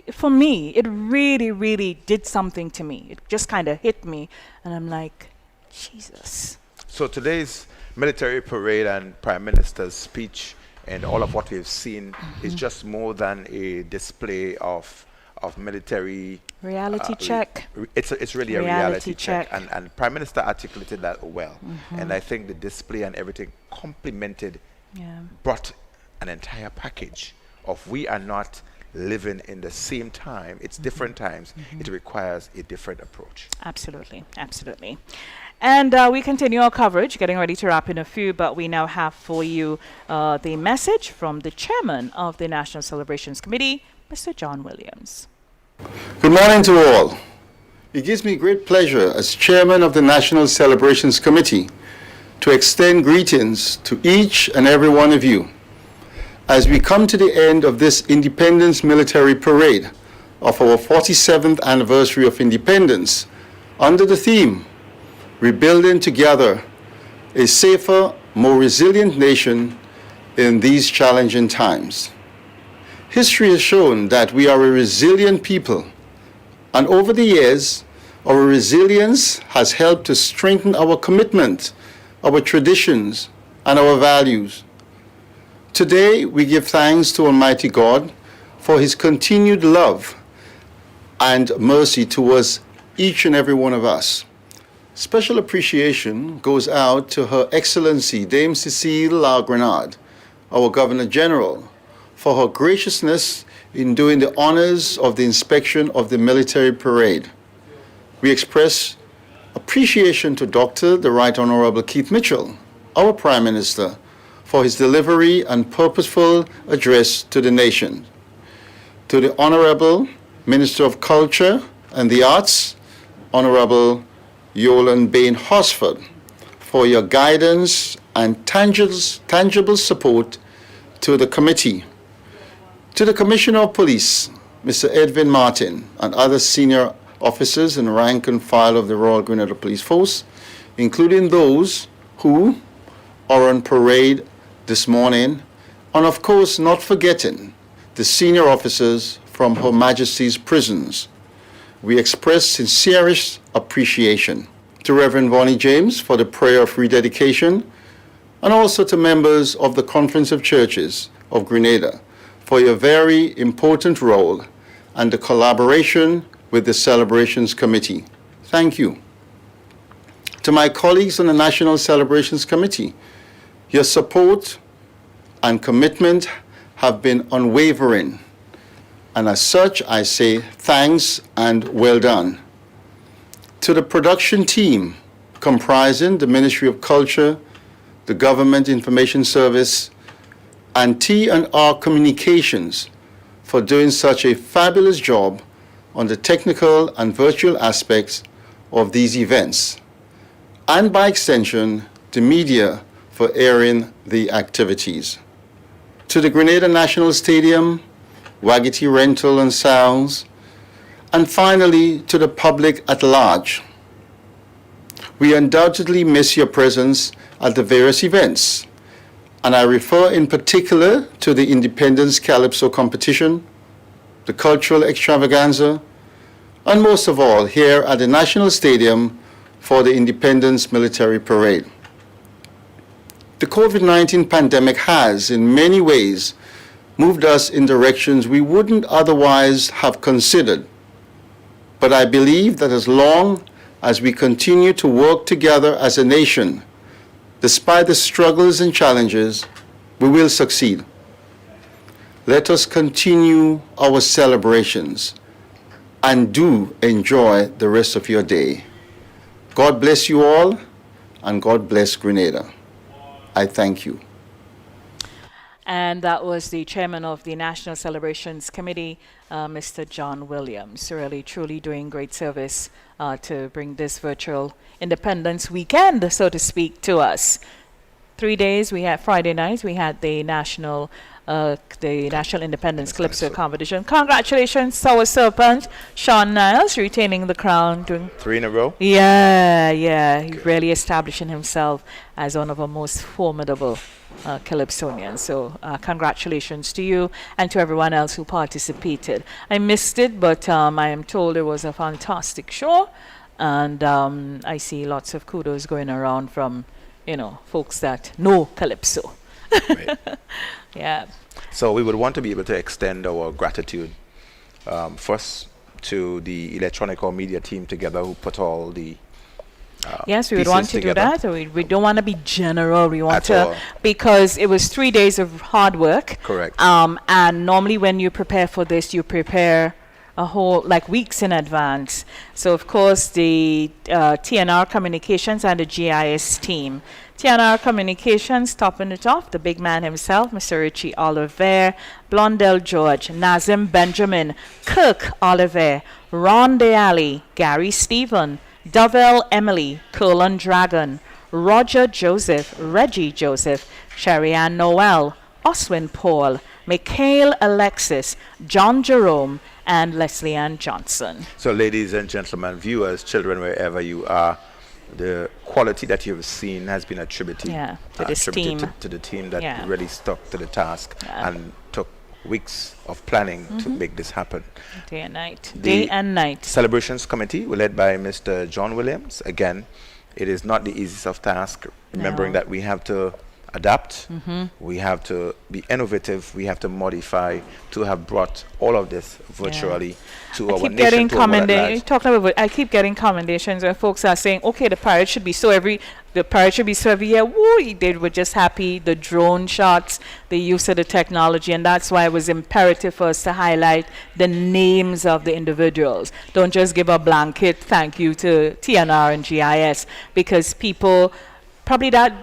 for me, it really, really did something to me. It just kind of hit me. And I'm like, Jesus. So today's military parade and Prime Minister's speech and all of what we've seen is just more than a display of military Reality check. It's really a Reality reality check. check. And Prime Minister articulated that well. And I think the display and everything complemented, Yeah. brought an entire package of we are not living in the same time. It's different times. It requires a different approach. Absolutely, absolutely. And we continue our coverage, getting ready to wrap in a few, but we now have for you the message from the chairman of the National Celebrations Committee, Mr. John Williams. Good morning to all. It gives me great pleasure as chairman of the National Celebrations Committee to extend greetings to each and every one of you as we come to the end of this Independence Military Parade of our 47th anniversary of independence under the theme, Rebuilding Together a Safer, More Resilient Nation in These Challenging Times. History has shown that we are a resilient people, and over the years, our resilience has helped to strengthen our commitment, our traditions, and our values. Today, we give thanks to Almighty God for His continued love and mercy towards each and every one of us. Special appreciation goes out to Her Excellency Dame Cecile La Grenade, our Governor General, for her graciousness in doing the honors of the inspection of the military parade. We express appreciation to Dr. the Right Honorable Keith Mitchell, our Prime Minister, for his delivery and purposeful address to the nation. To the Honorable Minister of Culture and the Arts, Honorable Yolan Bain Hosford, for your guidance and tangible support to the committee. To the Commissioner of Police, Mr. Edwin Martin, and other senior officers and rank and file of the Royal Grenada Police Force, including those who are on parade this morning, and of course not forgetting the senior officers from Her Majesty's prisons. We express sincerest appreciation to Reverend Bonnie James for the prayer of rededication, and also to members of the Conference of Churches of Grenada for your very important role and the collaboration with the Celebrations Committee. Thank you. To my colleagues on the National Celebrations Committee, your support and commitment have been unwavering, and as such, I say thanks and well done. To the production team, comprising the Ministry of Culture, the Government Information Service, and T&R Communications for doing such a fabulous job on the technical and virtual aspects of these events, and by extension, the media for airing the activities. To the Grenada National Stadium, Wagity Rental and Sounds, and finally to the public at large. We undoubtedly miss your presence at the various events, and I refer in particular to the Independence Calypso competition, the cultural extravaganza, and most of all here at the National Stadium for the Independence Military Parade. The COVID-19 pandemic has, in many ways, moved us in directions we wouldn't otherwise have considered. But I believe that as long as we continue to work together as a nation, despite the struggles and challenges, we will succeed. Let us continue our celebrations and do enjoy the rest of your day. God bless you all, and God bless Grenada. I thank you. And that was the chairman of the National Celebrations Committee, Mr. John Williams, really truly doing great service to bring this virtual Independence Weekend, so to speak, to us. 3 days, we had Friday nights, we had the National Independence Calypso competition. Congratulations to our serpent, Sean Niles, retaining the crown. Doing 3 in a row? Yeah. He's really establishing himself as one of our most formidable Calypsonians. So congratulations to you and to everyone else who participated. I missed it, but I am told it was a fantastic show. And I see lots of kudos going around from, folks that know Calypso. Right. Yeah. So we would want to be able to extend our gratitude first to the electronic or media team together who put all the Yes, we would pieces want to together. do that. We don't want to be general. We want At to, all. because it was 3 days of hard work. Correct. And normally when you prepare for this, you prepare a whole, like, weeks in advance. So of course the TNR Communications and the GIS team. TNR Communications topping it off, the big man himself, Mr. Richie Oliver, Blondell George, Nazim Benjamin, Kirk Oliver, Ron Deali, Gary Stephen, Dovell Emily, Colin Dragon, Roger Joseph, Reggie Joseph, Sherry-Ann Noel, Oswin Paul, Mikhail Alexis, John Jerome, and Leslie Ann Johnson. So, ladies and gentlemen, viewers, children, wherever you are, the quality that you've seen has been attributed, to this attributed team. to the team that Yeah. really stuck to the task and took weeks of planning to make this happen. Day and night. The Day and night. Celebrations Committee, led by Mr. John Williams. Again, it is not the easiest of tasks, remembering No. that we have to adapt, we have to be innovative, we have to modify to have brought all of this virtually to I our keep nation, getting to our world at talking large. about. I keep getting commendations where folks are saying, "Okay, the parade should be so every year." Woo! They were just happy. The drone shots, the use of the technology, and that's why it was imperative for us to highlight the names of the individuals. Don't just give a blanket thank you to TNR and GIS, because people probably that.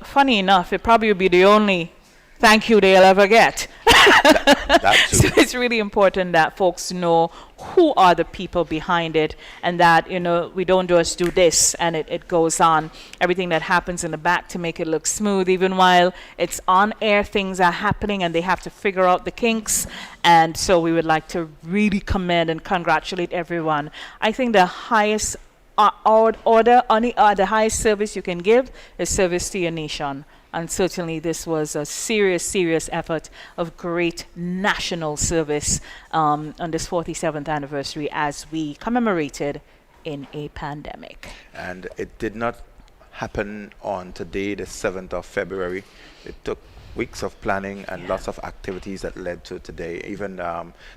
Funny enough, it probably would be the only thank you they'll ever get. That too. So it's really important that folks know who are the people behind it, and that, we don't just do this and it goes on. Everything that happens in the back to make it look smooth, even while it's on air, things are happening and they have to figure out the kinks. And so we would like to really commend and congratulate everyone. I think the highest the highest service you can give is service to your nation. And certainly this was a serious effort of great national service on this 47th anniversary as we commemorated in a pandemic. And it did not happen on today, the 7th of February. It took weeks of planning and lots of activities that led to today. Even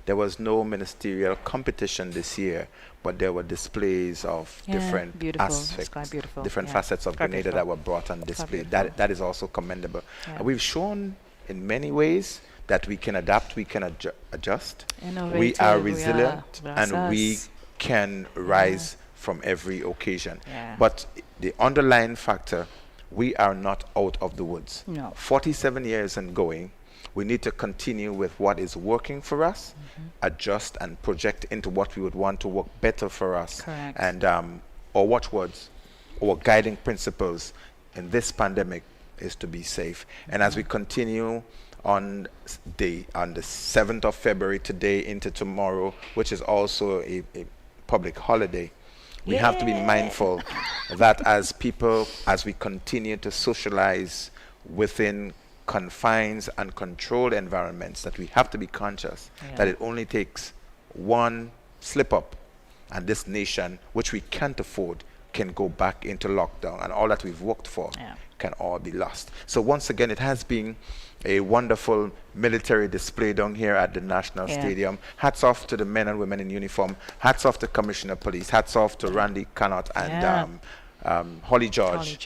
there was no ministerial competition this year, but there were displays of different beautiful. It's aspects, quite beautiful. different Yeah. facets of Quite Grenada beautiful. that were brought on display. beautiful. That is also commendable. Yeah. We've shown in many ways that we can adapt, we can adjust. We Innovative, are we are. resilient, That's and we us. can rise from every occasion. Yeah. But the underlying factor, we are not out of the woods. No. 47 years and going, we need to continue with what is working for us, adjust and project into what we would want to work better for us. Correct. And our watchwords, our guiding principles in this pandemic is to be safe. And as we continue on the 7th of February, today into tomorrow, which is also a public holiday, we have to be mindful that as we continue to socialize within confines and controlled environments, that we have to be conscious that it only takes one slip up and this nation, which we can't afford, can go back into lockdown, and all that we've worked for can all be lost. So once again, it has been a wonderful military display down here at the National Stadium. Hats off to the men and women in uniform. Hats off to Commissioner of Police. Hats off to Randy Cannott and Holly George,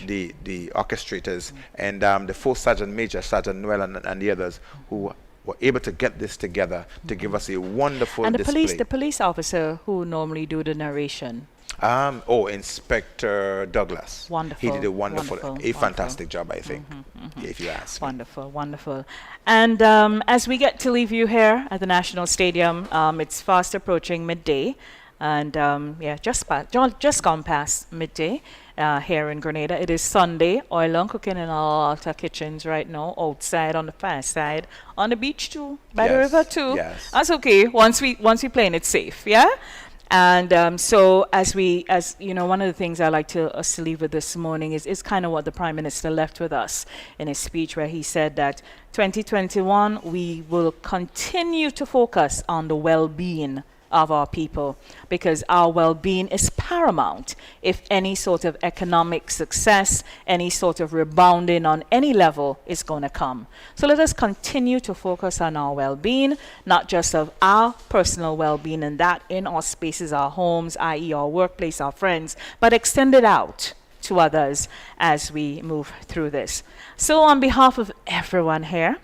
the orchestrators, and the fourth Sergeant Major, Sergeant Noel, and the others who were able to get this together to give us a wonderful And display. the police officer who normally do the narration. Inspector Douglas. Wonderful. He did a wonderful. fantastic job, I think, if you ask me. Wonderful. And as we get to leave you here at the National Stadium, it's fast approaching midday. And just gone past midday here in Grenada. It is Sunday. Oil and cooking in a lot of kitchens right now, outside, on the fast side, on the beach too, by the river too. Yes. That's okay. Once we playing it safe, yeah. And so as you know, one of the things I like us to leave with this morning is kind of what the Prime Minister left with us in his speech, where he said that 2021 we will continue to focus on the well-being of our people, because our well-being is paramount if any sort of economic success, any sort of rebounding on any level is going to come. So let us continue to focus on our well-being, not just of our personal well-being and that in our spaces, our homes, i.e. our workplace, our friends, but extend it out to others as we move through this. So on behalf of everyone here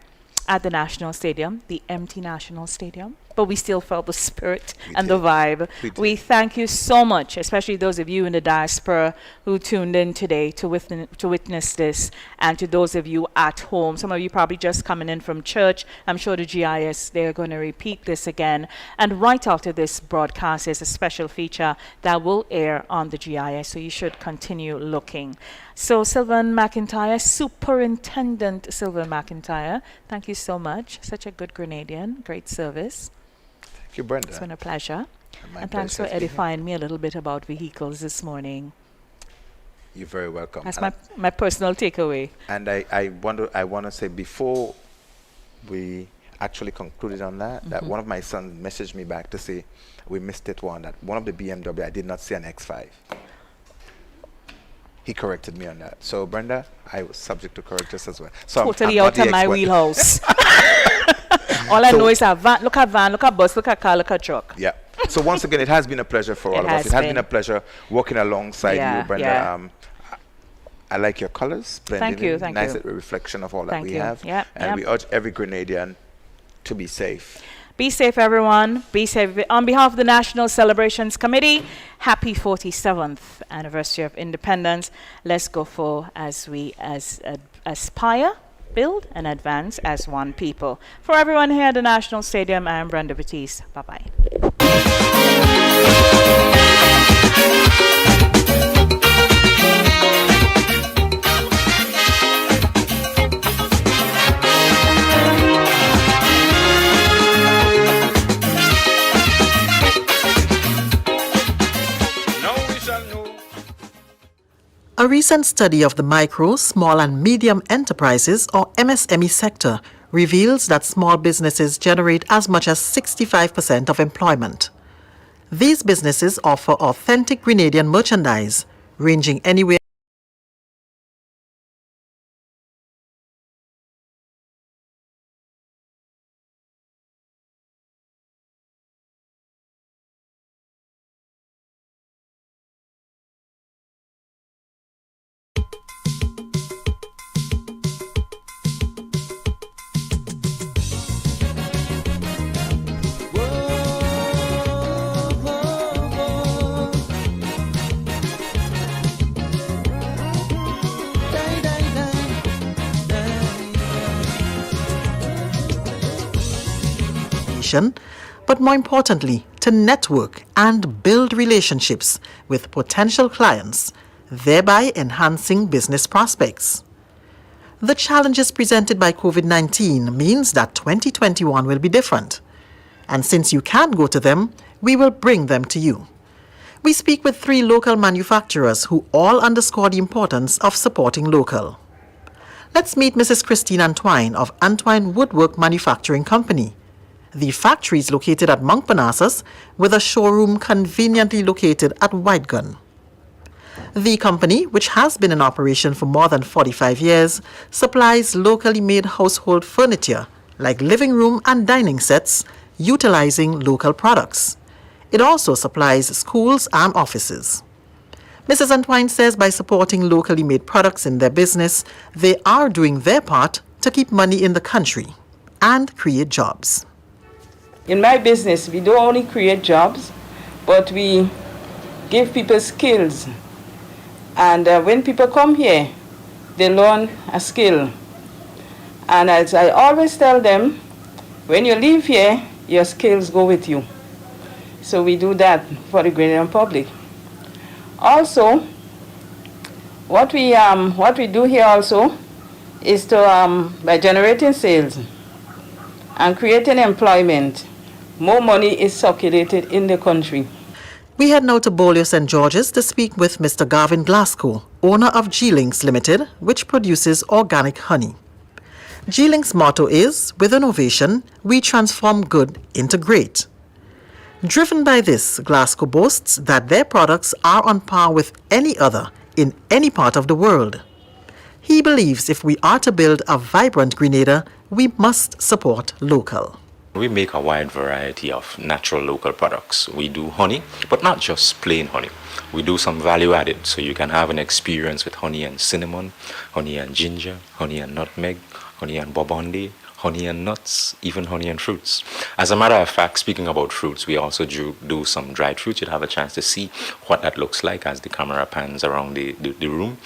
at the National Stadium, the empty National Stadium, but we still felt the spirit and the vibe. We thank you so much, especially those of you in the diaspora who tuned in today to witness this, and to those of you at home. Some of you probably just coming in from church. I'm sure the GIS, they're going to repeat this again. And right after this broadcast is a special feature that will air on the GIS, so you should continue looking. So Sylvan McIntyre, Superintendent Sylvan McIntyre, thank you so much. Such a good Grenadian, great service. Thank you, Brenda. It's been a pleasure. And thanks pleasure for edifying me a little bit about vehicles this morning. You're very welcome. That's my personal takeaway. And I want to say, before we actually concluded on that, that one of my sons messaged me back to say, we missed it one, that one of the BMW, I did not see an X5. He corrected me on that. So, Brenda, I was subject to correctors as well. So Totally I'm out of my wheelhouse. All I know is a van, look at bus, look at car, look at truck. Yeah. So once again, it has been a pleasure for all of us. It has been a pleasure working alongside you, Brenda. Yeah. I like your colors. Thank you. Thank nice you. reflection of all that Thank we you. have. Yeah, And we urge every Grenadian to be safe. Be safe, everyone. Be safe. On behalf of the National Celebrations Committee, happy 47th anniversary of independence. Let's go for as we aspire, build, and advance as one people. For everyone here at the National Stadium, I am Brenda Batiste. Bye-bye. A recent study of the micro, small and medium enterprises or MSME sector reveals that small businesses generate as much as 65% of employment. These businesses offer authentic Grenadian merchandise, ranging anywhere but more importantly, to network and build relationships with potential clients, thereby enhancing business prospects. The challenges presented by COVID-19 means that 2021 will be different. And since you can't go to them, we will bring them to you. We speak with 3 local manufacturers who all underscore the importance of supporting local. Let's meet Mrs. Christine Antoine of Antoine Woodwork Manufacturing Company. The factory is located at Mount Parnassus, with a showroom conveniently located at White Gun. The company, which has been in operation for more than 45 years, supplies locally made household furniture, like living room and dining sets, utilizing local products. It also supplies schools and offices. Mrs. Antoine says by supporting locally made products in their business, they are doing their part to keep money in the country and create jobs. In my business, we don't only create jobs, but we give people skills. And when people come here, they learn a skill. And as I always tell them, when you leave here, your skills go with you. So we do that for the Grenadian public. Also, what we do here also is to, by generating sales and creating employment, more money is circulated in the country. We head now to Beaulieu St. George's to speak with Mr. Garvin Glasgow, owner of G-Links Limited, which produces organic honey. G-Links' motto is, with innovation, we transform good into great. Driven by this, Glasgow boasts that their products are on par with any other in any part of the world. He believes if we are to build a vibrant Grenada, we must support local. We make a wide variety of natural local products. We do honey, but not just plain honey. We do some value added, so you can have an experience with honey and cinnamon, honey and ginger, honey and nutmeg, honey and bourbonde, honey and nuts, even honey and fruits. As a matter of fact, speaking about fruits, we also do some dried fruits. You'll have a chance to see what that looks like as the camera pans around the room.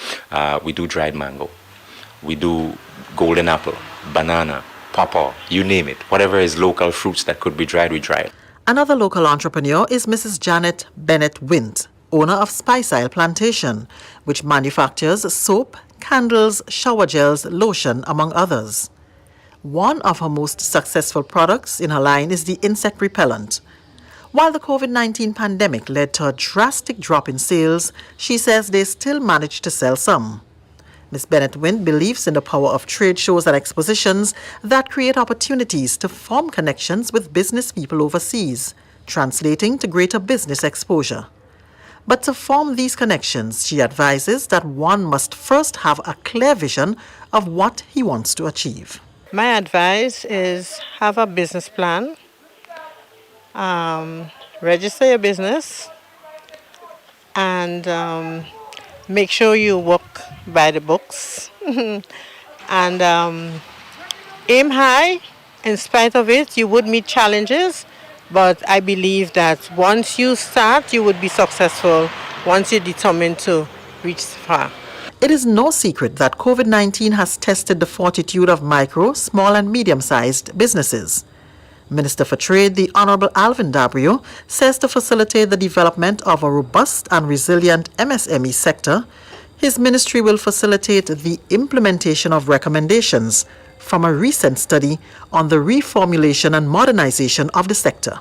We do dried mango. We do golden apple, banana, pawpaw, you name it. Whatever is local fruits that could be dried, we dry it. Another local entrepreneur is Mrs. Janet Bennett Wint, owner of Spice Isle Plantation, which manufactures soap, candles, shower gels, lotion, among others. One of her most successful products in her line is the insect repellent. While the COVID-19 pandemic led to a drastic drop in sales, she says they still managed to sell some. Ms. Bennett Wint believes in the power of trade shows and expositions that create opportunities to form connections with business people overseas, translating to greater business exposure. But to form these connections, she advises that one must first have a clear vision of what he wants to achieve. My advice is have a business plan, register your business, and make sure you work by the books and aim high. In spite of it, you would meet challenges, but I believe that once you start, you would be successful once you're determined to reach far. It is no secret that COVID-19 has tested the fortitude of micro, small and medium-sized businesses. Minister for Trade, the Honorable Alvin Dabrio, says to facilitate the development of a robust and resilient MSME sector, his ministry will facilitate the implementation of recommendations from a recent study on the reformulation and modernization of the sector.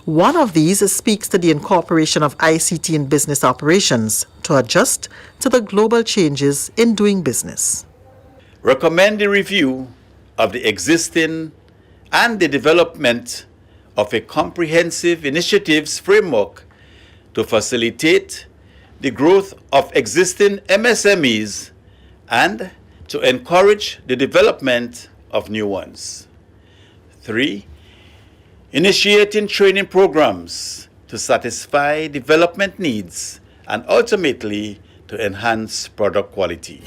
One of these speaks to the incorporation of ICT in business operations to adjust to the global changes in doing business. Recommend the review of the existing and the development of a comprehensive initiatives framework to facilitate the growth of existing MSMEs and to encourage the development of new ones. 3. Initiating training programs to satisfy development needs and ultimately to enhance product quality.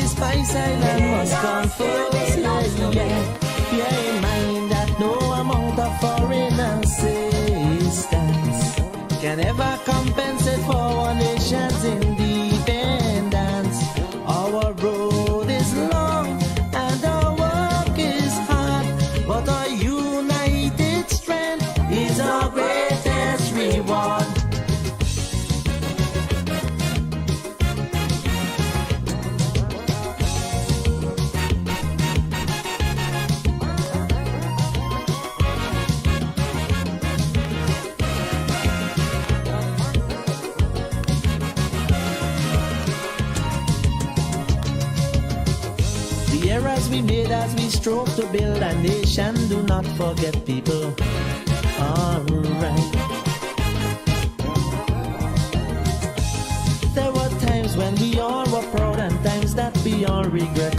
Spice Island must come first, yeah. Bear in mind that no amount of foreign assistance can ever compensate for our nation's independence. Our road is long and our work is hard, but our united strength is our greatest reward. Errors we made as we strove to build a nation, do not forget, people. Alright. There were times when we all were proud and times that we all regret.